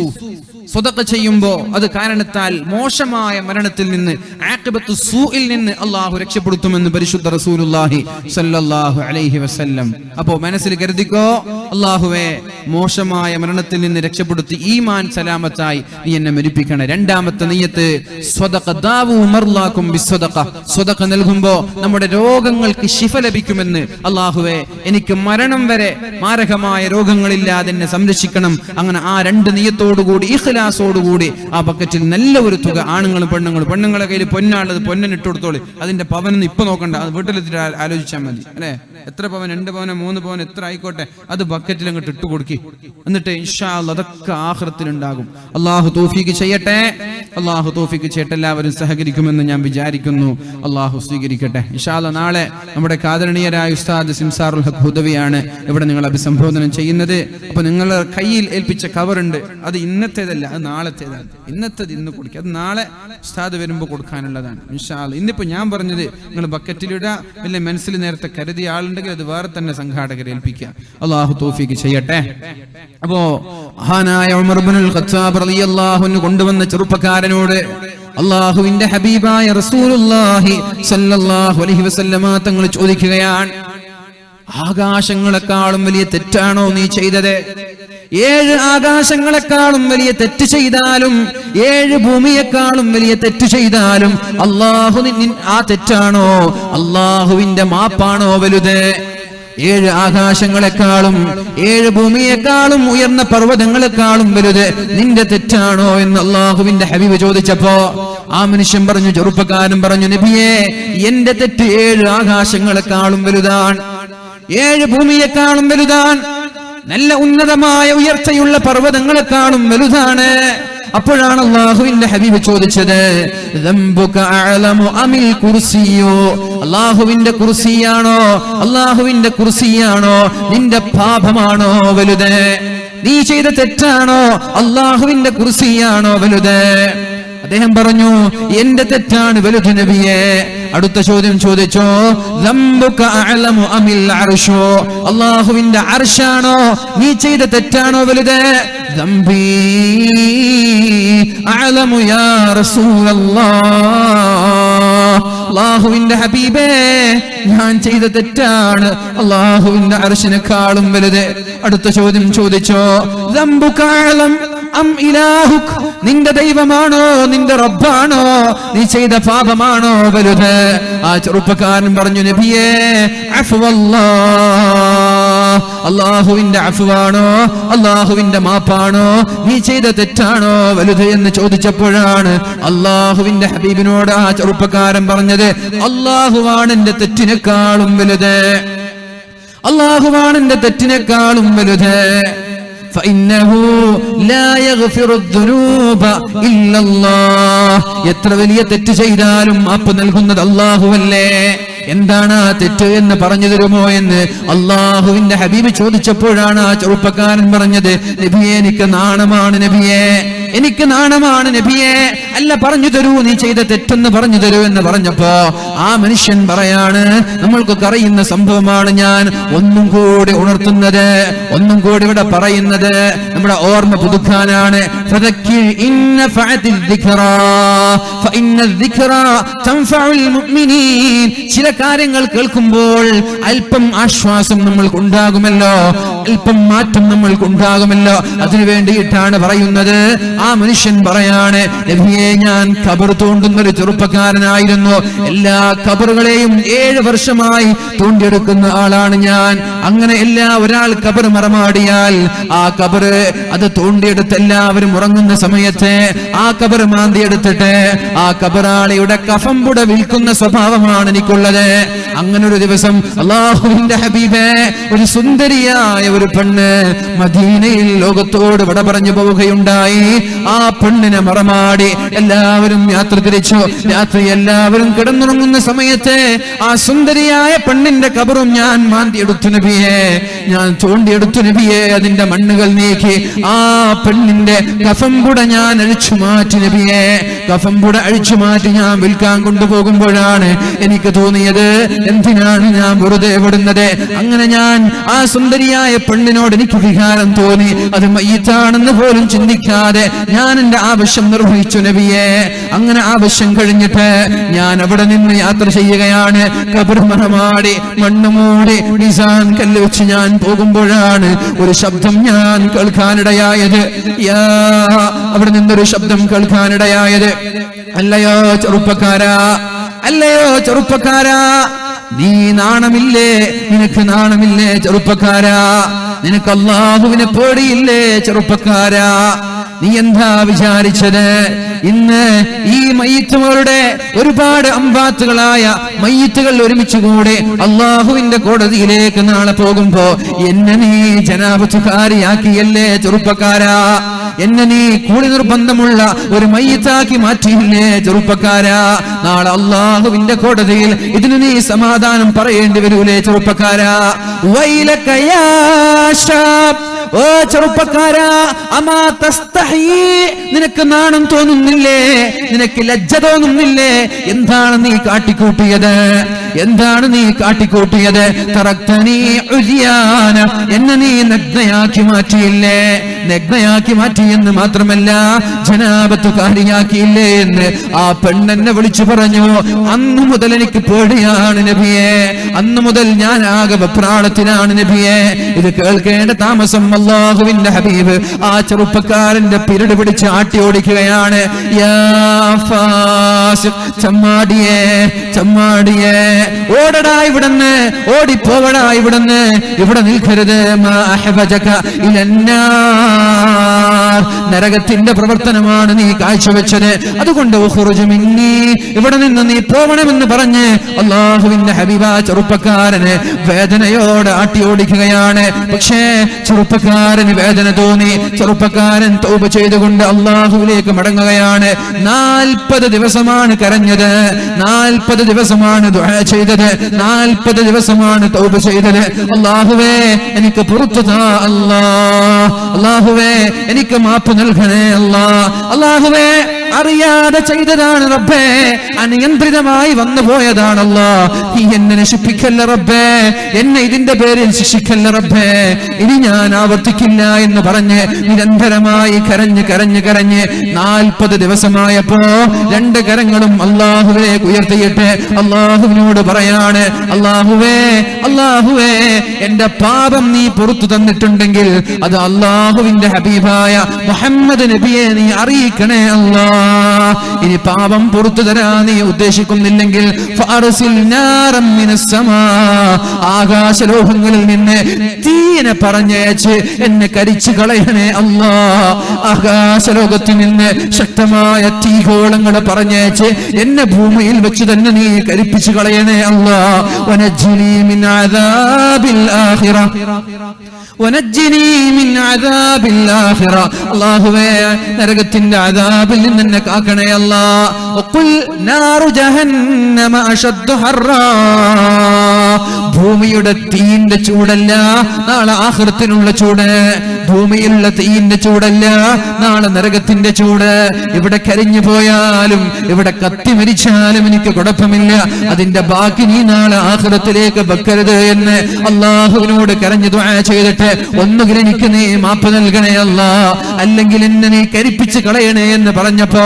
സ്വതക്ക ചെയ്യുമ്പോൾ അത് കാരണത്താൽ മോശമായ മരണത്തിൽ നിന്ന്, ആഖിബത്തു സൂഇൽ നിന്ന് അള്ളാഹു രക്ഷപ്പെടുത്തുമെന്ന് പരിശുദ്ധ റസൂലുള്ളാഹി സ്വല്ലല്ലാഹു അലൈഹി വസല്ലം. അപ്പോൾ മനസ്സിൽ കരുതിക്കോ, അള്ളാഹുവേ, മോശമായ മരണത്തിൽ നിന്ന് രക്ഷപ്പെടുത്തി ഈമാൻ സലാമത്തായി നീ എന്നെ മരിപ്പിക്കണം. രണ്ടാമത്തെ നിയ്യത്ത്, സ്വദഖ ദാവു മർലാക്കും ബിസ്സദഖ. സ്വദഖ നൽകുമ്പോൾ നമ്മുടെ രോഗങ്ങൾക്ക് ശിഫ ലഭിക്കുമെന്ന്. അള്ളാഹുവേ, എനിക്ക് മരണം വരെ മാരകമായ രോഗങ്ങളില്ലാതെ എന്നെ സംരക്ഷിക്കണം. അങ്ങനെ ആ 2 നിയ്യത്തോടുകൂടി, ഇഖ്ലാസോടുകൂടി ആ ബക്കറ്റിൽ നല്ല ഒരു തുക, ആണുങ്ങളും പെണ്ണുങ്ങളും. പെണ്ണുങ്ങളെ കയ്യിൽ പൊന്നാണത്, പൊന്നിന് ഇട്ട് കൊടുത്തോളി. അതിന്റെ പവനൊന്നും ഇപ്പൊ നോക്കണ്ട, അത് വീട്ടിലെത്തിട്ട് ആലോചിച്ചാൽ മതി അല്ലെ. എത്ര പവൻ, 2 പവനോ 3 പവനോ എത്ര ആയിക്കോട്ടെ, അത് ബക്കറ്റിൽ അങ്ങോട്ട് ഇട്ട് കൊടുക്കി. എന്നിട്ട് ഇൻഷാ അല്ലാഹ് അതൊക്കെ ആഖിറത്തിലുണ്ടാകും. അള്ളാഹു തൗഫീഖ് ചെയ്യട്ടെ. അള്ളാഹു തൗഫീഖ് ചെയ്യട്ടെ. എല്ലാവരും സഹകരിക്കുമെന്ന് ഞാൻ വിചാരിക്കുന്നു. അള്ളാഹു സ്വീകരിക്കട്ടെ. ഇൻഷാ അല്ലാഹ് നാളെ നമ്മുടെ ആദരണീയരായ ഉസ്താദ് സിംസാറുൽ ഹഖ് ഹുദവിയാണ് ഇവിടെ നിങ്ങൾ അഭിസംബോധന ചെയ്യുന്നത്. അപ്പൊ നിങ്ങളുടെ കയ്യിൽ ഏൽപ്പിച്ച കവറുണ്ട്, അത് ഇന്നത്തേതല്ല, അത് നാളത്തേതാണ്. ഇന്നത്തേത് ഇന്ന് കൊടുക്കുക, അത് നാളെ ഉസ്താദ് വരുമ്പോൾ കൊടുക്കാനുള്ളതാണ് ഇൻഷാ അല്ലാഹ്. ഇന്നിപ്പോ ഞാൻ പറഞ്ഞത് നിങ്ങൾ ബക്കറ്റിലിടുക, വലിയ മനസ്സിൽ നേരത്തെ കരുതിയ ആളുണ്ടെങ്കിൽ അത് വേറെ തന്നെ സംഘാടകരെ ഏൽപ്പിക്കുക. അള്ളാഹു തൗഫീഖ് ചെയ്യട്ടെ. അപ്പോ മഹാനായ ഉമർ ഇബ്നുൽ ഖത്താബ് റളിയല്ലാഹു അൻഹു കൊണ്ടുവന്ന ചെറുപ്പക്കാരനോട് അള്ളാഹുവിന്റെ ഹബീബായ റസൂലുള്ളാഹി സ്വല്ലല്ലാഹു അലൈഹി വസല്ലമ തങ്ങൾ ചോദിക്കുകയാണ്, ആകാശങ്ങളെക്കാളും വലിയ തെറ്റാണോ നീ ചെയ്തത്? 7 ആകാശങ്ങളെക്കാളും വലിയ തെറ്റ് ചെയ്താലും, 7 ഭൂമിയെക്കാളും വലിയ തെറ്റ് ചെയ്താലും അള്ളാഹു ആ തെറ്റാണോ, അള്ളാഹുവിന്റെ മാപ്പാണോ വലുത്? 7 ആകാശങ്ങളെക്കാളും 7 ഭൂമിയെക്കാളും ഉയർന്ന പർവ്വതങ്ങളെക്കാളും വലുത് നിന്റെ തെറ്റാണോ എന്ന് അള്ളാഹുവിന്റെ ഹബീബ് ചോദിച്ചപ്പോ ആ മനുഷ്യൻ പറഞ്ഞു, ചെറുപ്പക്കാരൻ പറഞ്ഞു, നബിയേ, എന്റെ തെറ്റ് 7 ആകാശങ്ങളെക്കാളും വലുതാണ്, 7 ഭൂമിയെക്കാളും വലുതാണ്, നല്ല ഉന്നതമായ ഉയർച്ചയുള്ള പർവ്വതങ്ങളെക്കാളും വലുതാണ്. അപ്പോഴാണ് അല്ലാഹുവിന്റെ ഹബീബ് ചോദിച്ചത്, ദംബുക അഅലമു അമിൽ കുർസിയോ? അല്ലാഹുവിന്റെ കുർസിയാണോ, അല്ലാഹുവിന്റെ കുർസിയാണോ നിന്റെ പാപമാണോ വലുത്? നീ ചെയ്ത തെറ്റാണോ, അല്ലാഹുവിന്റെ കുർസിയാണോ വലുത്? അദ്ദേഹം പറഞ്ഞു, എന്റെ തെറ്റാണ് വലുത് നബിയേ. അടുത്ത ചോദ്യം ചോദിച്ചോ, ദംബുക അഅലമു അമിൽ അർശോ? അല്ലാഹുവിന്റെ അർശാണോ നീ ചെയ്ത തെറ്റാണോ വലുത്? ദംബി അഅലമു യാ റസൂലല്ലാഹ്. അല്ലാഹുവിന്റെ ഹബീബേ, ഞാൻ ചെയ്ത തെറ്റാണ് അല്ലാഹുവിന്റെ അർശിനെക്കാളും വലുത്. അടുത്ത ചോദ്യം ചോദിച്ചോ, ദംബുക അഅലം അം ഇലാഹുക? നിന്റെ ദൈവമാണോ, നിന്റെ റബ്ബാണോ, നീ ചെയ്ത പാപമാണോ വലുത്? ആ ചെറുപ്പക്കാരൻ പറഞ്ഞു, നബിയേ അഫ്വല്ലാഹ്, അല്ലാഹുവിന്റെ അഫ്വാണോ, അല്ലാഹുവിന്റെ മാപ്പാണോ, നീ ചെയ്ത തെറ്റാണോ വലുത് എന്ന് ചോദിച്ചപ്പോഴാണ് അല്ലാഹുവിന്റെ ഹബീബിനോട് ആ ചെറുപ്പക്കാരൻ പറഞ്ഞത്, അല്ലാഹുവാണ് എന്റെ തെറ്റിനേക്കാളും വലുത്, അല്ലാഹുവാണ് എന്റെ തെറ്റിനേക്കാളും വലുത്. فإنه لا يغفر الذنوب إلا الله. എത്ര വലിയ തെറ്റ് ചെയ്താലും മാപ്പ് നൽകുന്നത് അല്ലാഹുവല്ലേ. എന്താണ് ആ തെറ്റ് എന്ന് പറഞ്ഞു തരുമോ എന്ന് അല്ലാഹുവിന്റെ ഹബീബ് ചോദിച്ചപ്പോഴാണ് ആ ചെറുപ്പക്കാരൻ പറഞ്ഞത്, നബിയേ എനിക്ക് നാണമാണ് നബിയേ, എനിക്ക് നാണമാണ് നബിയേ, അല്ല പറഞ്ഞു തരൂ, നീ ചെയ്ത തെറ്റെന്ന് പറഞ്ഞു തരൂ എന്ന് പറഞ്ഞപ്പോ ആ മനുഷ്യൻ പറയാണ്, നമ്മൾക്കൊക്കെ അറിയുന്ന സംഭവമാണ്, ഞാൻ ഒന്നും കൂടി ഉണർത്തുന്നത്, ഒന്നും കൂടി ഇവിടെ പറയുന്നത് നമ്മുടെ ഓർമ്മ പുതുക്കാനാണ്. ചില കാര്യങ്ങൾ കേൾക്കുമ്പോൾ അല്പം ആശ്വാസം നമ്മൾക്ക് ഉണ്ടാകുമല്ലോ, അല്പം മാറ്റം നമ്മൾക്ക് ഉണ്ടാകുമല്ലോ, അതിനു വേണ്ടിയിട്ടാണ് പറയുന്നത്. ആ മനുഷ്യൻ പറയാണ്, നബിയേ ഞാൻ ഖബർ തോണ്ടുന്ന ഒരു ചെറുപ്പക്കാരനായിരുന്നു, എല്ലാ ഖബറുകളെയും 7 വർഷമായി തോണ്ടിയെടുക്കുന്ന ആളാണ് ഞാൻ. അങ്ങനെ ഒരാൾ ഖബർ മറമാടിയാൽ ആ ഖബർ അത് തോണ്ടിയെടുത്ത് എല്ലാവരും ഉറങ്ങുന്ന സമയത്ത് ആ ഖബർ മാന്തിയെടുത്തിട്ട് ആ ഖബറാളിയുടെ കഫംപുട വിൽക്കുന്ന സ്വഭാവമാണ് എനിക്കുള്ളത്. അങ്ങനെ ഒരു ദിവസം അല്ലാഹുവിന്റെ ഹബീബേ, ഒരു സുന്ദരിയായ ഒരു പെണ്ണ് മദീനയിൽ ലോകത്തോട് വിട പറഞ്ഞു പോവുകയുണ്ടായി. ആ പെണ്ണിനെ മറമാടി എല്ലാവരും യാത്ര തിരിച്ചു. രാത്രി എല്ലാവരും കിടന്നുറങ്ങുന്ന സമയത്ത് ആ സുന്ദരിയായ പെണ്ണിന്റെ ഖബറും ഞാൻ മാന്തിയെടുത്തു നബിയെ, ഞാൻ തോണ്ടിയെടുത്തു നബിയെ, അതിന്റെ മണ്ണുകൾ നീക്കി ആ പെണ്ണിന്റെ കഫംപുട ഞാൻ അഴിച്ചു മാറ്റി നബിയെ. കഫംപുട അഴിച്ചു മാറ്റി ഞാൻ വിൽക്കാൻ കൊണ്ടുപോകുമ്പോഴാണ് എനിക്ക് തോന്നിയത്, എന്തിനാണ് ഞാൻ വെറുതെ വിടുന്നത്? അങ്ങനെ ഞാൻ ആ സുന്ദരിയായ പെണ്ണിനോട് എനിക്ക് വികാരം തോന്നി. അത് മയ്യിത്താണെന്ന് പോലും ചിന്തിക്കാതെ ഞാൻ എന്റെ ആവശ്യം നിർവഹിച്ചു നബിയെ. അങ്ങനെ ആവശ്യം കഴിഞ്ഞിട്ട് ഞാൻ അവിടെ നിന്ന് യാത്ര ചെയ്യുകയാണ്. ഖബർ മറമാടി മണ്ണ് മൂടി നിസാൻ കല്ല് വെച്ച് ഞാൻ പോകുമ്പോഴാണ് ഒരു ശബ്ദം ഞാൻ കേൾക്കാനിടയായത്. അവിടെ നിന്നൊരു ശബ്ദം കേൾക്കാനിടയായത്, അല്ലയോ ചെറുപ്പക്കാരാ, അല്ലയോ ചെറുപ്പക്കാരാ, നീ നാണമില്ലേ, നിനക്ക് നാണമില്ലേ ചെറുപ്പക്കാരാ, നിനക്ക് അല്ലാഹുവിനെ പേടിയില്ലേ ചെറുപ്പക്കാരാ, നീ എന്താ വിചാരിച്ചത്? ഇന്ന് ഈ മയ്യിത്തുകളുടെ ഒരുപാട് അമ്പാത്തുകളായ മയ്യിത്തുകൾ ഒരുമിച്ചുകൂടെ അല്ലാഹുവിന്റെ കോടതിയിലേക്ക് നാളെ പോകുമ്പോ എന്നെ നീ ജനാപത്തുകാരിയാക്കിയല്ലേ ചെറുപ്പക്കാരാ, എന്നെ നീ കൂലി നിർബന്ധമുള്ള ഒരു മയ്യിത്താക്കി മാറ്റിയില്ലേ ചെറുപ്പക്കാരാ. നാളെ അല്ലാഹുവിന്റെ കോടതിയിൽ ഇതിന് നീ സമാധാനം പറയേണ്ടി വരൂലേ ചെറുപ്പക്കാരാ. വൈലക യാ ശാബ്, ഓ ചെറുപ്പക്കാരാ, അമാ തസ്തഹി, നിനക്ക് നാണം തോന്നുന്നില്ലേ, നിനക്ക് ലജ്ജ തോന്നുന്നില്ലേ? എന്താണ് നീ കാട്ടിക്കൂട്ടിയത്? എന്താണ് നീ കാട്ടിക്കൂട്ടിയത്? തറക്തനീ ഉരിയാന, എന്നെ നീ നഗ്നയാക്കി മാറ്റിയില്ലേ? നഗ്നയാക്കി മാറ്റിയെന്ന് മാത്രമല്ല ജനാപത്തുകാരിയാക്കിയില്ലേ എന്ന് ആ പെണ്ണെന്നെ വിളിച്ചു പറഞ്ഞു. അന്നു മുതൽ എനിക്ക് പേടിയാണ് നബിയെ, അന്നു മുതൽ ഞാൻ ആകെ വെപ്രാളത്തിലാണ് നബിയെ. ഇത് കേൾക്കേണ്ട താമസം അല്ലാഹുവിന്റെ ഹബീബ് ആ ചെറുപ്പക്കാരന്റെ പിരട് പിടിച്ച് ആട്ടി ഓടിക്കുകയാണ്. യാ ഫാസിഖ്, ചമ്മാടിയേ, ചമ്മാടിയേ, ഓടടാ ഇവിടുന്ന്, ഓടിപ്പോവടാ ഇവിടുന്ന്, ഇവിടെ നിൽക്കരുത്. മാ അഹ്വജക ഇലന്നാർ, നരകത്തിന്റെ പ്രവർത്തനമാണ് നീ കാഴ്ചവെച്ചത്, അതുകൊണ്ട് ഉഖ്റുജ് മിന്നീ, ഇവിടെ നിന്ന് നീ പോവണമെന്ന് പറഞ്ഞ് അല്ലാഹുവിന്റെ ഹബീബ ചെറുപ്പക്കാരന് വേദനയോടെ ആട്ടി ഓടിക്കുകയാണ്. പക്ഷേ ചെറുപ്പക്കാരന് വേദന തോന്നി. ചെറുപ്പക്കാരൻ തൗബ ചെയ്തുകൊണ്ട് അല്ലാഹുവിലേക്ക് മടങ്ങുകയാണ്. 40 ദിവസമാണ് കരഞ്ഞത്, 40 ദിവസമാണ് ദുആ ചെയ്തത്, 40 ദിവസമാണ് തൗബ ചെയ്തത്. അല്ലാഹുവേ എനിക്ക് പുറത്തു താ അല്ലാഹ്, അല്ലാഹുവേ എനിക്ക് മാപ്പ് നൽകണേ അല്ലാഹ്, അല്ലാഹുവേ അറിയാതെ ചെയ്തതാണ് റബ്ബേ, അനിയന്ത്രിതമായി വന്നു പോയതാണല്ലോ, നീ എന്നെ നശിപ്പിക്കല്ല റബ്ബേ, എന്നെ ഇതിന്റെ പേരിൽ ശിക്ഷിക്കല്ല റബ്ബേ, ഇനി ഞാൻ ആവർത്തിക്കില്ല എന്ന് പറഞ്ഞ് നിരന്തരമായി കരഞ്ഞ് 40 ദിവസമായപ്പോ 2 കരങ്ങളും അല്ലാഹുവിലേക്ക് ഉയർത്തിയിട്ട് അല്ലാഹുവിനോട് പറയാണ്, അല്ലാഹുവേ എന്റെ പാപം നീ പുറത്തു തന്നിട്ടുണ്ടെങ്കിൽ അത് അല്ലാഹുവിന്റെ ഹബീബായ മുഹമ്മദ് നബിയെ നീ അറിയിക്കണേ അല്ലാ. ഇനി പാപം പുറത്തു തരാൻ നീ ഉദ്ദേശിക്കുന്നില്ലെങ്കിൽ ഫഅർസിൽ നാറൻ മിനസ് സമാ, ആകാശലോകങ്ങളിൽ നിന്ന് തീനെ പറഞ്ഞയച്ച് എന്നെ കരിച്ചു കളയണേ അല്ലാ. ആകാശലോകത്തിൽ നിന്ന് ശക്തമായ തീഗോളങ്ങളെ പറഞ്ഞയച്ച് എന്നെ ഭൂമിയിൽ വെച്ച് തന്നെ നീ കരിപ്പിച്ചു കളയണേ അല്ലാ. വനജ്ജിനി മിൻ അദാബിൽ ആഖിറ, വനജ്ജിനി മിൻ അദാബിൽ ആഖിറ, അല്ലാഹുവേ നരകത്തിന്റെ അദാബിൽ നിന്ന് എന്നെ കാക്കണേ അല്ലാ. വഖുൽ നാറു ജഹന്നമ അശദ്ദു ഹർറാ, ഭൂമിയുടെ തീയിന്റെ ചൂടല്ല നാളെ ആഖിറത്തിനുള്ള ചൂട്, ഭൂമിയിലുള്ള തീയിന്റെ ചൂടല്ല നാളെ നരകത്തിന്റെ ചൂട്. ഇവിടെ കരിഞ്ഞു പോയാലും ഇവിടെ കത്തി മരിച്ചാലും എനിക്ക് കുഴപ്പമില്ല, അതിന്റെ ബാക്കി നീ നാളെ ആഖിറത്തിലേക്ക് വെക്കരുത് എന്ന് അല്ലാഹുവിനോട് കരഞ്ഞു ദുആ ചെയ്തിട്ട് ഒന്നുകിൽ എനിക്ക് നീ മാപ്പ് നൽകണേ അല്ലാ, അല്ലെങ്കിൽ എന്നെ നീ കരിപ്പിച്ച് കളയണേ എന്ന് പറഞ്ഞപ്പോ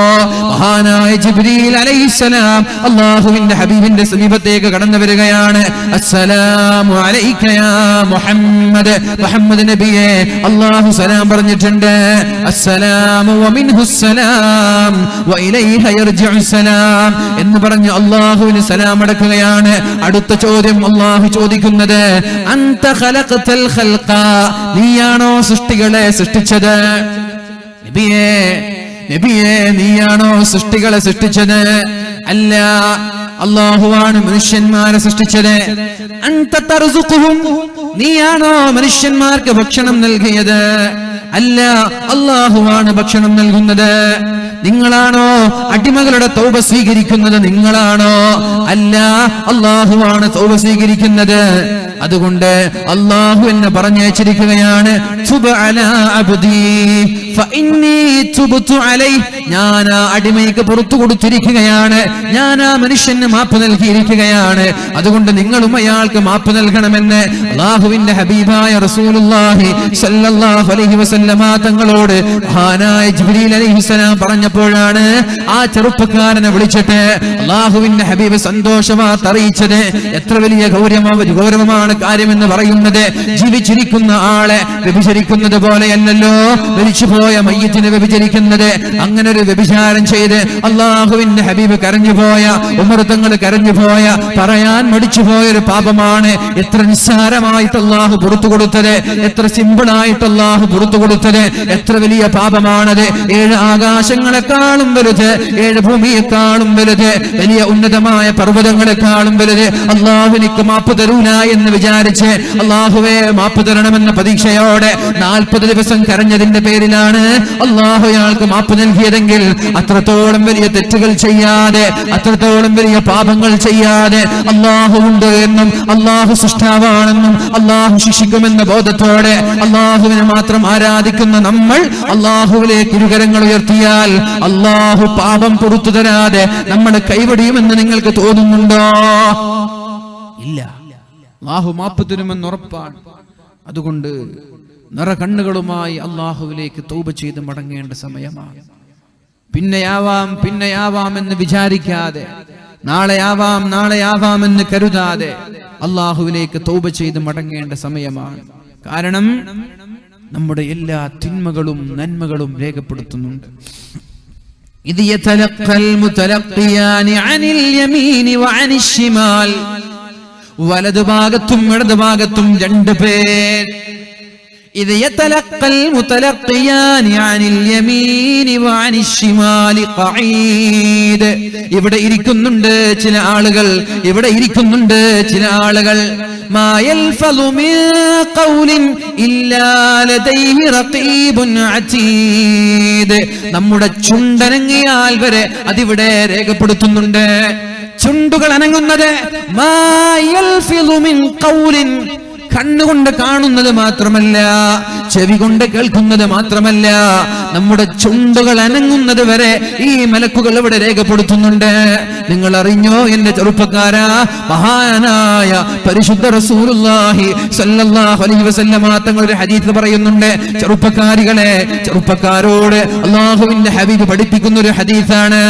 മഹാനായ ജിബ്രീൽ അലൈഹിസ്സലാം അല്ലാഹുവിന്റെ ഹബീബിന്റെ സമീപത്തേക്ക് കടന്നു വരികയാണ്. അസ്സലാമു അലൈക യാ മുഹമ്മദ്, മുഹമ്മദ് നബിയെ അല്ലാഹു സലാം പറഞ്ഞിട്ടുണ്ട്. അസ്സലാമു വമിൻഹുസ്സലാം വഇലൈഹ യർജിഉസ്സലാം എന്ന് പറഞ്ഞു അല്ലാഹുവിന് സലാം അടക്കുകയാണ്. അടുത്ത ചോദ്യം അല്ലാഹു ചോദിക്കുന്നത്, അൻത ഖലഖതൽ ഖൽഖ, നീയാണോ സൃഷ്ടികളെ സൃഷ്ടിച്ചത്? നബിയേ നീയാണോ സൃഷ്ടികളെ സൃഷ്ടിച്ചത്? അല്ല, അല്ലാഹുവാണ് മനുഷ്യന്മാരെ സൃഷ്ടിച്ചത്. അൻത തർസുഖുഹും, നീയാണോ മനുഷ്യന്മാർക്ക് ഭക്ഷണം നൽകിയത്? അല്ല, അല്ലാഹുവാണ് ഭക്ഷണം നൽകുന്നത്. നിങ്ങളാണോ അടിമകളുടെ തൗബ സ്വീകരിക്കുന്നത്? നിങ്ങളാണോ? അല്ല, അല്ലാഹുവാണ് തൗബ സ്വീകരിക്കുന്നത്. അതുകൊണ്ട് അല്ലാഹു എന്നെ പറഞ്ഞയച്ചിരിക്കുകയാണ്, തുബ് അലാ അബ്ദി ഫഇന്നി തുബ്തു അലൈഹി, ഞാൻ ആ അടിമയ്ക്ക് പുറത്തു കൊടുത്തിരിക്കുകയാണ്, ഞാൻ ആ മനുഷ്യന് മാപ്പ് നൽകിയിരിക്കുകയാണ്. അതുകൊണ്ട് നിങ്ങളും അയാൾക്ക് മാപ്പ് നൽകണമെന്ന് അല്ലാഹുവിന്റെ ഹബീബായ റസൂലുള്ളാഹി സ്വല്ലല്ലാഹു അലൈഹി വസല്ലമ തങ്ങളോട് മഹാനായ ജിബ്രീൽ അലൈഹിസ്സലാം പറഞ്ഞപ്പോഴാണ് ആ ചെറുപ്പക്കാരനെ വിളിച്ചിട്ട് അല്ലാഹുവിന്റെ ഹബീബ് സന്തോഷവാർത്ത അറിയിച്ചത്. എത്ര വലിയ ഗൗരവമാണ് കാര്യമെന്ന് പറയുന്നത്. ജീവിച്ചിരിക്കുന്ന ആളെ വ്യഭിചരിക്കുന്നത് പോലെയല്ലല്ലോ മരിച്ചുപോയ മയ്യിത്തിനെ വ്യഭിചരിക്കുന്നത്. അങ്ങനെ ഒരു വ്യഭിചാരം ചെയ്ത് അല്ലാഹുവിന്റെ ഹബീബ് കരഞ്ഞുപോയ, ഉമർ തങ്ങൾ കരഞ്ഞുപോയ, പറയാൻ മടിച്ചുപോയ ഒരു പാപമാണ്. എത്ര നിസ്സാരമായിട്ട് അല്ലാഹു പുറത്തു കൊടുത്തത്, എത്ര സിമ്പിളായിട്ട് അല്ലാഹു പുറത്തു കൊടുത്തത്, എത്ര വലിയ പാപമാണത്. 7 ആകാശങ്ങളെക്കാളും വലുത്, 7 ഭൂമിയെക്കാളും വലുത്, വലിയ ഉന്നതമായ പർവ്വതങ്ങളെക്കാളും വലുത്. അല്ലാഹുവിനിക്ക് മാപ്പ് തരൂല എന്ന് വിചാരിച്ച് അല്ലാഹുവേ മാപ്പ് തരണമെന്ന പ്രതീക്ഷയോടെ 40 ദിവസം കരഞ്ഞതിന്റെ പേരിലാണ് അല്ലാഹു അയാൾക്ക് മാപ്പ് നൽകിയതെങ്കിൽ അത്രത്തോളം വലിയ തെറ്റുകൾ ചെയ്യാതെ, അത്രത്തോളം വലിയ പാപങ്ങൾ ചെയ്യാതെ അല്ലാഹു ഉണ്ട് എന്നും അല്ലാഹു സൃഷ്ടാവാണെന്നും അല്ലാഹു ശിക്ഷിക്കുമെന്ന ബോധത്തോടെ അല്ലാഹുവിനെ മാത്രം ആരാധിക്കുന്ന നമ്മൾ അല്ലാഹുവിലേക്ക് ഇരുകരങ്ങൾ ഉയർത്തിയാൽ അല്ലാഹു പാപം പുറത്തു തരാതെ നമ്മളെ കൈവടിയുമെന്ന് നിങ്ങൾക്ക് തോന്നുന്നുണ്ടോ? ഇല്ല, അല്ലാഹു മാപ്പ് തരുമെന്ന് ഉറപ്പാണ്. അതുകൊണ്ട് നിറകണ്ണുകളുമായി അല്ലാഹുവിലേക്ക് തൗബ ചെയ്ത് മടങ്ങേണ്ട സമയമാണ്. പിന്നെയാവാം എന്ന് വിചാരിക്കാതെ, നാളെയാവാം എന്ന് കരുതാതെ അല്ലാഹുവിലേക്ക് തൗബ ചെയ്ത് മടങ്ങേണ്ട സമയമാണ്. കാരണം നമ്മുടെ എല്ലാ തിന്മകളും നന്മകളും രേഖപ്പെടുത്തുന്നുണ്ട്. ഇദ് യതലഖൽ മുതലഖിയാനി അനിൽ യമീനി വഅനിൽ ശിമാൽ, വലതുഭാഗത്തും ഇടതുഭാഗത്തും 2 പേർ. ഇദ് യതലഖൽ മുതലഖിയാനി അനിൽ യമീനി വഅനിൽ ശിമാലി ഖഈദ്, ഇവിടെ ഇരിക്കുന്നുണ്ട് ചില ആളുകൾ, ഇവിടെ ഇരിക്കുന്നുണ്ട് ചില ആളുകൾ. മാ യൽഫളു മിൻ ഖൗലിൻ ഇല്ലാ ലദൈഹി റഖീബുൻ അതീദ്, നമ്മുടെ ചുണ്ടനങ്ങിയാൽ വരെ അതിവിടെ രേഖപ്പെടുത്തുന്നുണ്ട്. ചുണ്ടുകൾ അനങ്ങുന്നത് മാ യൽഫളു മിൻ ഖൗലിൻ, കണ്ണുകൊണ്ട് കാണുന്നത് മാത്രമല്ല, ചെവി കൊണ്ട് കേൾക്കുന്നത് മാത്രമല്ല, നമ്മുടെ ചുണ്ടുകൾ അനങ്ങുന്നത് വരെ ഈ മലക്കുകൾ ഇവിടെ രേഖപ്പെടുത്തുന്നുണ്ട്. നിങ്ങൾ അറിഞ്ഞോ എന്റെ ചെറുപ്പക്കാരാ, മഹാനായ പരിശുദ്ധ റസൂലുള്ളാഹി സ്വല്ലല്ലാഹു അലൈഹി വസല്ലമ തങ്ങൾ ഒരു ഹദീസ് പറയുന്നുണ്ട്. ചെറുപ്പക്കാരികളെ, ചെറുപ്പക്കാരോട് അല്ലാഹുവിന്റെ ഹബീബ് പഠിപ്പിക്കുന്ന ഒരു ഹദീസാണ്.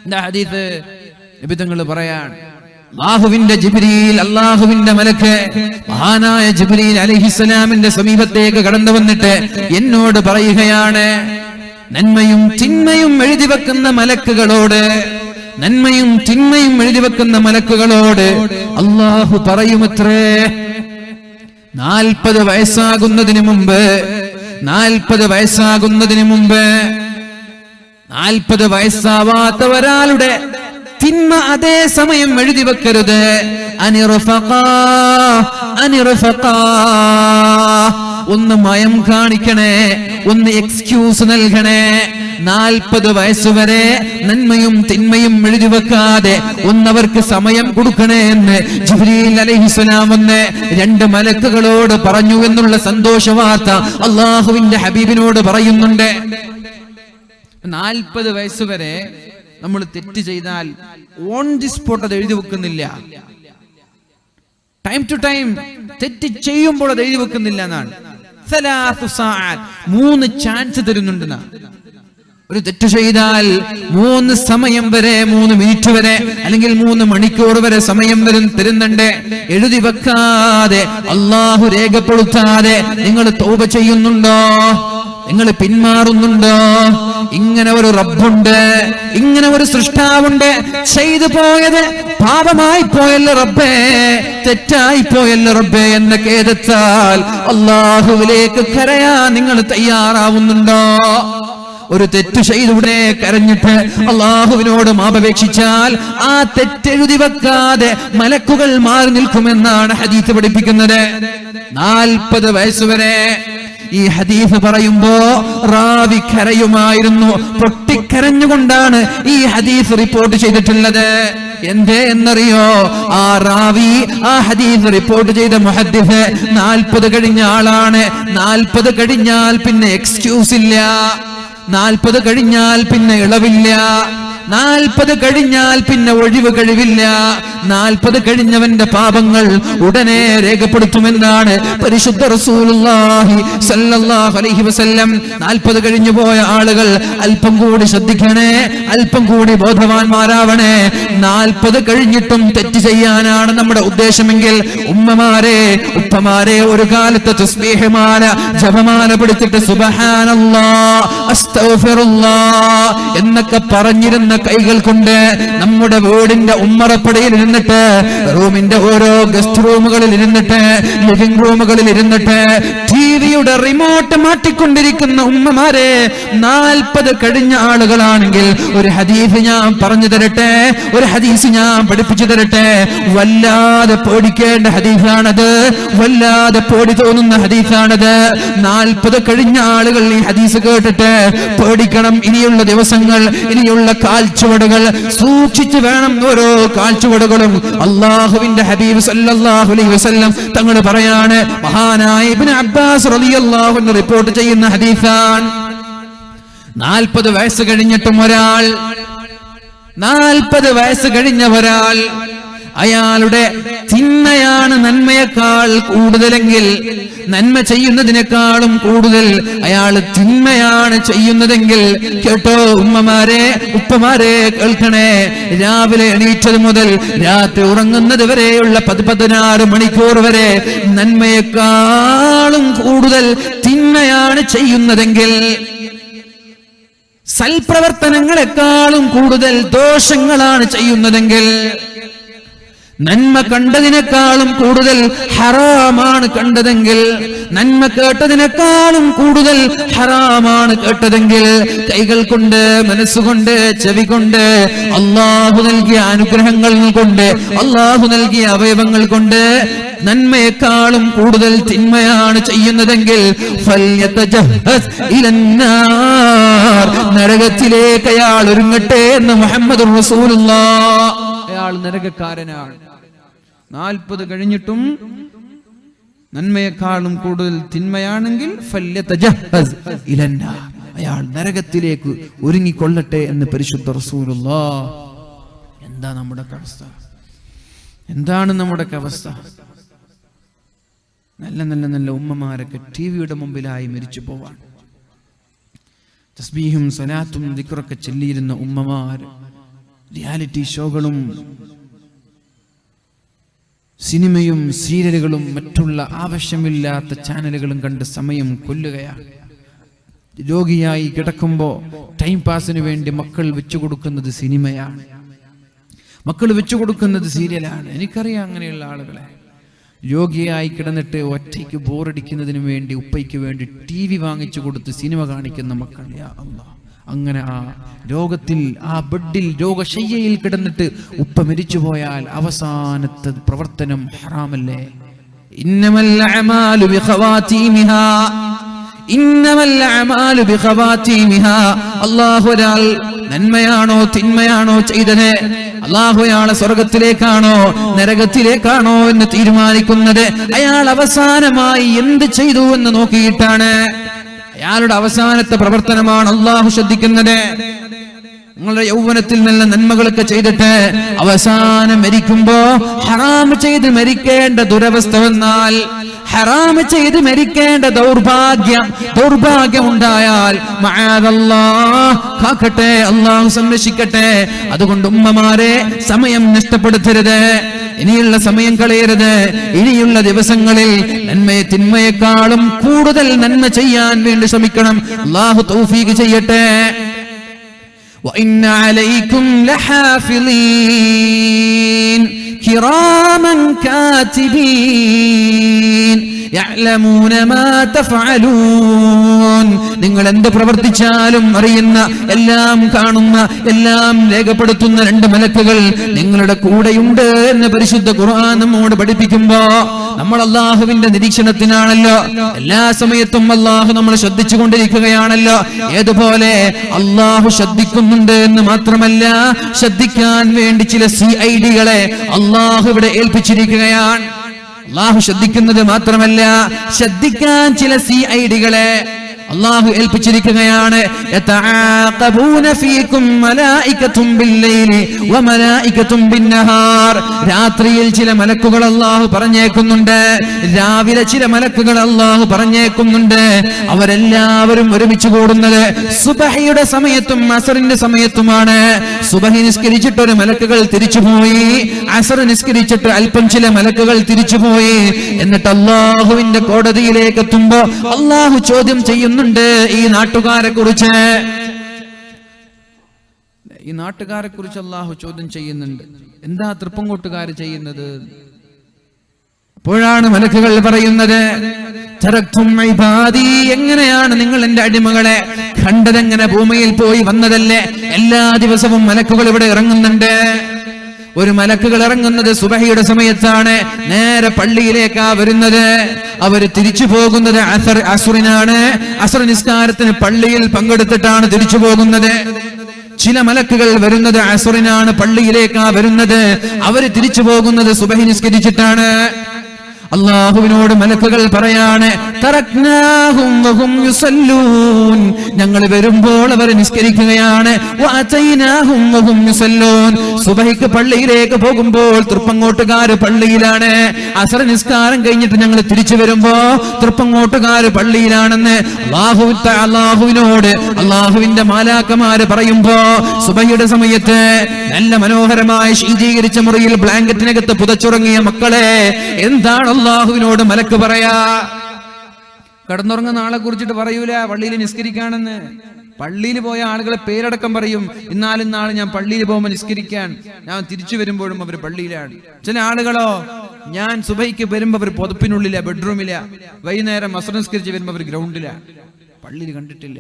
എന്താ ഹദീസ്? നബി തങ്ങൾ പറയാൻ, അല്ലാഹുവിന്റെ ജിബ്രീൽ, അല്ലാഹുവിന്റെ മലക്ക് മഹാനായ ജിബ്രീൽ അലൈഹിസ്സലാമിന്റെ സമീപത്തേക്ക് കടന്നു വന്നിട്ട് എന്നോട് പറയുകയാണ്, നന്മയും തിന്മയും എഴുതി വെക്കുന്ന മലക്കുകളോട്, നന്മയും തിന്മയും എഴുതി വെക്കുന്ന മലക്കുകളോട് അല്ലാഹു പറയുമത്രേ, 40 വയസ്സാകുന്നതിന് മുമ്പ് 40 വയസ്സാകുന്നതിന് മുമ്പ് 40 വയസ്സാവാത്ത ഒരാളുടെ തിന്മ അതേ സമയം എഴുതി വെക്കരുത്. ഒന്ന് മയം കാണിക്കണേ, ഒന്ന് എക്സ്ക്യൂസ് നൽകണേ. 40 വയസ്സുവരെ നന്മയും തിന്മയും എഴുതി വെക്കാതെ ഒന്നവർക്ക് സമയം കൊടുക്കണേ എന്ന് ജിബ്രീൽ അലൈഹിസ്സലാം വന്ന് 2 മലക്കുകളോട് പറഞ്ഞു എന്നുള്ള സന്തോഷ വാർത്ത അല്ലാഹുവിന്റെ ഹബീബിനോട് പറയുന്നുണ്ട്. 40 വയസ്സുവരെ നമ്മൾ തെറ്റ് ചെയ്താൽ ഓൺ ദി സ്പോട്ട് അത് എഴുതി വെക്കുന്നില്ല. ടൈം ടു ടൈം തെറ്റ് ചെയ്യുമ്പോൾ അത് എഴുതി വെക്കുന്നില്ല എന്നാണ്. 3 ചാൻസ് തരുന്നുണ്ട്. ഒരു തെറ്റ് ചെയ്താൽ 3 സമയം വരെ, 3 മിനിറ്റ് വരെ, അല്ലെങ്കിൽ 3 മണിക്കൂർ വരെ സമയം തരുന്നുണ്ട്. എഴുതി വെക്കാതെ, അല്ലാഹു രേഖപ്പെടുത്താതെ നിങ്ങൾ തൗബ ചെയ്യുന്നുണ്ടോ? നിങ്ങൾ പിന്മാറുന്നുണ്ടോ? ഇങ്ങനെ ഒരു റബ്ബുണ്ട്, ഇങ്ങനെ ഒരു സൃഷ്ടാവുണ്ട്. ചെയ്തു പോയത് പാപമായി പോയല്ലോ റബ്ബേ, തെറ്റായി പോയല്ലോ റബ്ബേ എന്ന ഖേദത്താൽ അല്ലാഹുവിലേക്ക് കരയാൻ നിങ്ങൾ തയ്യാറാവുന്നുണ്ടോ? ഒരു തെറ്റ് ചെയ്തൂടെ കരഞ്ഞിട്ട് അല്ലാഹുവിനോട് മാപപേക്ഷിച്ചാൽ ആ തെറ്റെഴുതി വെക്കാതെ മലക്കുകൾ മാറി നിൽക്കുമെന്നാണ് ഹദീസ് പഠിപ്പിക്കുന്നത്. 40 വയസ്സുവരെ ഈ ഹദീസ് പറയുമ്പോ റാവി കരയുമായിരുന്നു. പൊട്ടിക്കരഞ്ഞുകൊണ്ടാണ് ഈ ഹദീസ് റിപ്പോർട്ട് ചെയ്തിട്ടുള്ളത്. എന്തേ എന്നറിയോ? ആ റാവി, ആ ഹദീസ് റിപ്പോർട്ട് ചെയ്ത മുഹദ്ദിസ് 40 കഴിഞ്ഞ ആളാണ്. 40 കഴിഞ്ഞാൽ പിന്നെ എക്സ്ക്യൂസ് ഇല്ല, 40 കഴിഞ്ഞാൽ പിന്നെ ഇളവില്ല, 40 കഴിഞ്ഞാൽ പിന്നെ ഒഴിവ് കഴിവില്ല. 40 കഴിഞ്ഞവന്റെ പാപങ്ങൾ ഉടനെ രേഖപ്പെടുത്തുമെന്നാണ് പരിശുദ്ധ റസൂലുള്ളാഹി സ്വല്ലല്ലാഹു അലൈഹി വസല്ലം. 40 കഴിഞ്ഞു പോയ ആളുകൾ അല്പം കൂടി ശ്രദ്ധിക്കണേ, അല്പം കൂടി ബോധവാന്മാരാവണേ. 40 കഴിഞ്ഞിട്ടും തെറ്റ് ചെയ്യാനാണ് നമ്മുടെ ഉദ്ദേശമെങ്കിൽ, ഉമ്മമാരെ, ഉപ്പമാരെ, ഒരു കാലത്ത് തസ്ബീഹ് മാല, ജപമാല പിടിച്ചിട്ട് സുബ്ഹാനല്ലാഹ്, അസ്തഗ്ഫിറുല്ലാഹ് എന്നൊക്കെ പറഞ്ഞിരുന്ന കൈകൾ കൊണ്ട് നമ്മുടെ വീടിന്റെ ഉമ്മറപ്പടിയിൽ ഇരുന്നിട്ട്, റൂമിന്റെ ഓരോ ഗസ്റ്റ് റൂമുകളിൽ ഇരുന്നിട്ട്, ലിവിംഗ് റൂമുകളിൽ ഇരുന്നിട്ട് ടിവിയുടെ റിമോട്ട് മാറ്റിക്കൊണ്ടിരിക്കുന്ന ഉമ്മമാരെ, 40 കഴിഞ്ഞ ആളുകളാണെങ്കിൽ ഒരു ഹദീസ് ഞാൻ പറഞ്ഞു തരട്ടെ, ഒരു ഹദീസ് ഞാൻ പഠിപ്പിച്ചു തരട്ടെ. വല്ലാതെ പേടിക്കേണ്ട ഹദീസാണത്, വല്ലാതെ പേടി തോന്നുന്ന ഹദീസാണത്. 40 കഴിഞ്ഞ ആളുകൾ ഈ ഹദീസ് കേട്ടിട്ട് പേടിക്കണം. ഇനിയുള്ള ദിവസങ്ങൾ, ഇനിയുള്ള കാൽച്ചുവടുകൾ സൂക്ഷിച്ചു വേണം. ഓരോ കാൽച്ചുവടുകളും അല്ലാഹുവിന്റെ ഹബീബ് സല്ലല്ലാഹു അലൈഹി വസല്ലം തങ്ങൾ പറയാണ്. മഹാനായ ഇബ്നു അബ്ബാസ് റളിയല്ലാഹു അൻഹു റിപ്പോർട്ട് ചെയ്യുന്ന ഹദീസാണ്. 40 വയസ്സ് കഴിഞ്ഞിട്ടും ഒരാൾ, 40 വയസ്സ് കഴിഞ്ഞ ഒരാൾ, അയാളുടെ തിന്മയാണ് നന്മയേക്കാൾ കൂടുതലെങ്കിൽ, നന്മ ചെയ്യുന്നതിനേക്കാളും കൂടുതൽ അയാൾ തിന്മയാണ് ചെയ്യുന്നതെങ്കിൽ, കേട്ടോ ഉമ്മമാരെ, ഉപ്പമാരെ, കേൾക്കണേ. രാവിലെ എണീറ്റത് മുതൽ രാത്രി ഉറങ്ങുന്നത് വരെയുള്ള 16 മണിക്കൂർ വരെ നന്മയേക്കാളും കൂടുതൽ തിന്മയാണ് ചെയ്യുന്നതെങ്കിൽ, സൽപ്രവർത്തനങ്ങളെക്കാളും കൂടുതൽ ദോഷങ്ങളാണ് ചെയ്യുന്നതെങ്കിൽ, നന്മ കണ്ടതിനേക്കാളും കൂടുതൽ ഹറാമാണ് കണ്ടതെങ്കിൽ, നന്മ കേട്ടതിനേക്കാളും കൂടുതൽ ഹറാമാണ് കേട്ടതെങ്കിൽ, കൈകൾ കൊണ്ട്, മനസ്സുകൊണ്ട്, ചെവി കൊണ്ട്, അല്ലാഹു നൽകിയ അനുഗ്രഹങ്ങൾ കൊണ്ട്, അല്ലാഹു നൽകിയ അവയവങ്ങൾ കൊണ്ട് നന്മയെക്കാളും കൂടുതൽ തിന്മയാണ് ചെയ്യുന്നതെങ്കിൽ, നരകത്തിലേക്ക് അയാൾ ഒരുങ്ങട്ടെ എന്ന് മുഹമ്മദ് റസൂലുള്ളാഹ്. അയാൾ നരകക്കാരനാണ്. 40 കഴിഞ്ഞിട്ടും നന്മയെക്കാളും കൂടുതൽ തിന്മയാണെങ്കിൽ ഫല്യതജഹസ് ഇലന്നാർ, അയാൾ നരകത്തിലേക്ക് ഒരുങ്ങിക്കൊള്ളട്ടെ എന്ന് പരിശുദ്ധ റസൂലുള്ളാഹ്. എന്താ നമ്മുടെ അവസ്ഥ? എന്താണ് നമ്മുടെ അവസ്ഥ? നല്ല നല്ല നല്ല ഉമ്മമാരൊക്കെ ടിവിയുടെ മുമ്പിലായി മരിച്ചു പോവാൻ. തസ്ബീഹും സലാത്തും ദിക്റൊക്കെ ചൊല്ലിയിരുന്ന ഉമ്മമാർ റിയാലിറ്റി ഷോകളും സിനിമയും സീരിയലുകളും മറ്റുള്ള ആവശ്യമില്ലാത്ത ചാനലുകളും കണ്ട് സമയം കൊല്ലുകയാണ്. രോഗിയായി കിടക്കുമ്പോൾ ടൈം പാസിന് വേണ്ടി മക്കൾ വെച്ചു കൊടുക്കുന്നത് സിനിമയാണ്, മക്കൾ വെച്ചു കൊടുക്കുന്നത് സീരിയലാണ്. എനിക്കറിയാം അങ്ങനെയുള്ള ആളുകളെ. രോഗിയായി കിടന്നിട്ട് ഒറ്റയ്ക്ക് ബോറടിക്കുന്നതിന് വേണ്ടി ഉപ്പയ്ക്ക് വേണ്ടി TV വാങ്ങിച്ചു കൊടുത്ത് സിനിമ കാണിക്കുന്ന മക്കൾ. യാ അല്ലാഹ്, അങ്ങനെ ആ രോഗത്തിൽ, ആ ബെഡിൽ, രോഗശയ്യയിൽ കിടന്നിട്ട് ഉപ്പ മരിച്ചു പോയാൽ അവസാനത്തെ പ്രവർത്തനം ഹറാമല്ലേ? ഇന്നമൽ അഅമാലു ബിഖവാതീമിഹാ, ഇന്നമൽ അഅമാലു ബിഖവാതീമിഹാ. അല്ലാഹു ഒരാൾ നന്മയാണോ തിന്മയാണോ ചെയ്തത്, അല്ലാഹു അയാളെ സ്വർഗത്തിലേക്കാണോ നരകത്തിലേക്കാണോ എന്ന് തീരുമാനിക്കുന്നത് അയാൾ അവസാനമായി എന്ത് ചെയ്തു എന്ന് നോക്കിയിട്ടാണ്. അയാളുടെ അവസാനത്തെ പ്രവർത്തനമാണ് അല്ലാഹു ശ്രദ്ധിക്കുന്നത്. നിങ്ങളുടെ യൗവനത്തിൽ നല്ല നന്മകളൊക്കെ ചെയ്തിട്ട് അവസാനം മരിക്കുമ്പോ ഹറാം ചെയ്ത് മരിക്കേണ്ട ദുരവസ്ഥ വന്നാൽ, ഹറാം ചെയ്ത് മരിക്കേണ്ട ദൗർഭാഗ്യം ഉണ്ടായാൽ മഅദല്ലാഹ്, കാക്കട്ടെ, അല്ലാഹു സംരക്ഷിക്കട്ടെ. അതുകൊണ്ട് ഉമ്മമാരെ സമയം നഷ്ടപ്പെടുത്തരുത്, ഇനിയുള്ള സമയം കളയരുത്. ഇനിയുള്ള ദിവസങ്ങളിൽ നന്മയെ തിന്മയെക്കാളും കൂടുതൽ നന്മ ചെയ്യാൻ വേണ്ടി ശ്രമിക്കണം. അല്ലാഹു തൗഫീഖ് ചെയ്യട്ടെ. وَإِنَّ عَلَيْكُمْ لَحَافِظِينَ كِرَامًا كَاتِبِينَ يَعْلَمُونَ مَا تَفْعَلُونَ. നിങ്ങൾ എന്ത് പ്രവർത്തിച്ചാലും അറിയുന്ന, എല്ലാം കാണുന്ന, എല്ലാം രേഖപ്പെടുത്തുന്ന 2 മലക്കുകൾ നിങ്ങളുടെ കൂടെയുണ്ട് എന്ന് പരിശുദ്ധ ഖുർആൻ നമ്മോട് പഠിപ്പിക്കുമ്പോ നമ്മൾ അല്ലാഹുവിന്റെ നിരീക്ഷണത്തിനാണല്ലോ. എല്ലാ സമയത്തും അല്ലാഹു നമ്മൾ ശ്രദ്ധിച്ചു കൊണ്ടിരിക്കുകയാണല്ലോ. ഏതുപോലെ അല്ലാഹു ശ്രദ്ധിക്കുന്നുണ്ട് എന്ന് മാത്രമല്ല, ശ്രദ്ധിക്കാൻ വേണ്ടി ചില CIDകളെ അല്ലാഹു ഇവിടെ ഏൽപ്പിച്ചിരിക്കുകയാണ്. അല്ലാഹു ശ്രദ്ധിക്കുന്നത് മാത്രമല്ല, ശ്രദ്ധിക്കാൻ ചില CIDകളെ അല്ലാഹു ഏൽപ്പിച്ചിരിക്കുകയാണ്. യതആഖബൂന ഫീകും മലായികത്തും ബില്ലൈലി വമലായികത്തും ബിന്നഹാർ. രാത്രിയിൽ ചില മലക്കുകൾ അല്ലാഹു പറഞ്ഞേക്കുന്നുണ്ട്, രാവിലെ ചില മലക്കുകൾ അല്ലാഹു പറഞ്ഞേക്കുന്നുണ്ട്. അവരെല്ലാവരും ഒരുമിച്ച് കൂടുന്നത് സുബഹിയുടെ സമയത്തും അസറിന്റെ സമയത്തുമാണ്. സുബഹി നിസ്കരിച്ചിട്ട് ഒരു മലക്കുകൾ തിരിച്ചുപോയി, അസർ നിസ്കരിച്ചിട്ട് അല്പം ചില മലക്കുകൾ തിരിച്ചുപോയി. എന്നിട്ട് അല്ലാഹുവിന്റെ കോടതിയിലേക്ക് എത്തുമ്പോ അല്ലാഹു ചോദ്യം ചെയ്യുന്നു ഈ നാട്ടുകാരെ കുറിച്ച്. ഈ നാട്ടുകാരെ കുറിച്ച് അല്ലാഹു ചോദ്യം ചെയ്യുന്നുണ്ട്. എന്താ തൃപ്പങ്കോട്ടുകാർ ചെയ്യുന്നത്? അപ്പോഴാണ് മലക്കുകൾ പറയുന്നത്, തറക്തും ഇബാദി, എങ്ങനെയാണ് നിങ്ങൾ എന്റെ അടിമകളെ കണ്ടതെങ്ങനെ? ഭൂമിയിൽ പോയി വന്നതല്ലേ? എല്ലാ ദിവസവും മലക്കുകൾ ഇവിടെ ഇറങ്ങുന്നുണ്ട്. ഒരു മലക്കുകൾ ഇറങ്ങുന്നത് സുബഹിയുടെ സമയത്താണ്, നേരെ പള്ളിയിലേക്കാ വരുന്നത്. അവര് തിരിച്ചു പോകുന്നത് അസുറിനാണ്. അസുർ നിസ്കാരത്തിന് പള്ളിയിൽ പങ്കെടുത്തിട്ടാണ് തിരിച്ചു പോകുന്നത്. ചില മലക്കുകൾ വരുന്നത് അസുറിനാണ്, പള്ളിയിലേക്കാ വരുന്നത്. അവര് തിരിച്ചു പോകുന്നത് സുബഹി നിസ്കരിച്ചിട്ടാണ്. അല്ലാഹുവിനോട് മലക്കുകൾ പറയാണ്, തറക്നാഹും വഹും യുസല്ലൂൻ, ഞങ്ങൾ വരുമ്പോൾ അവർ നിസ്കരിക്കുകയാണ്. വഅതൈനാഹും വഹും യുസല്ലൂൻ, സുബഹിക്ക് പള്ളിയിലേക്ക് പോകുമ്പോൾ തൃപ്പങ്ങോട്ടുകാര് പള്ളിയിലാണ്. അസർ നിസ്കാരം കഴിഞ്ഞിട്ട് ഞങ്ങൾ തിരിച്ചു വരുമ്പോ തൃപ്പങ്ങോട്ടുകാര് പള്ളിയിലാണെന്ന് അല്ലാഹുവിനോട് അല്ലാഹുവിന്റെ മാലാക്കമാര് പറയുമ്പോ, സുബഹിയുടെ സമയത്ത് നല്ല മനോഹരമായി ശീതീകരിച്ച മുറിയിൽ ബ്ലാങ്കറ്റിനകത്ത് പുതച്ചുറങ്ങിയ മക്കളെ എന്താണ് അല്ലാഹുവിനോട് മലക്ക് പറയാ? കടന്നുറങ്ങുന്ന ആളെ കുറിച്ചിട്ട് പറയൂല പള്ളിയിൽ നിസ്കരിക്കാണെന്ന്. പള്ളിയിൽ പോയ ആളുകളെ പേരടക്കം പറയും, ഇന്നാലും നാളെ ഞാൻ പള്ളിയിൽ പോകുമ്പോൾ നിസ്കരിക്കാൻ, ഞാൻ തിരിച്ചു വരുമ്പോഴും അവർ പള്ളിയിലാണ്. ചില ആളുകളോ, ഞാൻ സുബഹിക്ക് വരുമ്പോ അവർ പുതപ്പിനുള്ളില, ബെഡ്റൂമില, വൈകുന്നേരം അസ്ർ നിസ്കരിച്ച് വരുമ്പോ അവർ ഗ്രൗണ്ടില, പള്ളിയിൽ കണ്ടിട്ടില്ല.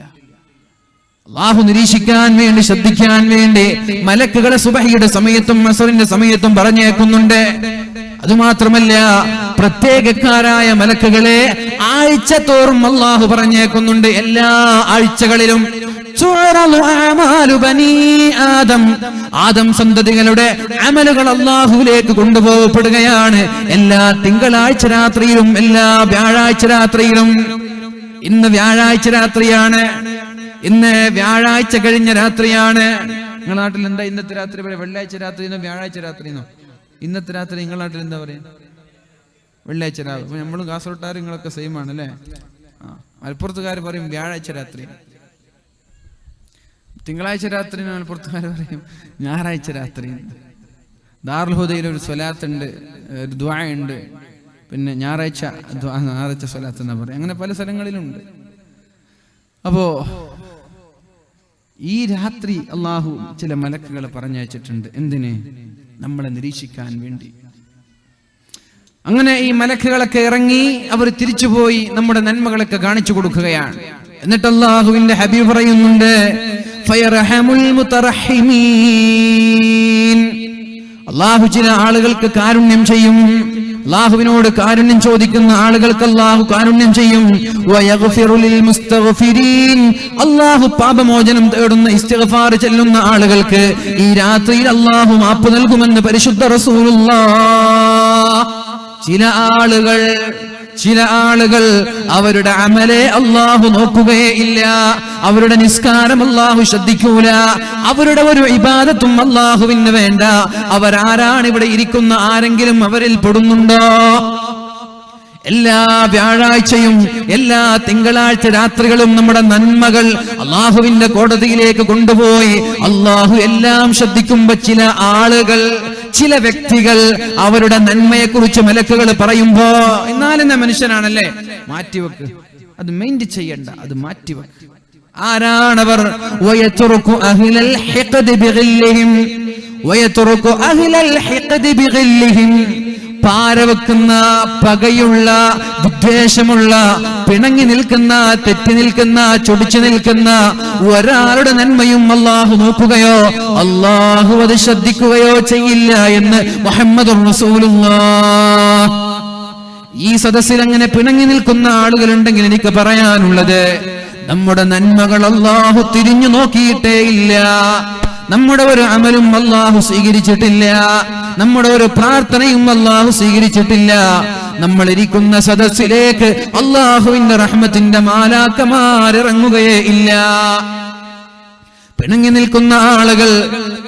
അല്ലാഹു നിരീക്ഷിക്കാൻ വേണ്ടി, ശ്രദ്ധിക്കാൻ വേണ്ടി മലക്കുകളെ സുബഹിയുടെ സമയത്തും അസ്റിന്റെ സമയത്തും പറഞ്ഞേക്കുന്നുണ്ട്. അതുമാത്രമല്ല, പ്രത്യേകക്കാരായ മലക്കുകളെ ആഴ്ച തോറും അല്ലാഹു പറഞ്ഞേക്കുന്നുണ്ട്. എല്ലാ ആഴ്ചകളിലും ആദം സന്തതികളുടെ അമലുകൾ അല്ലാഹുവിലേക്ക് കൊണ്ടുപോകപ്പെടുകയാണ് എല്ലാ തിങ്കളാഴ്ച രാത്രിയിലും, എല്ലാ വ്യാഴാഴ്ച രാത്രിയിലും. ഇന്ന് വ്യാഴാഴ്ച രാത്രിയാണ്, ഇന്ന് വ്യാഴാഴ്ച കഴിഞ്ഞ രാത്രിയാണ്. നിങ്ങളുടെ നാട്ടിൽ എന്താ ഇന്നത്തെ രാത്രി പറയാ? വെള്ളിയാഴ്ച രാത്രിന്നോ വ്യാഴാഴ്ച രാത്രിന്നോ? ഇന്നത്തെ രാത്രി നിങ്ങളുടെ നാട്ടിൽ എന്താ പറയാ? വെള്ളിയാഴ്ച രാത്രി. അപ്പൊ നമ്മളും കാസർഗോട്ടുകാർ നിങ്ങളൊക്കെ സെയിം ആണ് അല്ലേ? മലപ്പുറത്തുകാർ പറയും വ്യാഴാഴ്ച രാത്രി. തിങ്കളാഴ്ച രാത്രി മലപ്പുറത്തുകാർ പറയും ഞായറാഴ്ച രാത്രി. ദാറുൽ ഹുദയിൽ ഒരു സ്വലാത്ത് ഉണ്ട്, ഒരു ദുആ ഉണ്ട്, പിന്നെ ഞായറാഴ്ച സ്വലാത്ത് എന്നാ പറയും. അങ്ങനെ പല സ്ഥലങ്ങളിലുണ്ട്. അപ്പോ ഈ രാത്രി അള്ളാഹു ചില മലക്കുകളെ പറഞ്ഞയച്ചിട്ടുണ്ട്. എന്തിന്? നമ്മളെ നിരീക്ഷിക്കാൻ വേണ്ടി. അങ്ങനെ ഈ മലക്കുകളൊക്കെ ഇറങ്ങി അവർ തിരിച്ചുപോയി നമ്മുടെ നന്മകളൊക്കെ കാണിച്ചു കൊടുക്കുകയാണ്. എന്നിട്ട് അല്ലാഹുവിന്റെ ഹബീബ് പറയുന്നുണ്ട്, ഫയർഹമുൽ മുതറഹിമീൻ. അല്ലാഹു ചില ആളുകൾക്ക് കാരുണ്യം ചെയ്യും. അല്ലാഹുവിനോട് കാരുണ്യം ചോദിക്കുന്ന ആളുകൾക്ക് അല്ലാഹു കാരുണ്യം ചെയ്യും. വയഗ്ഫിറു ലിൽ മുസ്തഗ്ഫിരീൻ. അല്ലാഹു പാപമോചനം തേടുന്ന ഇസ്തിഗ്ഫാർ ചെല്ലുന്ന ആളുകൾക്ക് ഈ രാത്രിയിൽ അല്ലാഹു മാപ്പ് നൽകുമെന്ന് പരിശുദ്ധ റസൂലുള്ളാഹ്. ചില ആളുകൾ അവരുടെ അമലെ അല്ലാഹു നോക്കുകയേ ഇല്ല, അവരുടെ നിസ്കാരം അല്ലാഹു ശ്രദ്ധിക്കൂല, അവരുടെ ഒരു ഇബാദത്തും അല്ലാഹുവിന് വേണ്ട. അവരാരാണ്? ഇവിടെ ഇരിക്കുന്ന ആരെങ്കിലും അവരിൽ പെടുന്നുണ്ടോ? എല്ലാ വ്യാഴാഴ്ചയും എല്ലാ തിങ്കളാഴ്ച രാത്രികളും നമ്മുടെ നന്മകൾ അല്ലാഹുവിന്റെ കോടതിയിലേക്ക് കൊണ്ടുപോയി അല്ലാഹു എല്ലാം ശ്രദ്ധിക്കുമ്പോ ചില ആളുകൾ, ചില വ്യക്തികൾ അവരുടെ നന്മയെക്കുറിച്ച് മലക്കുകൾ പറയുമ്പോ, എന്നാലെന്ന മനുഷ്യനാണല്ലേ, മാറ്റിവെക്ക്, അത് മെയിൻറ്റ് ചെയ്യണ്ട, അത് മാറ്റിവെക്ക്. ആരാണവർ? വയതുറുകു അഹ്ലൽ ഹിഖദ് ബിഗില്ലിഹിം, വയതുറുകു അഹ്ലൽ ഹിഖദ് ബിഗില്ലിഹിം. പാരവെക്കുന്ന, പകയുള്ള, വിദ്വേഷമുള്ള, പിണങ്ങി നിൽക്കുന്ന, തെറ്റി നിൽക്കുന്ന, ചൊടിച്ചു നിൽക്കുന്ന ഒരാളുടെ നന്മയും അല്ലാഹു നോക്കുകയോ അല്ലാഹു അത് ശ്രദ്ധിക്കുകയോ ചെയ്യില്ല എന്ന് മുഹമ്മദുർ റസൂലുള്ളാഹ്. ഈ സദസ്സിൽ അങ്ങനെ പിണങ്ങി നിൽക്കുന്ന ആളുകളുണ്ടെങ്കിൽ എനിക്ക് പറയാനുള്ളത്, നമ്മുടെ നന്മകൾ അല്ലാഹു തിരിഞ്ഞു നോക്കിയിട്ടേ ഇല്ല. നമ്മുടെ ഒരു അമലും അല്ലാഹു സ്വീകരിച്ചിട്ടില്ല, നമ്മുടെ ഒരു പ്രാർത്ഥനയും അല്ലാഹു സ്വീകരിച്ചിട്ടില്ല. നമ്മൾ ഇരിക്കുന്ന സദസ്സിലേക്ക് അല്ലാഹുവിന്റെ റഹ്മത്തിന്റെ മാലാക്കമാരിറങ്ങുകയേ ഇല്ല. പിണങ്ങി നിൽക്കുന്ന ആളുകൾ,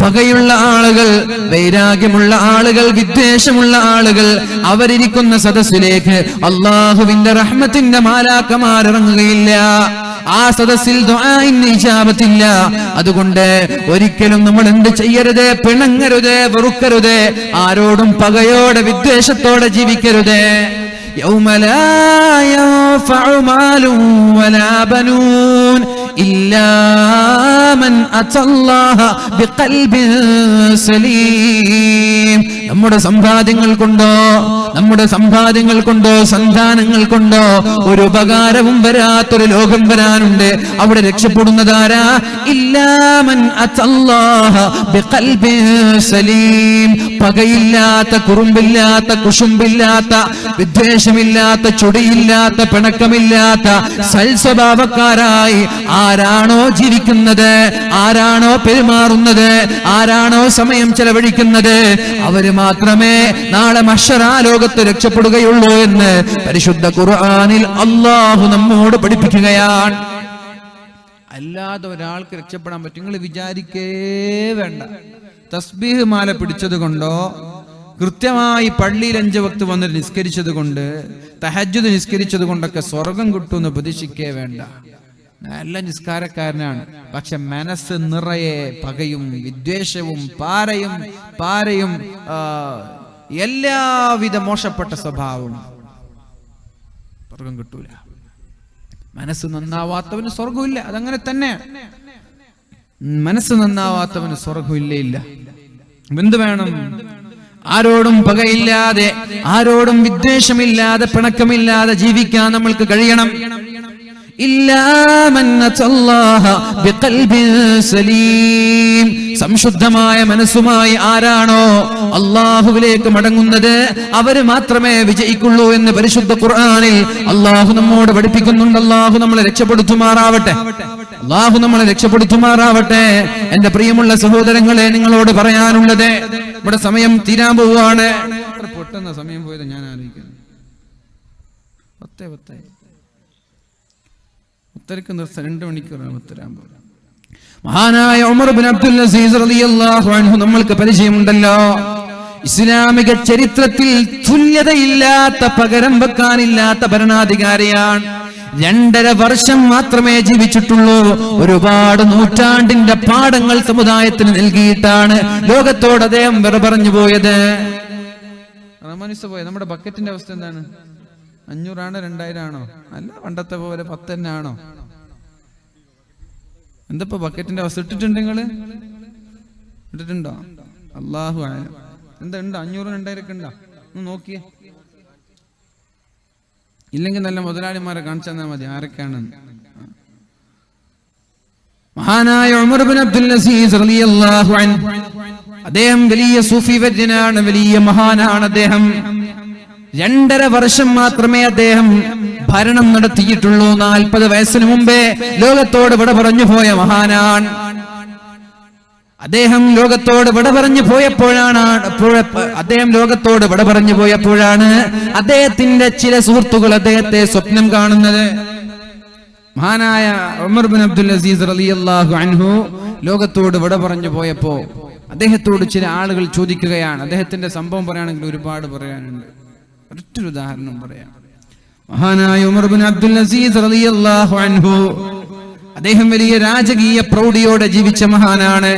പകയുള്ള ആളുകൾ, വൈരാഗ്യമുള്ള ആളുകൾ, വിദ്വേഷമുള്ള ആളുകൾ അവരിയ്ക്കുന്ന സദസ്സിലേക്ക് അല്ലാഹുവിന്റെ റഹ്മത്തിന്റെ മാലാക്കമാരിറങ്ങുകയില്ല. ആ സദസ്സിൽ ദുആഇന് ഇജാബത്തില്ല. അതുകൊണ്ട് ഒരിക്കലും നമ്മൾ എന്ത് ചെയ്യരുത്? പിണങ്ങരുത്, വെറുക്കരുത്, ആരോടും പകയോടെ വിദ്വേഷത്തോടെ ജീവിക്കരുത്. യൗമ ലാ യൻഫഉ മാലും വലാ ബനൂൻ ഇല്ലാ മൻ അത്തല്ലാഹ ബിഖൽബിൻ സലീം. നമ്മുടെ സമ്പാദ്യങ്ങൾ കൊണ്ടോ സന്താനങ്ങൾ കൊണ്ടോ ഒരു ഉപകാരവും വരാത്തൊരു ലോകം വരാനുണ്ട്. അവിടെ രക്ഷപ്പെടുന്നതാരാ? ഇല്ലാ മൻ അത്തല്ലാഹ ബിഖൽബിൻ സലീം. പകയില്ലാത്ത, കുറുമ്പില്ലാത്ത, കുശുമ്പില്ലാത്ത, വിദ്വേഷമില്ലാത്ത, ചൊടിയില്ലാത്ത, പിണക്കമില്ലാത്ത സൽസ്വഭാവക്കാരായി ആരാണോ ജീവിക്കുന്നത്, ആരാണോ പെരുമാറുന്നത്, ആരാണോ സമയം ചെലവഴിക്കുന്നത്, അവര് മാത്രമേ നാളെ മഹ്ശറാ ലോകത്ത് രക്ഷപ്പെടുകയുള്ളൂ എന്ന് പരിശുദ്ധ ഖുർആനിൽ അല്ലാഹു നമ്മോട് പഠിപ്പിക്കുകയാണ്. അല്ലാതെ ഒരാൾക്ക് രക്ഷപ്പെടാൻ പറ്റും നിങ്ങൾ വിചാരിക്കേ വേണ്ട. തസ്ബീഹ് മാല പിടിച്ചത് കൊണ്ടോ, കൃത്യമായി പള്ളിയിൽ 5 വക്ത് വന്ന് നിസ്കരിച്ചത് കൊണ്ട്, തഹജ്ജുദ് നിസ്കരിച്ചത് കൊണ്ടൊക്കെ സ്വർഗം കിട്ടുമെന്ന് പ്രതീക്ഷിക്കേ വേണ്ട. നല്ല നിസ്കാരക്കാരനാണ്, പക്ഷെ മനസ്സ് നിറയെ പകയും വിദ്വേഷവും പാരയും എല്ലാവിധ മോശപ്പെട്ട സ്വഭാവവും, സ്വർഗം കിട്ടൂല. മനസ്സ് നന്നാവാത്തവന് സ്വർഗമില്ല. അതങ്ങനെ തന്നെ. മനസ്സ് നന്നാവാത്തവന് സ്വർഗമില്ല. എന്ത് വേണം? ആരോടും പകയില്ലാതെ, ആരോടും വിദ്വേഷമില്ലാതെ, പിണക്കമില്ലാതെ ജീവിക്കാൻ നമ്മൾക്ക് കഴിയണം. സംശുദ്ധമായ മനസ്സുമായി ആരാണോ അല്ലാഹുവിലേക്ക് മടങ്ങുന്നത് അവര് മാത്രമേ വിജയിക്കുള്ളൂ എന്ന് പരിശുദ്ധ ഖുർആനിൽ അല്ലാഹു നമ്മോട് പഠിപ്പിക്കുന്നുണ്ട്. അല്ലാഹു നമ്മളെ രക്ഷപ്പെടുത്തുമാറാവട്ടെ. അള്ളാഹു നമ്മളെ രക്ഷപ്പെടുത്തുമാറാവട്ടെ. എന്റെ പ്രിയമുള്ള സഹോദരങ്ങളെ, നിങ്ങളോട് പറയാനുള്ളത്, ഇവിടെ സമയം തീരാൻ പോവുകയാണ്. പെട്ടെന്ന് സമയം പോയത് ഞാൻ ആലോചിക്കുന്നു. 10:10 ഉത്തരക്ക് നിർത്താൻ 2 മണിക്കൂറാണ് ഉത്തരാൻ പോകുന്നത്. മഹാനായ ഉമർ ബിൻ അബ്ദുൽ അസീസ് റളിയല്ലാഹു അൻഹു നമ്മൾക്ക് പരിചയമുണ്ടല്ലോ. ഇസ്ലാമിക ചരിത്രത്തിൽ തുല്യതയില്ലാത്ത, പകരം വെക്കാനില്ലാത്ത ഭരണാധികാരിയാണ്. 2.5 വർഷം മാത്രമേ ജീവിച്ചിട്ടുള്ളൂ. ഒരുപാട് നൂറ്റാണ്ടിന്റെ പാഠങ്ങൾ സമുദായത്തിന് നൽകിയിട്ടാണ് ലോകത്തോട് അദ്ദേഹം വിട പറഞ്ഞു പോയത്. പോയത് നമ്മുടെ ബക്കറ്റിന്റെ അവസ്ഥ എന്താണ്? 500 ആണോ 2000 ആണോ? അല്ല, പണ്ടത്തെ പോലെ 10 തന്നെ ആണോ? എന്തപ്പോ ബക്കറ്റിന്റെ അവസ്ഥ? ഇട്ടിട്ടുണ്ട്? നിങ്ങള് ഇട്ടിട്ടുണ്ടോ? അല്ലാഹു അഅലം. എന്താ ഉണ്ടോ? 500 2000 ഒക്കെ ഉണ്ടോ? ഒന്ന് നോക്കിയേ. ഇല്ലെങ്കിൽ നല്ല മുതലാളിമാരെ കാണിച്ചു തന്നാൽ മതി ആരൊക്കെയാണെന്ന്. മഹാനായ ഉമർ ബിൻ അബ്ദുൽ അസീസ് റളിയല്ലാഹു അൻഹു, അദ്ദേഹം വലിയ സൂഫി വര്യനാണ്, വലിയ മഹാനാണ്. അദ്ദേഹം 2.5 വർഷം മാത്രമേ അദ്ദേഹം ഭരണം നടത്തിയിട്ടുള്ളൂ. 40 വയസ്സിന് മുമ്പേ ലോകത്തോട് വിട പറഞ്ഞു പോയ മഹാനാണ് അദ്ദേഹം. ലോകത്തോട് വിട പറഞ്ഞു പോയപ്പോഴാണ് അദ്ദേഹത്തിന്റെ ചില സുഹൃത്തുക്കൾ അദ്ദേഹത്തെ സ്വപ്നം കാണുന്നത്. മഹാനായ ഉമർ ബിൻ അബ്ദുൽ അസീസ് റളിയല്ലാഹു അൻഹു ലോകത്തോട് വിട പറഞ്ഞു പോയപ്പോ അദ്ദേഹത്തോട് ചില ആളുകൾ ചോദിക്കുകയാണ്. അദ്ദേഹത്തിന്റെ സംഭവം പറയുകയാണെങ്കിൽ ഒരുപാട് പറയാനുണ്ട്. ഒറ്റൊരു ഉദാഹരണം പറയാം. മഹാനായ ഉമർ ബിൻ അബ്ദുൽ അസീസ് റളിയല്ലാഹു അൻഹു അദ്ദേഹം വലിയ രാജകീയ പ്രൗഢിയോടെ ജീവിച്ച മഹാനാണ്.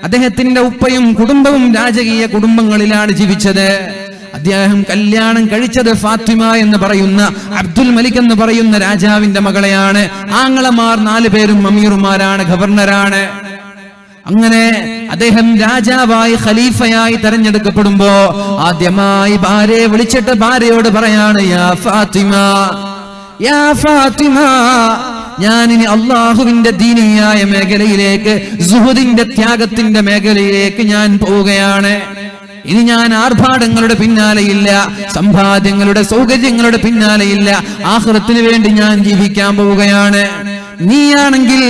അദ്ദേഹത്തിന്റെ ഉപ്പയും കുടുംബവും രാജകീയ കുടുംബങ്ങളിലാണ് ജീവിച്ചത്. അദ്ദേഹം കല്യാണം കഴിച്ചത് ഫാത്തിമ എന്ന് പറയുന്ന, അബ്ദുൽ മലിക് എന്ന് പറയുന്ന രാജാവിന്റെ മകളെയാണ്. ആങ്ങളമാർ 4 പേരും അമീറുമാരാണ്, ഗവർണറാണ്. അങ്ങനെ അദ്ദേഹം രാജാവായി, ഖലീഫയായി തെരഞ്ഞെടുക്കപ്പെടുമ്പോ ആദ്യമായി ഭാര്യയെ വിളിച്ചിട്ട് ഭാര്യയോട് പറയാണ്, യാ ഫാത്തിമ, യാ ഫാത്തിമ, ഞാനിനി അള്ളാഹുവിന്റെ ദീനിയായ മേഖലയിലേക്ക്, സുഹുദിന്റെ ത്യാഗത്തിന്റെ മേഖലയിലേക്ക് ഞാൻ പോവുകയാണ്. ഇനി ഞാൻ ആർഭാടങ്ങളുടെ പിന്നാലെയില്ല, സമ്പാദ്യങ്ങളുടെ, സൗകര്യങ്ങളുടെ പിന്നാലെയില്ല. ആഖിറത്തിന് വേണ്ടി ഞാൻ ജീവിക്കാൻ പോവുകയാണ്. നീയാണെങ്കിൽ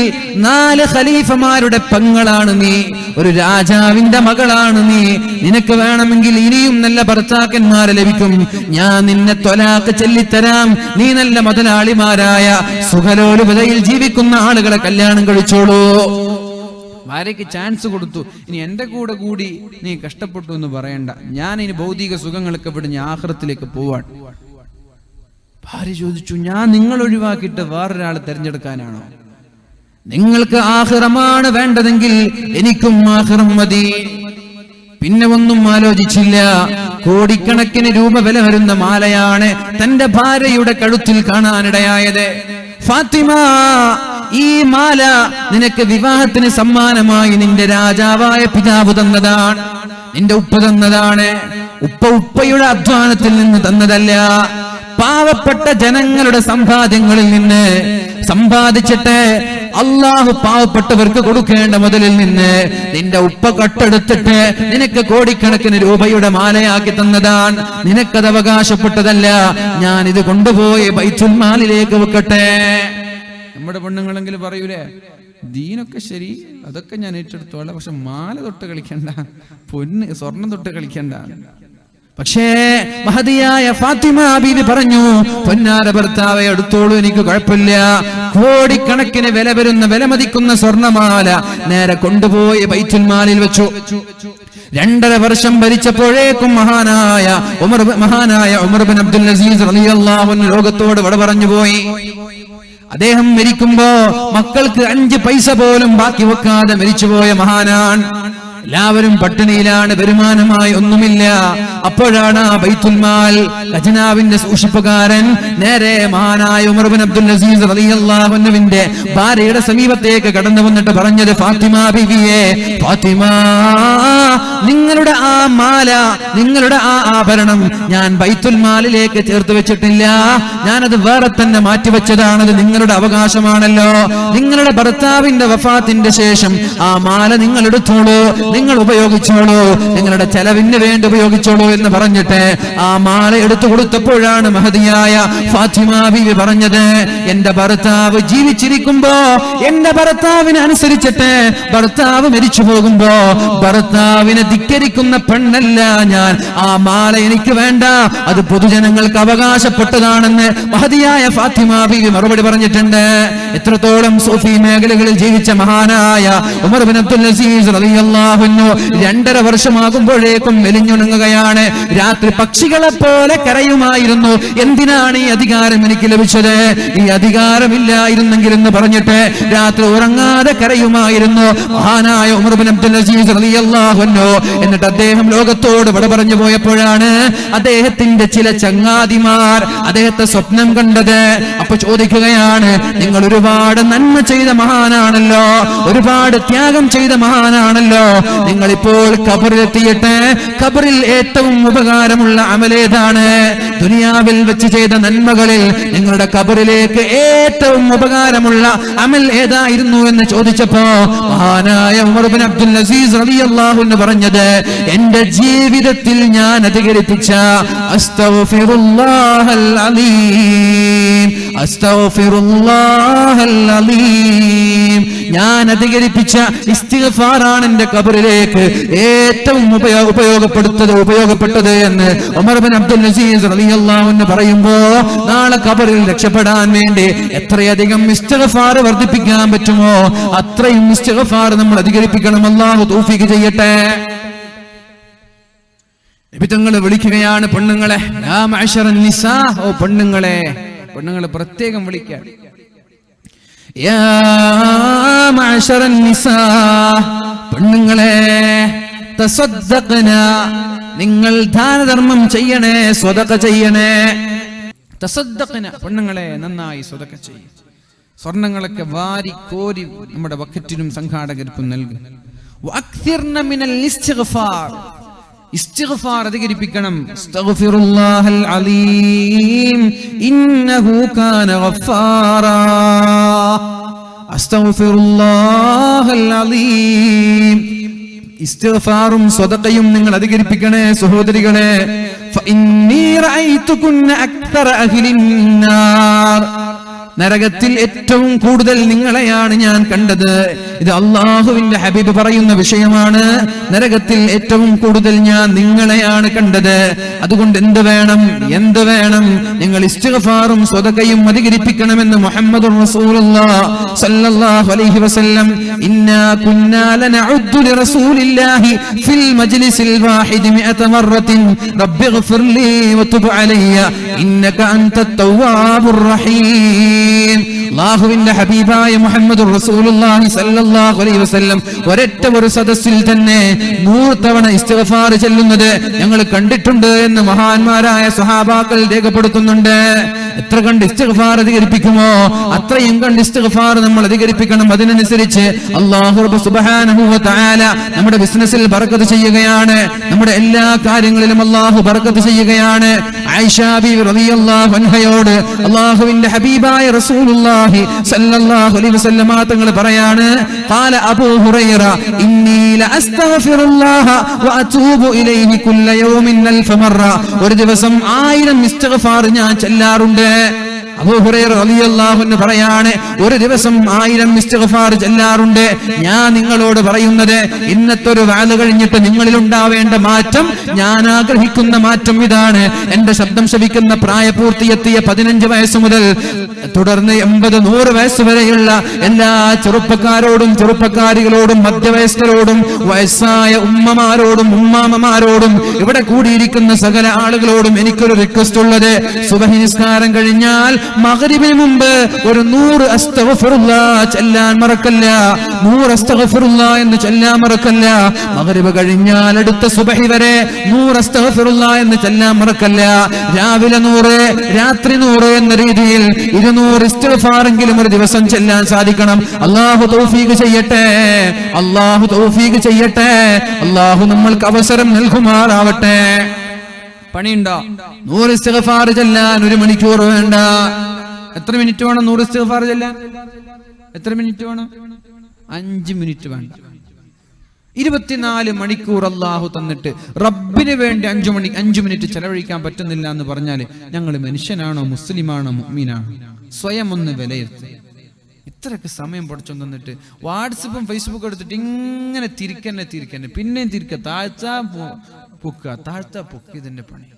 4 ഖലീഫമാരുടെ പെങ്ങളാണ് നീ, ഒരു രാജാവിന്റെ മകളാണ് നീ. നിനക്ക് വേണമെങ്കിൽ ഇനിയും നല്ല ഭർത്താക്കന്മാരെ ലഭിക്കും. ഞാൻ നിന്നെ ത്വലാഖ് ചൊല്ലിത്തരാം. നീ നല്ല മുതലാളിമാരായ സുഖലോലുപതയിൽ ജീവിക്കുന്ന ആളുകളെ കല്യാണം കഴിച്ചോളൂ. ഭാര്യയ്ക്ക് ചാൻസ് കൊടുത്തു. ഇനി എന്റെ കൂടി നീ കഷ്ടപ്പെട്ടു എന്ന് പറയണ്ട, ഞാൻ ഇനി ഭൗതിക സുഖങ്ങളൊക്കെ വിട്ട് ആഖിറത്തിലേക്ക് പോവാൻ. ഭാര്യ ചോദിച്ചു, ഞാൻ നിങ്ങൾ ഒഴിവാക്കിയിട്ട് വേറൊരാൾ തിരഞ്ഞെടുക്കാനാണോ? നിങ്ങൾക്ക് ആഖിറമാണ് വേണ്ടതെങ്കിൽ എനിക്കും ആഖിറം മതി. പിന്നെ ഒന്നും ആലോചിച്ചില്ല. കോടിക്കണക്കിന് രൂപ വില വരുന്ന മാലയാണ് തന്റെ ഭാര്യയുടെ കഴുത്തിൽ കാണാനിടയായത്. ഫാത്തിമ, ഈ മാല നിനക്ക് വിവാഹത്തിന് സമ്മാനമായി നിന്റെ രാജാവായ പിതാവ് തന്നതാണ്, നിന്റെ ഉപ്പ തന്നതാണ്. ഉപ്പയുടെ അധ്വാനത്തിൽ നിന്ന് തന്നതല്ല, പാവപ്പെട്ട ജനങ്ങളുടെ സമ്പാദ്യങ്ങളിൽ നിന്ന് സമ്പാദിച്ചിട്ട് അള്ളാഹു പാവപ്പെട്ടവർക്ക് കൊടുക്കേണ്ട മുതലിൽ നിന്ന് നിന്റെ ഉപ്പ കട്ടെടുത്തിട്ട് നിനക്ക് കോടിക്കണക്കിന് രൂപയുടെ മാലയാക്കി തന്നതാണ്. നിനക്കത് അവകാശപ്പെട്ടതല്ല. ഞാൻ ഇത് കൊണ്ടുപോയി ബൈത്തുൽ മാലിലേക്ക് വെക്കട്ടെ. നമ്മുടെ പെണ്ണുങ്ങളെങ്കിലും പറയൂലേ, ദീനൊക്കെ ശരി, അതൊക്കെ ഞാൻ ഏറ്റെടുത്തോളാം, പക്ഷെ മാല തൊട്ട് കളിക്കണ്ട, സ്വർണം തൊട്ട് കളിക്കണ്ട. പക്ഷേ മഹദിയായ ഫാത്തിമ ബീവി പറഞ്ഞു, പൊന്നാര ഭർത്താവെ എടുത്തോളൂ, എനിക്ക് കുഴപ്പമില്ല. കോടിക്കണക്കിന് വില വരുന്ന, വിലമതിക്കുന്ന സ്വർണമാല നേരെ കൊണ്ടുപോയി ബൈത്തുൽ മാലിൽ വെച്ചു. 2.5 വർഷം ഭരിച്ചപ്പോഴേക്കും മഹാനായ ഉമർ ബിൻ അബ്ദുൽ അസീസ് റളിയല്ലാഹു അൻഹു ലോകത്തോട് വിട പറഞ്ഞു പോയി. അദ്ദേഹം മരിക്കുമ്പോ മക്കൾക്ക് 5 പൈസ പോലും ബാക്കി വെക്കാതെ മരിച്ചുപോയ മഹാനാണ്. എല്ലാവരും പട്ടിണിയിലാണ്, വരുമാനമായി ഒന്നുമില്ല. അപ്പോഴാണ് ബൈത്തുൽ മാൽ ഖജനാവിന്റെ സൂക്ഷിപ്പുകാരൻ നേരെ മഹാനായ ഉമർ ബിൻ അബ്ദുൽ അസീസ് റളിയല്ലാഹു അൻഹുവിന്റെ ഭാര്യയുടെ സമീപത്തേക്ക് കടന്നു വന്നിട്ട് പറഞ്ഞത്, ഫാത്തിമ ബീവിയെ, ഫാത്തിമ, നിങ്ങളുടെ ആ മാല, നിങ്ങളുടെ ആ ആഭരണം ഞാൻ ബൈത്തുൽ മാലിലേക്ക് ചേർത്ത് വെച്ചിട്ടില്ല. ഞാനത് വേറെ തന്നെ മാറ്റിവെച്ചതാണത്. നിങ്ങളുടെ അവകാശമാണല്ലോ. നിങ്ങളുടെ ഭർത്താവിന്റെ വഫാത്തിന്റെ ശേഷം ആ മാല നിങ്ങൾ എടുത്തോളൂ. നിങ്ങൾ ഉപയോഗിച്ചോളൂ, നിങ്ങളുടെ ചെലവിന് വേണ്ടി ഉപയോഗിച്ചോളൂ എന്ന് പറഞ്ഞിട്ട് ആ മാല എടുത്തു കൊടുത്തപ്പോഴാണ് മഹദിയായ ഫാത്തിമ ബീവി പറഞ്ഞത്, എന്റെ ഭർത്താവ് ജീവിച്ചിരിക്കുമ്പോ എന്റെ ഭർത്താവിനെ അനുസരിച്ചിട്ട് ഭർത്താവ് മരിച്ചു പോകുമ്പോ ഭർത്താവിനെ ധിക്കരിക്കുന്ന പെണ്ണല്ല ഞാൻ, ആ മാല എനിക്ക് വേണ്ട, അത് പൊതുജനങ്ങൾക്ക് അവകാശപ്പെട്ടതാണെന്ന് മഹദിയായ ഫാത്തിമ ബീവി മറുപടി പറഞ്ഞിട്ടുണ്ട്. എത്രത്തോളം സൂഫി മേഖലകളിൽ ജീവിച്ച മഹാനായ ഉമർ ബിൻ അബ്ദുൽ അസീസ് റളിയല്ലാഹു അൻഹു 2.5 വർഷമാകുമ്പോഴേക്കും മെലിഞ്ഞുണങ്ങുകയാണ്. രാത്രി പക്ഷികളെ പോലെ കരയുമായിരുന്നു. എന്തിനാണ് ഈ അധികാരം എനിക്ക് ലഭിച്ചത്, ഈ അധികാരമില്ലായിരുന്നെങ്കിൽ എന്ന് പറഞ്ഞിട്ട് രാത്രി ഉറങ്ങാതെ കരയുമായിരുന്നു മഹാനായ ഉമർ ബിൻ അബ്ദുൽ അസീസ് റളിയല്ലാഹു അൻഹു. എന്നിട്ട് അദ്ദേഹം ലോകത്തോട് വിട പറഞ്ഞു പോയപ്പോഴാണ് അദ്ദേഹത്തിന്റെ ചില ചങ്ങാതിമാർ അദ്ദേഹത്തെ സ്വപ്നം കണ്ടത്. അപ്പൊ ചോദിക്കുകയാണ്, നിങ്ങൾ ഒരുപാട് നന്മ ചെയ്ത മഹാനാണല്ലോ, ഒരുപാട് ത്യാഗം ചെയ്ത മഹാനാണല്ലോ, നിങ്ങളിപ്പോൾ ഖബറിലെത്തിയിട്ട് ഖബറിൽ ഏറ്റവും ഉപകാരമുള്ള അമലേതാണ്, ദുനിയാവിൽ വെച്ച് ചെയ്ത നന്മകളിൽ നിങ്ങളുടെ ഖബറിലേക്ക് ഏറ്റവും ഉപകാരമുള്ള അമൽ ഏതായിരുന്നു എന്ന് ചോദിച്ചപ്പോ മഹാനായ ഉമർ ബിൻ അബ്ദുൽ അസീസ് റളിയല്ലാഹു അൻഹു പറഞ്ഞത്, എന്റെ ജീവിതത്തിൽ ഞാൻ അധികരിപ്പിച്ച അസ്തഗ്ഫിറുല്ലാഹൽ അലീം, അസ്തഗ്ഫിറുല്ലാഹൽ അലീം, ഞാൻ അധികരിപ്പിച്ച ഇസ്തിഗ്ഫാറാണ് എന്റെ ഖബറിലേക്ക് ഏറ്റവും ഉപയോഗപ്പെട്ടത് എന്ന് ഉമർ ബിൻ അബ്ദുൽ അസീസ് റളിയല്ലാഹു അൻഹു പറയുമ്പോ നാളെ ഖബറിൽ രക്ഷപ്പെടാൻ വേണ്ടി എത്രയധികം ഇസ്തിഗ്ഫാർ വർദ്ധിപ്പിക്കാൻ പറ്റുമോ അത്രയും ഇസ്തിഗ്ഫാർ നമ്മൾ അധികരിപ്പിക്കണം. അല്ലാഹു തൗഫീഖ് ചെയ്യട്ടെ. നബിതങ്ങൾ വിളിക്കുകയാണ് പെണ്ണുങ്ങളെ, യാ മഅശറൻ നിസാ, ഓ പെണ്ണുങ്ങളെ, പെണ്ണുങ്ങളെ പ്രത്യേകം വിളിക്കാൻ, യാ മഅശറൻ നിസാ, പെണ്ണുങ്ങളെ, തസദ്ദഖ്ന, നിങ്ങൾ ദാനധർമ്മം ചെയ്യണേ, സ്വതക്ക ചെയ്യണേ. തസദ്ദഖ്ന, പെണ്ണുങ്ങളെ നന്നായി സ്വതക്ക ചെയ്യും. സ്വർണ്ണങ്ങളൊക്കെ വാരി കോരി നമ്മുടെ ബക്കറ്റിലും സംഘാടകർക്കും നൽകും. വഅക്തിർന മിനൽ ഇസ്തിഗ്ഫാർ, ഇസ്തിഗ്ഫാർ അധികരിപ്പിക്കണം. അസ്തഗ്ഫിറുല്ലാഹൽ അലീം ഇന്നഹു കാന ഗഫാറാ, അസ്തഗ്ഫിറുല്ലാഹൽ അലീം. ഇസ്തിഗ്ഫാറും സ്വതഖയും നിങ്ങൾ അധികരിപ്പിക്കണേ സഹോദരികളെ. ഫഇന്നീ റഅയ്തുകുന്ന അക്തറ അഹ്ലിൻ നാർ, നരകത്തിൽ ഏറ്റവും കൂടുതൽ നിങ്ങളെയാണ് ഞാൻ കണ്ടത്. ഇത് അള്ളാഹുവിന്റെ ഹബീബ് പറയുന്ന വിഷയമാണ്. നരകത്തിൽ ഏറ്റവും കൂടുതൽ ഞാൻ നിങ്ങളെയാണ് കണ്ടത്. അതുകൊണ്ട് എന്ത് വേണം, നിങ്ങൾ ഇസ്തിഗ്ഫാറും സ്വതഖയും അധികരിപ്പിക്കണമെന്ന് മുഹമ്മദുർ റസൂലുള്ളാഹി സ്വല്ലല്ലാഹു അലൈഹി വസല്ലം. ഇന്നാ കുന്നാ ലനഉദ്ദു ലിറസൂലില്ലാഹി ഫിൽ മജ്ലിസിൽ വാഹിദി 100 മറത്തിൻ റബ്ബിഗ്ഫിർ ലീ വതുബ് അലയ്യ ഇന്നക അൻതത് തവ്വാബുർ റഹീം. അല്ലാഹുവിന്റെ ഹബീബായ മുഹമ്മദുർ റസൂലുള്ളാഹി സ്വല്ലല്ലാഹു അലൈഹി വസല്ലം ഒരു സദസ്സിൽ തന്നെ 100 തവണ ഇസ്തിഗ്ഫാർ ചൊല്ലുന്നത് ഞങ്ങൾ കണ്ടിട്ടുണ്ട് എന്ന് മഹാന്മാരായ സ്വഹാബാക്കൾ രേഖപ്പെടുത്തുന്നുണ്ട്. എത്ര കണ്ട് ഇസ്തിഗ്ഫാർ അധികരിപ്പിക്കുമോ അത്രയും കണ്ട് ഇസ്തിഗ്ഫാർ നമ്മൾ അധികരിപ്പിക്കണം. അതിനനുസരിച്ച് അല്ലാഹു റബ്ബ് സുബ്ഹാനഹു വ തആല നമ്മുടെ ബിസിനസ്സിൽ ബറക്കത്ത് ചെയ്യുകയാണ്, നമ്മുടെ എല്ലാ കാര്യങ്ങളിലും അല്ലാഹു ബറക്കത്ത് ചെയ്യുകയാണ്. ആയിഷ ബിവി റളിയല്ലാഹു അൻഹയോട് അല്ലാഹുവിന്റെ ഹബീബായ റസൂലുള്ളാഹി സ്വല്ലല്ലാഹു അലൈഹി വസല്ലം തങ്ങൾ പറയാണ്, ഖാല അബൂ ഹുറൈറ ഇന്നി ലഅസ്തഗ്ഫിറുല്ലാഹ വഅതൂബു ഇലൈഹി കുല്ല യൗമിൻ 1000 മറ, ഒരു ദിവസം 1000 ഇസ്തിഗ്ഫാർ ഞാൻ ചൊല്ലാറുണ്ട്. അബൂ ഹുറൈറ റളിയല്ലാഹു അൻഹു പറയാണ്, ഒരു ദിവസം 1000 ഇസ്തിഗ്ഫാർ ചൊല്ലാറുണ്ട്. ഞാൻ നിങ്ങളോട് പറയുന്നത്, ഇന്നത്തെ ഒരു വാല് കഴിഞ്ഞിട്ട് നിങ്ങളിൽ ഉണ്ടാവേണ്ട മാറ്റം, ഞാൻ ആഗ്രഹിക്കുന്ന മാറ്റം ഇതാണ്. എന്റെ ശബ്ദം ശ്രവിക്കുന്ന പ്രായപൂർത്തിയെത്തിയ 15 വയസ്സ് മുതൽ തുടർന്ന് 80-100 വയസ്സ് വരെയുള്ള എല്ലാ ചെറുപ്പക്കാരോടും ചെറുപ്പക്കാരികളോടും മധ്യവയസ്കരോടും വയസ്സായ ഉമ്മമാരോടും ഉമ്മാമമാരോടും ഇവിടെ കൂടിയിരിക്കുന്ന സകല ആളുകളോടും എനിക്കൊരു റിക്വസ്റ്റ് ഉള്ളത്, സുബഹി നിസ്കാരം കഴിഞ്ഞാൽ മഗ്രിബിന് മുമ്പ് ഒരു 100 അസ്തഗ്ഫിറുല്ലാഹ് ചൊല്ലാൻ മറക്കല്ല. 100 അസ്തഗ്ഫിറുല്ലാഹ് എന്ന് ചൊല്ലാൻ മറക്കല്ല. മഗ്രിബ് കഴിഞ്ഞാൽ അടുത്ത സുബഹി വരെ 100 അസ്തഗ്ഫിറുല്ലാഹ് എന്ന് ചൊല്ലാൻ മറക്കല്ല. രാവിലെ 100, രാത്രി 100 എന്ന രീതിയിൽ 200 ഇസ്തിഗ്ഫാറെങ്കിലും ഒരു ദിവസം ചൊല്ലാൻ സാധിക്കണം. അല്ലാഹു തൗഫീഖ് ചെയ്യട്ടെ, അല്ലാഹു തൗഫീഖ് ചെയ്യട്ടെ. അല്ലാഹു നമ്മൾക്ക് അവസരം നൽകുമാറാവട്ടെ. പണിയുണ്ടോ? 100 ഇസ്തിഗ്ഫാർ ചൊല്ലാൻ 1 മണിക്കൂർ വേണ്ട. എത്ര മിനിറ്റ് വേണം 100 ഇസ്തിഗ്ഫാർ ചൊല്ലാൻ? എത്ര മിനിറ്റ് വേണം? 5 മിനിറ്റ് വേണ്ട. 24 മണിക്കൂർ അള്ളാഹു തന്നിട്ട് റബ്ബിന് വേണ്ടി 5 മിനിറ്റ് ചെലവഴിക്കാൻ പറ്റുന്നില്ല എന്ന് പറഞ്ഞാൽ ഞങ്ങൾ മനുഷ്യനാണോ, മുസ്ലിമാണോ, മുഅ്മിനാണോ? സ്വയം ഒന്ന് വിലയിരുത്തുക. ഇത്രയൊക്കെ സമയം പഠിച്ചോണ്ട് തന്നിട്ട് വാട്സപ്പും ഫേസ്ബുക്കും എടുത്തിട്ട് ഇങ്ങനെ തിരിക്കന്നെ പിന്നെയും തിരിക്കുക, താഴ്ത്താ പൊക്കിയതിന്റെ പണി.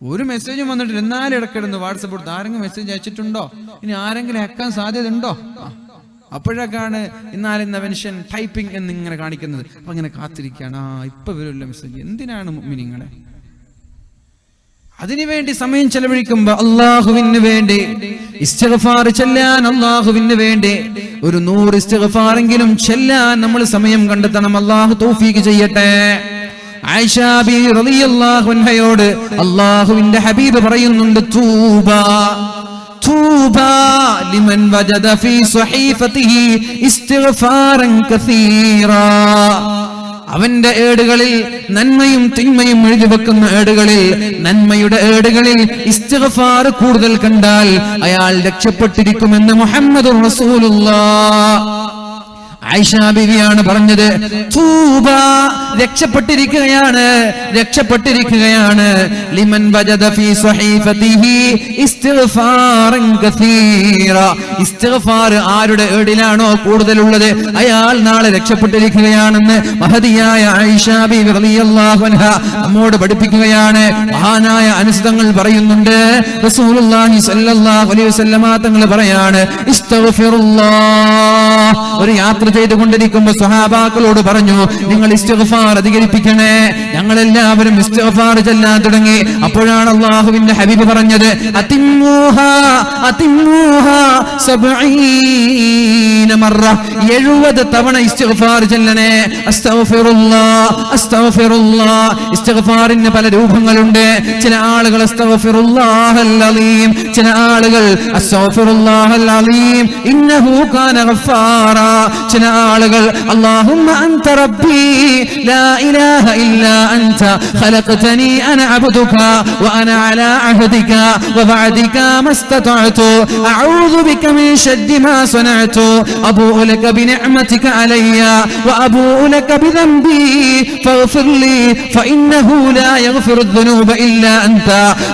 ഒരു മെസ്സേജും വന്നിട്ടില്ല, എന്നാലും ഇടക്കിടുന്നു വാട്സപ്പ് എടുത്ത് ആരെങ്കിലും മെസ്സേജ് അയച്ചിട്ടുണ്ടോ, ഇനി ആരെങ്കിലും അയക്കാൻ സാധ്യത ഉണ്ടോ? അപ്പോഴൊക്കെയാണ് ഇന്നാലിന്ന മനുഷ്യൻ ടൈപ്പിംഗ് എന്നിങ്ങനെ കാണിക്കുന്നത്. അപ്പൊ അങ്ങനെ കാത്തിരിക്കുകയാണ്, ഇപ്പൊ വരുമല്ലോ മെസ്സേജ്. എന്തിനാണ് മുഅ്മിനീങ്ങളെ അതിനുവേണ്ടി സമയം ചെലവഴിക്കുമ്പോ അള്ളാഹുവിന് വേണ്ടി ഇസ്തിഗ്ഫാർ ചെല്ലാൻ, അള്ളാഹുവിന് വേണ്ടി ഒരു 100 ഇസ്തിഗ്ഫാറെങ്കിലും ചെല്ലാൻ നമ്മൾ സമയം കണ്ടെത്തണം. അള്ളാഹു തൗഫീഖ് ചെയ്യട്ടെ. ആയിഷ ബീവി റളിയല്ലാഹു അൻഹയോട് അള്ളാഹുവിന്റെ ഹബീബ് പറയുന്നുണ്ട്, തൂബാ ലിമൻ വജദ ഫീ സ്വഹീഫതിഹി ഇസ്തിഗ്ഫാറൻ കസീറാ. അവന്റെ ഏടുകളിൽ നന്മയും തിന്മയും എഴുതി വെക്കുന്ന ഏടുകളിൽ, നന്മയുടെ ഏടുകളിൽ ഇസ്തിഗ്ഫാർ കൂടുതൽ കണ്ടാൽ അയാൾ രക്ഷപ്പെട്ടിരിക്കുമെന്ന് മുഹമ്മദുർ റസൂലുള്ളാഹ്. ആയിഷ ബീവിയാണ് പറഞ്ഞത്, തൂബ രക്ഷപ്പെട്ടിരിക്കുകയാണ് ലിമൻ വജദ ഫീ സ്വഹീഫതിഹി ഇസ്തിഗ്ഫാറൻ കസീറ. ഇസ്തിഗ്ഫാർ ആരുടെ ഏടിലാണോ കൂടുതലുള്ളത് അയാൾ നാളെ രക്ഷപ്പെട്ടിരിക്കുകയാണെന്ന് മഹദിയായ ആയിഷ ബീവി റളിയല്ലാഹു അൻഹ നമ്മോട് പഠിപ്പിക്കുകയാണ്. മഹാനായ അനസ് തങ്ങൾ പറയുന്നുണ്ട്, റസൂലുള്ളാഹി സ്വല്ലല്ലാഹു അലൈഹി വസല്ലമ തങ്ങൾ പറയാണ്, ഇസ്തഗ്ഫിറുല്ലാഹ്. ഒരു യാത്ര ചെയ്തുകൊണ്ടിരിക്കുമ്പോൾ സ്വഹാബാക്കളോട് പറഞ്ഞു, നിങ്ങൾ ഇസ്തിഗ്ഫാർ അധികരിപ്പിക്കണേ. ഞങ്ങളെല്ലാവരും ഇസ്തിഗ്ഫാർ ചൊല്ലാൻ തുടങ്ങി. അപ്പോഴാണ് അല്ലാഹുവിന്റെ ഹബീബ് പറഞ്ഞത്, അതിമ്മൂഹാ 70 തവണ ഇസ്തിഗ്ഫാർ ചൊല്ലണേ. അസ്തഗ്ഫിറുല്ലാഹ്. ഇസ്തിഗ്ഫാറിന് പല രൂപങ്ങളുണ്ട്. ചില ആളുകൾ അസ്തഗ്ഫിറുല്ലാഹൽ അലീം, ചില ആളുകൾ അസ്തഗ്ഫിറുല്ലാഹൽ അലീം ഇന്നഹു കാന ഗഫാറാ, ചില ആളുകൾ അല്ലാഹുമ്മ അൻത റബ്ബി ലാ ഇലാഹ ഇല്ലാ അൻത ഖലഖതനി അന അബ്ദുക വഅന അലാ അഹദിക വവഅദിക മസ്തതഅതു അഊദു ബിക മിൻ ശർരി മാ സനഅതു അബൂഉ ലക ബിനിഅമതിക അലയ്യ വഅബൂഉ ലക ബിദംബി ഫഗ്ഫിർ ലി ഫഇന്നഹു ലാ യഗ്ഫിറു ദുനൂബ ഇല്ലാ അൻത.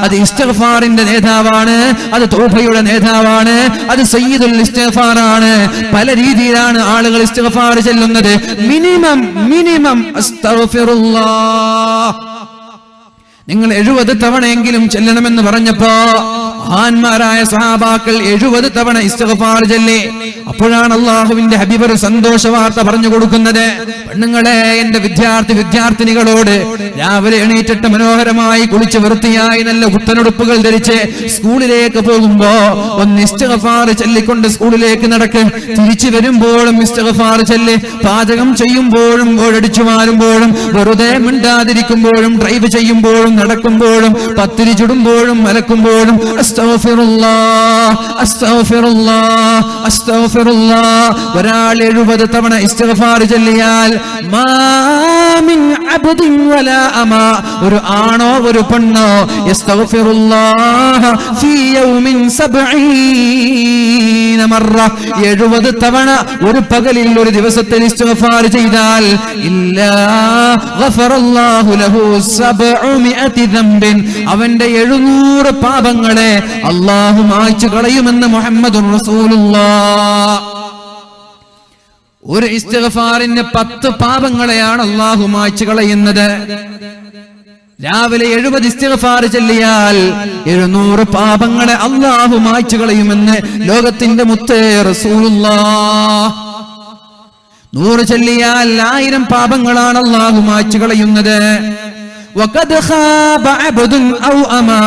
അത് ഇസ്തിഗ്ഫാറിന്റെ നേതാവാണ്, അത് തൗബയുടെ നേതാവാണ്, അത് സയ്യിദുൽ ഇസ്തിഗ്ഫാറാണ്. പല രീതിയിലാണ് ആളുകൾ ഇസ്തിഗ്ഫാർ ചൊല്ലുന്നത്. മിനിമം അസ്തഗ്ഫിറുല്ലാഹ് നിങ്ങൾ 70 തവണയെങ്കിലും ചെല്ലണമെന്ന് പറഞ്ഞപ്പോ മഹാന്മാരായ സ്വഹാബാക്കൾ 70 തവണ ഇസ്തിഗ്ഫാർ ചൊല്ലി. അപ്പോഴാണ് അല്ലാഹുവിന്റെ ഹബീബ് ഒരു സന്തോഷ വാർത്ത പറഞ്ഞു കൊടുക്കുന്നത്. പെണ്ണുങ്ങളെ, എന്റെ വിദ്യാർത്ഥിനികളോട് രാവിലെ എണീറ്റിട്ട് മനോഹരമായി കുളിച്ച് വൃത്തിയായി നല്ല പുത്തനുടുപ്പുകൾ ധരിച്ച് സ്കൂളിലേക്ക് പോകുമ്പോ ഒന്ന് ഇസ്തിഗ്ഫാർ ചൊല്ലിക്കൊണ്ട് സ്കൂളിലേക്ക് നടക്ക്. തിരിച്ചു വരുമ്പോഴും ഇസ്തിഗ്ഫാർ ചൊല്ലി. പാചകം ചെയ്യുമ്പോഴും ഓടടിച്ചു മാറുമ്പോഴും വെറുതെ മിണ്ടാതിരിക്കുമ്പോഴും ഡ്രൈവ് ചെയ്യുമ്പോഴും നടക്കുമ്പോഴും പത്തിരി ചുടുമ്പോഴും അലക്കുമ്പോഴും ഒരാൾ 70 തവണ ഇസ്തിഗ്ഫാർ ചൊല്ലിയാൽ മാ മിൻ അബ്ദിൻ വലാ അമാ, ഒരു ആണോ ഒരു പെണ്ണോ യസ്തഗ്ഫിറുല്ലാഹ ഫീ യൗമിൻ 70 മറ, 70 തവണ ഒരു പകലിൽ ഒരു ദിവസത്തിൽ ഇസ്തിഗ്ഫാർ ചെയ്താൽ ഇല്ലാ ഗഫറല്ലാഹു ലഹു 700 ദംബിൻ, അവന്റെ 700 പാപങ്ങളെ അല്ലാഹു മായ്ച്ചു കളയുമെന്ന് മുഹമ്മദുർ റസൂലുള്ളാഹ്. ഒരു ഇസ്തിഗ്ഫാറിന് 10 പാപങ്ങളെയാണ് അല്ലാഹു മായ്ച്ചു കളയുന്നത്. രാവിലെ 70 ഇസ്തിഗ്ഫാർ ചൊല്ലിയാൽ 700 പാപങ്ങളെ അല്ലാഹു മായ്ച്ചു കളയുമെന്ന് ലോകത്തിന്റെ മുത്തേ റസൂലുള്ളാഹ്. 100 ചൊല്ലിയാൽ 1000 പാപങ്ങളാണ് അല്ലാഹു മായ്ച്ചു കളയുന്നത്. വഖദ് ഖാബ അബ്ദുൻ ഔ അമാ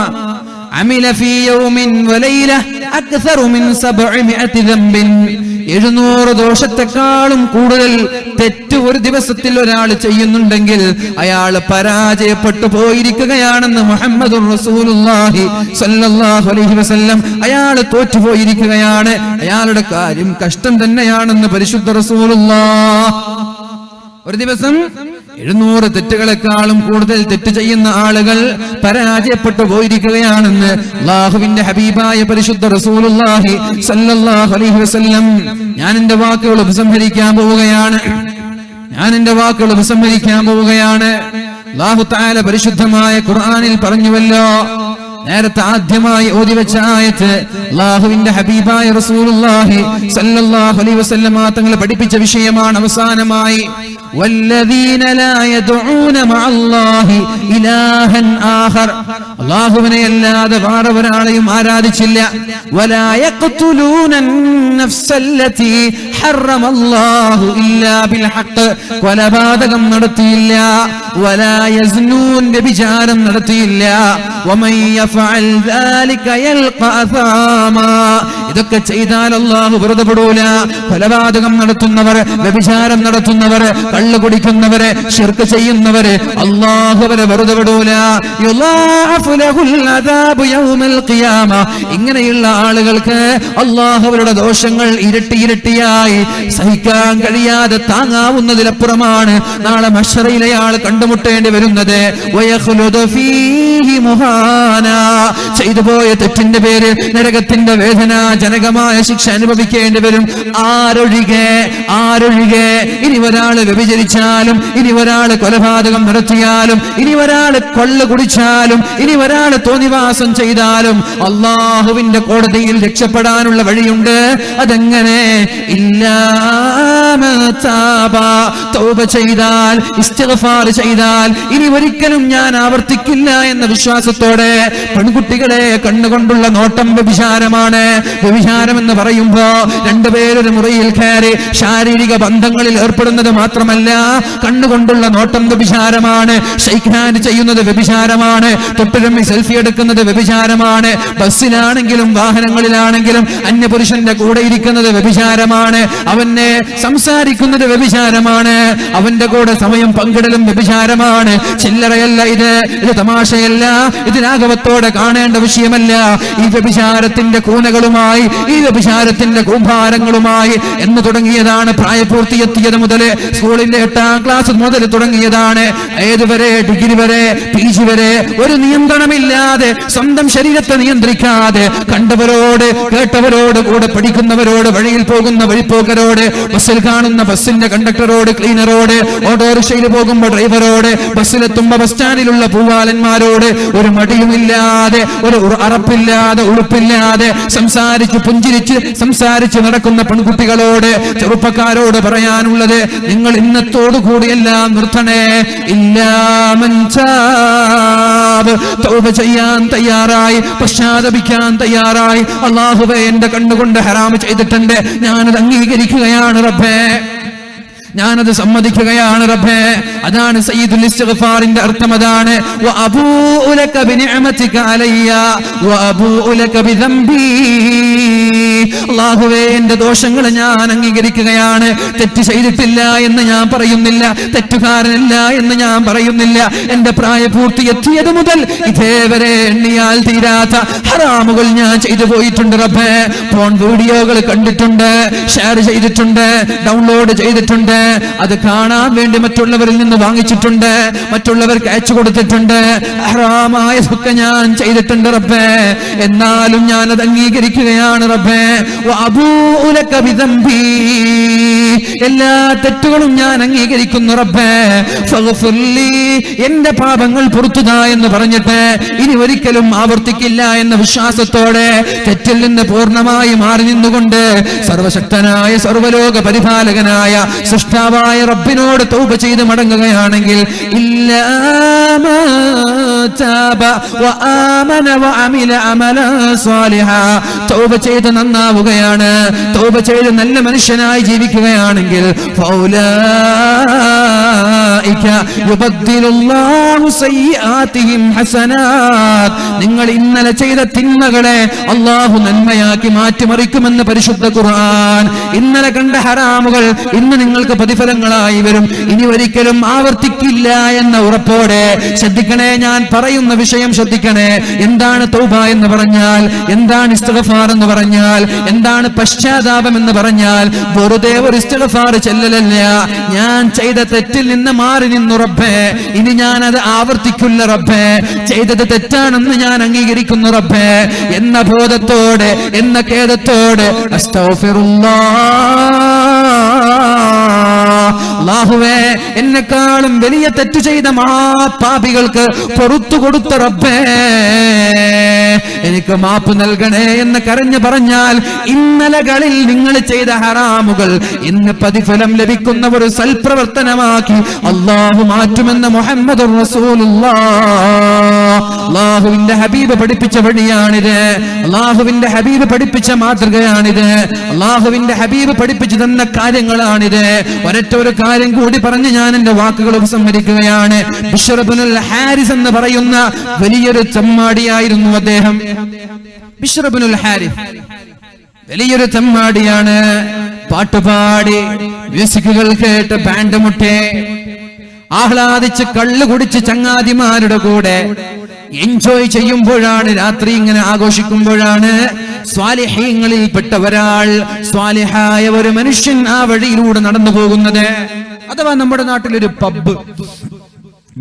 അമില ഫീ യൗമിൻ വലൈല അക്സറു മിൻ 700 ദംബിൻ, 700 ദോഷത്തെക്കാളും കൂടുതൽ തെറ്റ് ഒരു ദിവസത്തിൽ ഒരാൾ ചെയ്യുന്നുണ്ടെങ്കിൽ അയാൾ പരാജയപ്പെട്ടു പോയിരിക്കുകയാണെന്ന് മുഹമ്മദുർ റസൂലുള്ളാഹി സ്വല്ലല്ലാഹു അലൈഹി വസല്ലം. അയാൾ തോറ്റുപോയിരിക്കുകയാണ്, അയാളുടെ കാര്യം കഷ്ടം തന്നെയാണെന്ന് പരിശുദ്ധ റസൂലുള്ളാഹ്. ഒരു ദിവസം 700 തെറ്റുകളെക്കാളും കൂടുതൽ തെറ്റ് ചെയ്യുന്ന ആളുകൾ പരാജയപ്പെട്ടു പോയിരിക്കുകയാണെന്ന് അല്ലാഹുവിന്റെ ഹബീബായ പരിശുദ്ധ റസൂലുള്ളാഹി സ്വല്ലല്ലാഹു അലൈഹി വസല്ലം. ഞാൻ എന്റെ വാക്കുകൾ ഉപസംഹരിക്കാൻ പോവുകയാണ്. ഞാൻ എന്റെ വാക്കുകൾ ഉപസംഹരിക്കാൻ പോവുകയാണ്. അല്ലാഹു തആല പരിശുദ്ധമായ ഖുർആനിൽ പറഞ്ഞുവല്ലോ, നേരത്തെ ആദ്യമായി ഓതി വെച്ച ആയത്ത് അല്ലാഹുവിന്റെ ഹബീബായ റസൂലുള്ളാഹി സ്വല്ലല്ലാഹു അലൈഹി വസല്ലമ തങ്ങൾ പഠിപ്പിച്ച വിഷയമാണ്. അവസാനമായി വല്ലദീന ലാ യദ്ഊന മഅല്ലാഹി ഇലാഹൻ ആഖർ, അല്ലാഹുവിനെ അല്ലാതെ വേറെ ഒരാളെയും ആരാധിച്ചില്ല. വലാ യഖ്തുലൂന നഫ്സല്ലതി ഹറമല്ലാഹു ഇല്ലാ ബിൽ ഹഖ്, കൊലപാതകം നടത്തിയില്ല. വലാ യസ്നൂൻ, വ്യഭിചാരം നടത്തിയില്ല. വമൻ യഫഅൽ ദാലിക യൽഖ അസാമാ, ഇതൊക്കെ ചെയ്താൽ അല്ലാഹു വെറുതെ വിടൂല. കൊലപാതകം നടത്തുന്നവർ, വ്യഭിചാരം നടത്തുന്നവർ, കള്ളു കുടിക്കുന്നവര്, ശിർക്ക് ചെയ്യുന്നവര് അല്ലാഹു അവരെ വെറുതെ വിടൂല. യുളാഅഫു ലഹുൽ അദാബു യൗമൽ ഖിയാമ, ഇങ്ങനെയുള്ള ആളുകൾക്ക് അല്ലാഹു അവരുടെ ദോഷങ്ങൾ ഇരട്ടിയായി സഹിക്കാൻ കഴിയാതെ താങ്ങാവുന്നതിലപ്പുറമാണ് നാളെ മഹ്ശറയിൽ അയാൾ കണ്ടുമുട്ടേണ്ടി വരുന്നത്. വയഖ്ലുദു ഫീഹി മുഹാന, ചെയ്തു പോയ തെറ്റിന്റെ പേരിൽ നരകത്തിന്റെ വേദനാജനകമായ ശിക്ഷ അനുഭവിക്കേണ്ടി വരും. ആരൊഴികെ ഇനി ഒരാൾ വ്യഭിചരിച്ചാലും, ഇനി ഒരാൾ കൊലപാതകം നടത്തിയാലും, ഇനി ഒരാൾ കൊള്ള കുടിച്ചാലും, ഇനി ഒരാൾ തോന്നിവാസം ചെയ്താലും അല്ലാഹുവിന്റെ കോടതിയിൽ രക്ഷപ്പെടാനുള്ള വഴിയുണ്ട്. അതെങ്ങനെ? തൗബ ചെയ്താൽ, ഇസ്തിഗ്ഫാർ ചെയ്താൽ ഇനി ഒരിക്കലും ഞാൻ ആവർത്തിക്കില്ല എന്ന വിശ്വാസത്തോടെ. പെൺകുട്ടികളെ കണ്ണുകൊണ്ടുള്ള നോട്ടം വ്യഭിചാരമാണ്. വ്യഭിചാരം എന്ന് പറയുമ്പോ രണ്ടുപേരൊരു മുറിയിൽ കയറി ശാരീരിക ബന്ധങ്ങളിൽ ഏർപ്പെടുന്നത് മാത്രമല്ല, കണ്ണുകൊണ്ടുള്ള നോട്ടം വ്യഭിചാരമാണ്. ഷെയ്ക്ക് ഹാൻഡ് ചെയ്യുന്നത് വ്യഭിചാരമാണ്. തൊട്ടുരമ്മി സെൽഫി എടുക്കുന്നത് വ്യഭിചാരമാണ്. ബസ്സിലാണെങ്കിലും വാഹനങ്ങളിലാണെങ്കിലും അന്യപുരുഷന്റെ കൂടെ ഇരിക്കുന്നത് വ്യഭിചാരമാണ്. അവനെ സംസാരിക്കുന്നത് വ്യഭിചാരമാണ്. അവന്റെ കൂടെ സമയം പങ്കിടലും വ്യഭിചാരമാണ്. ചില്ലറയല്ല ഇത് തമാശയല്ല, ഇത് രാഘവത്തോടെ കാണേണ്ട വിഷയമല്ല. ഈ വ്യഭിചാരത്തിന്റെ കൂനകളുമായി, ഈ വ്യഭിചാരത്തിന്റെ കൂമ്പാരങ്ങളുമായി എന്ന് തുടങ്ങിയതാണ്. പ്രായപൂർത്തിയെത്തിയത് മുതൽ, സ്കൂളിന്റെ 8ാം ക്ലാസ് മുതൽ തുടങ്ങിയതാണ്. ഏതുവരെ? ഡിഗ്രി വരെ, PG വരെ. ഒരു നിയന്ത്രണമില്ലാതെ, സ്വന്തം ശരീരത്തെ നിയന്ത്രിക്കാതെ, കണ്ടവരോട് കേട്ടവരോട്, കൂടെ പഠിക്കുന്നവരോട്, വഴിയിൽ പോകുന്ന വഴിപ്പോക്കരോട്, ബസ്സിൽ കാണുന്ന ബസ്സിന്റെ കണ്ടക്ടറോട്, ക്ലീനറോട്, ഓട്ടോറിക്ഷയിൽ പോകുമ്പോൾ ഡ്രൈവറോട്, ബസ്സിലെത്തുമ്പോ ബസ് സ്റ്റാൻഡിലുള്ള പൂവാലന്മാരോട് ഒരു മടിയുമില്ലാതെ, ഒരു അറപ്പില്ലാതെ, ഉളുപ്പില്ലാതെ സംസാരിച്ച് പുഞ്ചിരിച്ച് സംസാരിച്ച് നടക്കുന്ന പെൺകുട്ടികളോട്, ചെറുപ്പക്കാരോട് പറയാനുള്ളത്, നിങ്ങൾ ഇന്നത്തോടു കൂടിയെല്ലാം നിർത്തണേ. തൗബ ചെയ്യാൻ തയ്യാറായി, പശ്ചാത്തപിക്കാൻ തയ്യാറായി. അല്ലാഹുവേ, എന്റെ കണ്ണുകൊണ്ട് ഹറാം ചെയ്തിട്ടുണ്ട്, ഞാനത് അംഗീകരിക്കുകയാണ് റബ്ബേ, ഞാനത് സമ്മതിക്കുകയാണ് റബ്ബേ. അതാണ് സയ്യിദുൽ ഇസ്തിഗ്ഫാറിന്റെ അർത്ഥം. അതാണ് വഅബൂഉ ലക ബിനിഅമതിക അലയ്യ വഅബൂഉ ലക ബിദംബി. അല്ലാഹുവേ, എന്റെ ദോഷങ്ങൾ ഞാൻ അംഗീകരിക്കുകയാണ്. തെറ്റ് ചെയ്തിട്ടില്ല എന്ന് ഞാൻ പറയുന്നില്ല, തെറ്റുകാരനല്ല എന്ന് ഞാൻ പറയുന്നില്ല. എന്റെ പ്രായപൂർത്തി എത്തിയത് മുതൽ ഇതേവരെ എണ്ണിയാൽ തീരാത്ത ഹറാമുകൾ ഞാൻ ചെയ്തു പോയിട്ടുണ്ട് റബ്ബേ. ഫോൺ വീഡിയോകൾ കണ്ടിട്ടുണ്ട്, ഷെയർ ചെയ്തിട്ടുണ്ട്, ഡൗൺലോഡ് ചെയ്തിട്ടുണ്ട്, അത് കാണാൻ വേണ്ടി മറ്റുള്ളവരിൽ നിന്ന് വാങ്ങിച്ചിട്ടുണ്ട്, മറ്റുള്ളവർക്ക് അയച്ചു കൊടുത്തിട്ടുണ്ട്. ഹറാമായതൊക്കെ ഞാൻ ചെയ്തിട്ടുണ്ട് റബ്ബേ. എന്നാലും ഞാൻ അത് അംഗീകരിക്കുകയാണ് റബ്ബേ. വഅബൂഉ ലക ബിദംബി, എല്ലാ തെറ്റുകളും ഞാൻ അംഗീകരിക്കുന്നു റബ്ബേ. ഫഗ്ഫിർലി, എന്റെ പാപങ്ങൾ പൊറുത്തുതാ എന്ന് പറഞ്ഞിട്ട് ഇനി ഒരിക്കലും ആവർത്തിക്കില്ല എന്ന വിശ്വാസത്തോടെ തെറ്റിൽ നിന്ന് പൂർണ്ണമായി മാറി നിന്നുകൊണ്ട് സർവശക്തനായ സർവലോക പരിപാലകനായ സൃഷ്ടാവായ റബ്ബിനോട് തൗബ ചെയ്ത് മടങ്ങുകയാണെങ്കിൽ തൗബ ചെയ്ത് നന്നാവുകയാണ്, തൗബ ചെയ്ത് നല്ല മനുഷ്യനായി ജീവിക്കുകയാണെങ്കിൽ നിങ്ങൾ ഇന്നലെ ചെയ്ത തിന്മകളെ അല്ലാഹു നന്മയാക്കി മാറ്റിമറിക്കുമെന്ന് പരിശുദ്ധ ഖുർആൻ. ഇന്നലെ കണ്ട ഹറാമുകൾ ഇന്ന് നിങ്ങൾക്ക് പ്രതിഫലങ്ങളായി വരും, ഇനി ഒരിക്കലും ആവർത്തിക്കില്ല എന്ന ഉറപ്പോടെ. ശ്രദ്ധിക്കണേ, ഞാൻ പറയുന്ന വിഷയം ശ്രദ്ധിക്കണേ. എന്താണ് തൗബ എന്ന് പറഞ്ഞാൽ, എന്താണ് ഇസ്തിഗ്ഫാർ എന്ന് പറഞ്ഞാൽ, എന്താണ് പശ്ചാത്താപം എന്ന് പറഞ്ഞാൽ, വെറുതെ ഒരു ഇസ്തിഗ്ഫാർ ചെല്ലലല്ല. ഞാൻ ചെയ്ത തെറ്റിൽ നിന്ന് മാറി നിന്നു റബ്ബേ, ഇനി ഞാൻ അത് ആവർത്തിക്കില്ല റബ്ബേ, ചെയ്തത് തെറ്റാണെന്ന് ഞാൻ അംഗീകരിക്കുന്നു റബ്ബേ എന്ന ബോധത്തോടെ, എന്ന ഖേദത്തോടെ അസ്തഗ്ഫിറുല്ലാഹ് അല്ലാഹുവേ എന്നെക്കാളും വലിയ തെറ്റ് ചെയ്ത മഹാപാപികൾക്ക് പുറത്തു കൊടുത്ത റബ്ബേ എനിക്ക് മാപ്പ് നൽകണേ എന്ന് കരഞ്ഞു പറഞ്ഞാൽ ഇന്നലകളിൽ നിങ്ങൾ ചെയ്ത ഹറാമുകൾ ഇന്ന് പ്രതിഫലം ലഭിക്കുന്ന ഒരു സൽപ്രവർത്തനമാക്കി അല്ലാഹു മാറ്റുമെന്ന് മുഹമ്മദുർ റസൂലുള്ളാഹ്. അല്ലാഹുവിന്റെ ഹബീബ് പഠിപ്പിച്ച വഴിയാണിത്. അല്ലാഹുവിന്റെ ഹബീബ് പഠിപ്പിച്ച മാതൃകയാണിത്. അല്ലാഹുവിന്റെ ഹബീബ് പഠിപ്പിച്ചു തന്ന കാര്യങ്ങളാണിത്. ഒരൊറ്റ ഒരു കാര്യം കൂടി പറഞ്ഞ് ഞാൻ എന്റെ വാക്കുകൾ ഉപസംഹരിക്കുകയാണ്. ബിശ്ർ ഇബ്നുൽ ഹാരിസ് എന്ന് പറയുന്ന വലിയൊരു ചെമ്മാടിയായിരുന്നു അദ്ദേഹം. ബിശ്ർ ഇബ്നുൽ ഹാരിസ് വലിയൊരു ചെമ്മാടിയാണ്. പാട്ടുപാടി മ്യൂസിക്കുകൾ കേട്ട് ബാൻഡ് മുട്ടേ ആഹ്ലാദിച്ച് കള്ളു കുടിച്ച് ചങ്ങാതിമാരുടെ കൂടെ എൻജോയ് ചെയ്യുമ്പോഴാണ്, രാത്രി ഇങ്ങനെ ആഘോഷിക്കുമ്പോഴാണ് സ്വാലിഹീങ്ങളിൽപ്പെട്ട ഒരാൾ, സ്വാലിഹായ ഒരു മനുഷ്യൻ ആ വഴിയിലൂടെ നടന്നു പോകുന്നത്. അഥവാ നമ്മുടെ നാട്ടിലൊരു പബ്ബ്,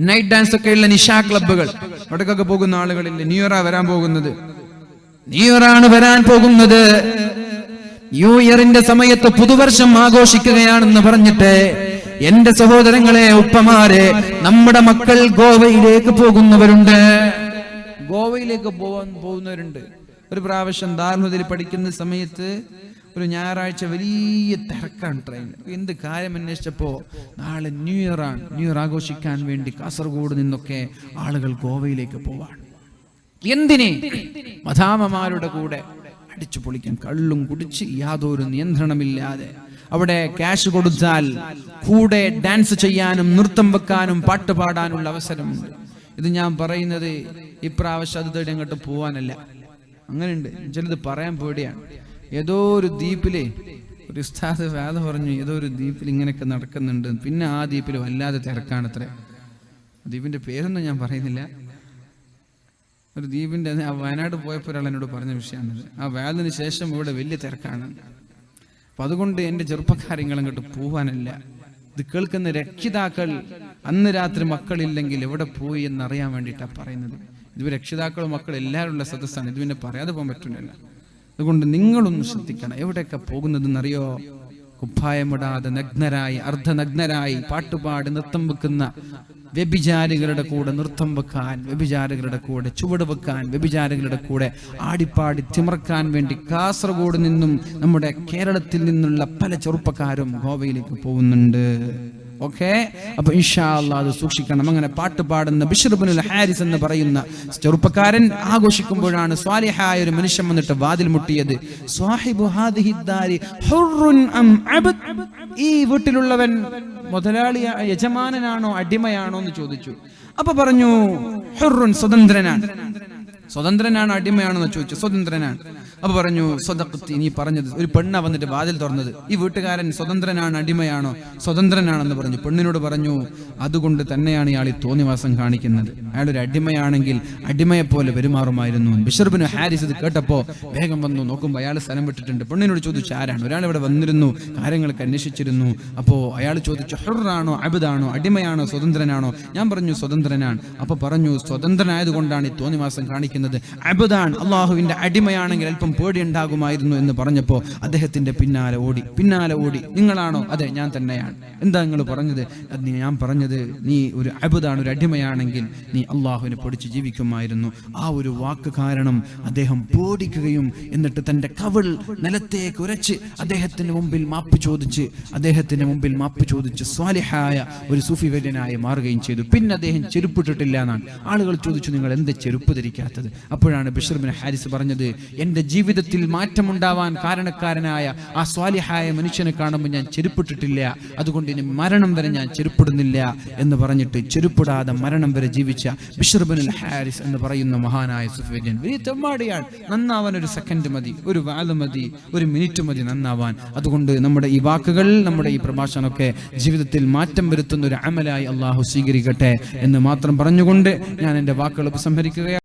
നൈറ്റ് ഡാൻസ് ഒക്കെ ഉള്ള നിശാ ക്ലബ്ബുകൾ, അവിടേക്കൊക്കെ പോകുന്ന ആളുകളില്ല. ന്യൂ ഇയറാ വരാൻ പോകുന്നത്, ന്യൂ ഇയറാണ് വരാൻ പോകുന്നത്. ന്യൂ ഇയറിന്റെ സമയത്ത് പുതുവർഷം ആഘോഷിക്കുകയാണെന്ന് പറഞ്ഞിട്ട് എന്റെ സഹോദരങ്ങളെ, ഉപ്പമാരെ, നമ്മുടെ മക്കൾ ഗോവയിലേക്ക് പോകുന്നവരുണ്ട്. ഗോവയിലേക്ക് പോകുന്നവരുണ്ട്. ഒരു പ്രാവശ്യം ദാർഹുദയിൽ പഠിക്കുന്ന സമയത്ത് ഒരു ഞായറാഴ്ച വലിയ തിരക്കാണ് ട്രെയിൻ. എന്ത് കാര്യം അന്വേഷിച്ചപ്പോ നാളെ ന്യൂ ഇയർ ആണ്. ന്യൂ ഇയർ ആഘോഷിക്കാൻ വേണ്ടി കാസർഗോഡ് നിന്നൊക്കെ ആളുകൾ ഗോവയിലേക്ക് പോവാണ്. എന്തിനെ? മദാമമാരുടെ കൂടെ അടിച്ചു പൊളിക്കാൻ, കള്ളും കുടിച്ച് യാതൊരു നിയന്ത്രണമില്ലാതെ. അവിടെ ക്യാഷ് കൊടുത്താൽ കൂടെ ഡാൻസ് ചെയ്യാനും നൃത്തം വെക്കാനും പാട്ട് പാടാനുള്ള അവസരമുണ്ട്. ഇത് ഞാൻ പറയുന്നത് ഇപ്രാവശ്യം അത് തേടി അങ്ങോട്ട് പോവാനല്ല. അങ്ങനെയുണ്ട്, ചിലത് പറയാൻ പേടിയാണ്. ഏതോ ഒരു ദ്വീപിലെ ഒരു ഉസ്താദ് വേദ പറഞ്ഞു, ഏതോ ഒരു ദ്വീപിൽ ഇങ്ങനെയൊക്കെ നടക്കുന്നുണ്ട്. പിന്നെ ആ ദ്വീപിൽ വല്ലാതെ തിരക്കാണത്ര. ദ്വീപിന്റെ പേരൊന്നും ഞാൻ പറയുന്നില്ല. ഒരു ദ്വീപിന്റെ, ആ വയനാട് പോയപ്പോൾ ഒരാൾ എന്നോട് പറഞ്ഞ വിഷയമാണിത്. ആ വേദന ശേഷം ഇവിടെ വലിയ തിരക്കാണ്. അപ്പൊ അതുകൊണ്ട് എന്റെ ചെറുപ്പക്കാര്യങ്ങൾ അങ്ങോട്ട് പോവാനല്ല. ഇത് കേൾക്കുന്ന രക്ഷിതാക്കൾ അന്ന് രാത്രി മക്കളില്ലെങ്കിൽ എവിടെ പോയി എന്നറിയാൻ വേണ്ടിയിട്ടാണ് പറയുന്നത്. ഇത് രക്ഷിതാക്കളും മക്കളും എല്ലാവരും ഉള്ള സദസ്സാണ്. ഇത് പിന്നെ പറയാതെ പോകാൻ പറ്റില്ലല്ലോ. അതുകൊണ്ട് നിങ്ങളൊന്ന് ശ്രദ്ധിക്കണം. എവിടെയൊക്കെ പോകുന്നതെന്നറിയോ? കുപ്പായമിടാതെ നഗ്നരായി, അർദ്ധനഗ്നരായി പാട്ടുപാടി നൃത്തം വെക്കുന്ന വ്യഭിചാരികളുടെ കൂടെ നൃത്തം വെക്കാൻ, വ്യഭിചാരികളുടെ കൂടെ ചുവട് വെക്കാൻ, വ്യഭിചാരികളുടെ കൂടെ ആടിപ്പാടി തിമർക്കാൻ വേണ്ടി കാസർഗോഡ് നിന്നും നമ്മുടെ കേരളത്തിൽ നിന്നുള്ള പല ചെറുപ്പക്കാരും ഗോവയിലേക്ക് പോകുന്നുണ്ട്. ഓക്കെ, അപ്പൊ ഇൻഷാ അല്ലാഹ് അത് സൂക്ഷിക്കണം. അങ്ങനെ പാട്ട് പാടുന്ന ബിശ്ർ ഇബ്നുൽ ഹാരിസ് എന്ന് പറയുന്ന ചെറുപ്പക്കാരൻ ആഘോഷിക്കുമ്പോഴാണ് സ്വാലിഹായ ഒരു മനുഷ്യൻ വന്നിട്ട് വാതിൽ മുട്ടിയത്. സ്വാഹിബു ഹാദിഹി ദാരി ഹുർറുൻ അം അബ്ദ്, ഈ വീട്ടിലുള്ളവൻ മുതലാളി യജമാനനാണോ അടിമയാണോ എന്ന് ചോദിച്ചു. അപ്പൊ പറഞ്ഞു ഹുർറുൻ, സ്വതന്ത്രനാണ്. സ്വതന്ത്രനാണ് അടിമയാണെന്ന് ചോദിച്ചു. സ്വതന്ത്രനാണ്. അപ്പൊ പറഞ്ഞു സ്വദഖ്തി, നീ പറഞ്ഞത്. ഒരു പെണ്ണ വന്നിട്ട് വാതിൽ തുറന്നത്. ഈ വീട്ടുകാരൻ സ്വതന്ത്രനാണ് അടിമയാണോ? സ്വതന്ത്രനാണെന്ന് പറഞ്ഞു. പെണ്ണിനോട് പറഞ്ഞു, അതുകൊണ്ട് തന്നെയാണ് ഇയാൾ ഈ തോന്നിവാസം കാണിക്കുന്നത്. അയാൾ ഒരു അടിമയാണെങ്കിൽ അടിമയെ പോലെ പെരുമാറുമായിരുന്നു. ബിശ്ർ ഇബ്നു ഹാരിസ് ഇത് കേട്ടപ്പോ വേഗം വന്നു. നോക്കുമ്പോൾ അയാൾ സ്ഥലം വിട്ടിട്ടുണ്ട്. പെണ്ണിനോട് ചോദിച്ചു, ആരാണ്? ഒരാൾ ഇവിടെ വന്നിരുന്നു, കാര്യങ്ങളൊക്കെ അന്വേഷിച്ചിരുന്നു. അപ്പോ അയാൾ ചോദിച്ചു, ഹുർറാണോ അബ്ദാണോ, അടിമയാണോ സ്വതന്ത്രനാണോ? ഞാൻ പറഞ്ഞു സ്വതന്ത്രനാണ്. അപ്പൊ പറഞ്ഞു, സ്വതന്ത്രനായതുകൊണ്ടാണ് ഈ തോന്നിവാസം കാണിക്കുന്നത്. അബ്ദാൻ, അള്ളാഹുവിന്റെ അടിമയാണെങ്കിൽ അല്പം പേടി ഉണ്ടാകുമായിരുന്നു എന്ന് പറഞ്ഞപ്പോ അദ്ദേഹത്തിന്റെ പിന്നാലെ ഓടി. നിങ്ങളാണോ? അതെ, ഞാൻ തന്നെയാണ്. എന്താ നിങ്ങൾ പറഞ്ഞത്? ഞാൻ പറഞ്ഞത്, നീ ഒരു അബ്ദാണ്, ഒരു അടിമയാണെങ്കിൽ നീ അള്ളാഹുവിനെ പഠിച്ച് ജീവിക്കുമായിരുന്നു. ആ ഒരു വാക്ക് കാരണം അദ്ദേഹം പേടിക്കുകയും എന്നിട്ട് തന്റെ കവിൾ നിലത്തേക്ക് ഉരച്ച് അദ്ദേഹത്തിന്റെ മുമ്പിൽ മാപ്പ് ചോദിച്ച് സ്വാലിഹായ ഒരു സൂഫി വര്യനായി മാറുകയും ചെയ്തു. പിന്നെ അദ്ദേഹം ചെരുപ്പിട്ടിട്ടില്ല എന്നാണ്. ആളുകൾ ചോദിച്ചു, നിങ്ങൾ എന്ത് ചെരുപ്പ് ധരിക്കാത്തത്? അപ്പോഴാണ് ബിശ്ർ ഇബ്നു ഹാരിസ് പറഞ്ഞത്, എന്റെ ജീവിതത്തിൽ മാറ്റമുണ്ടാവാൻ കാരണക്കാരനായ ആ സ്വാലിഹായ മനുഷ്യനെ കാണുമ്പോൾ ഞാൻ ചെരുപ്പിട്ടിട്ടില്ല, അതുകൊണ്ട് ഇനി മരണം വരെ ഞാൻ ചെരുപ്പിടുന്നില്ല എന്ന് പറഞ്ഞിട്ട് ചെരുപ്പിടാതെ മരണം വരെ ജീവിച്ച ബിശ്ർ ഇബ്നുൽ ഹാരിസ് എന്ന് പറയുന്ന മഹാനായ സുഫിയൻ വലിയ തെമ്മാടിയാണ്. നന്നാവാൻ ഒരു സെക്കൻഡ് മതി, ഒരു വാല് മതി, ഒരു മിനിറ്റ് മതി നന്നാവാൻ. അതുകൊണ്ട് നമ്മുടെ ഈ വാക്കുകൾ, നമ്മുടെ ഈ പ്രഭാഷണമൊക്കെ ജീവിതത്തിൽ മാറ്റം വരുത്തുന്ന ഒരു അമലായി അള്ളാഹു സ്വീകരിക്കട്ടെ എന്ന് മാത്രം പറഞ്ഞുകൊണ്ട് ഞാൻ എൻ്റെ വാക്കുകൾ ഉപസംഹരിക്കുകയാണ്.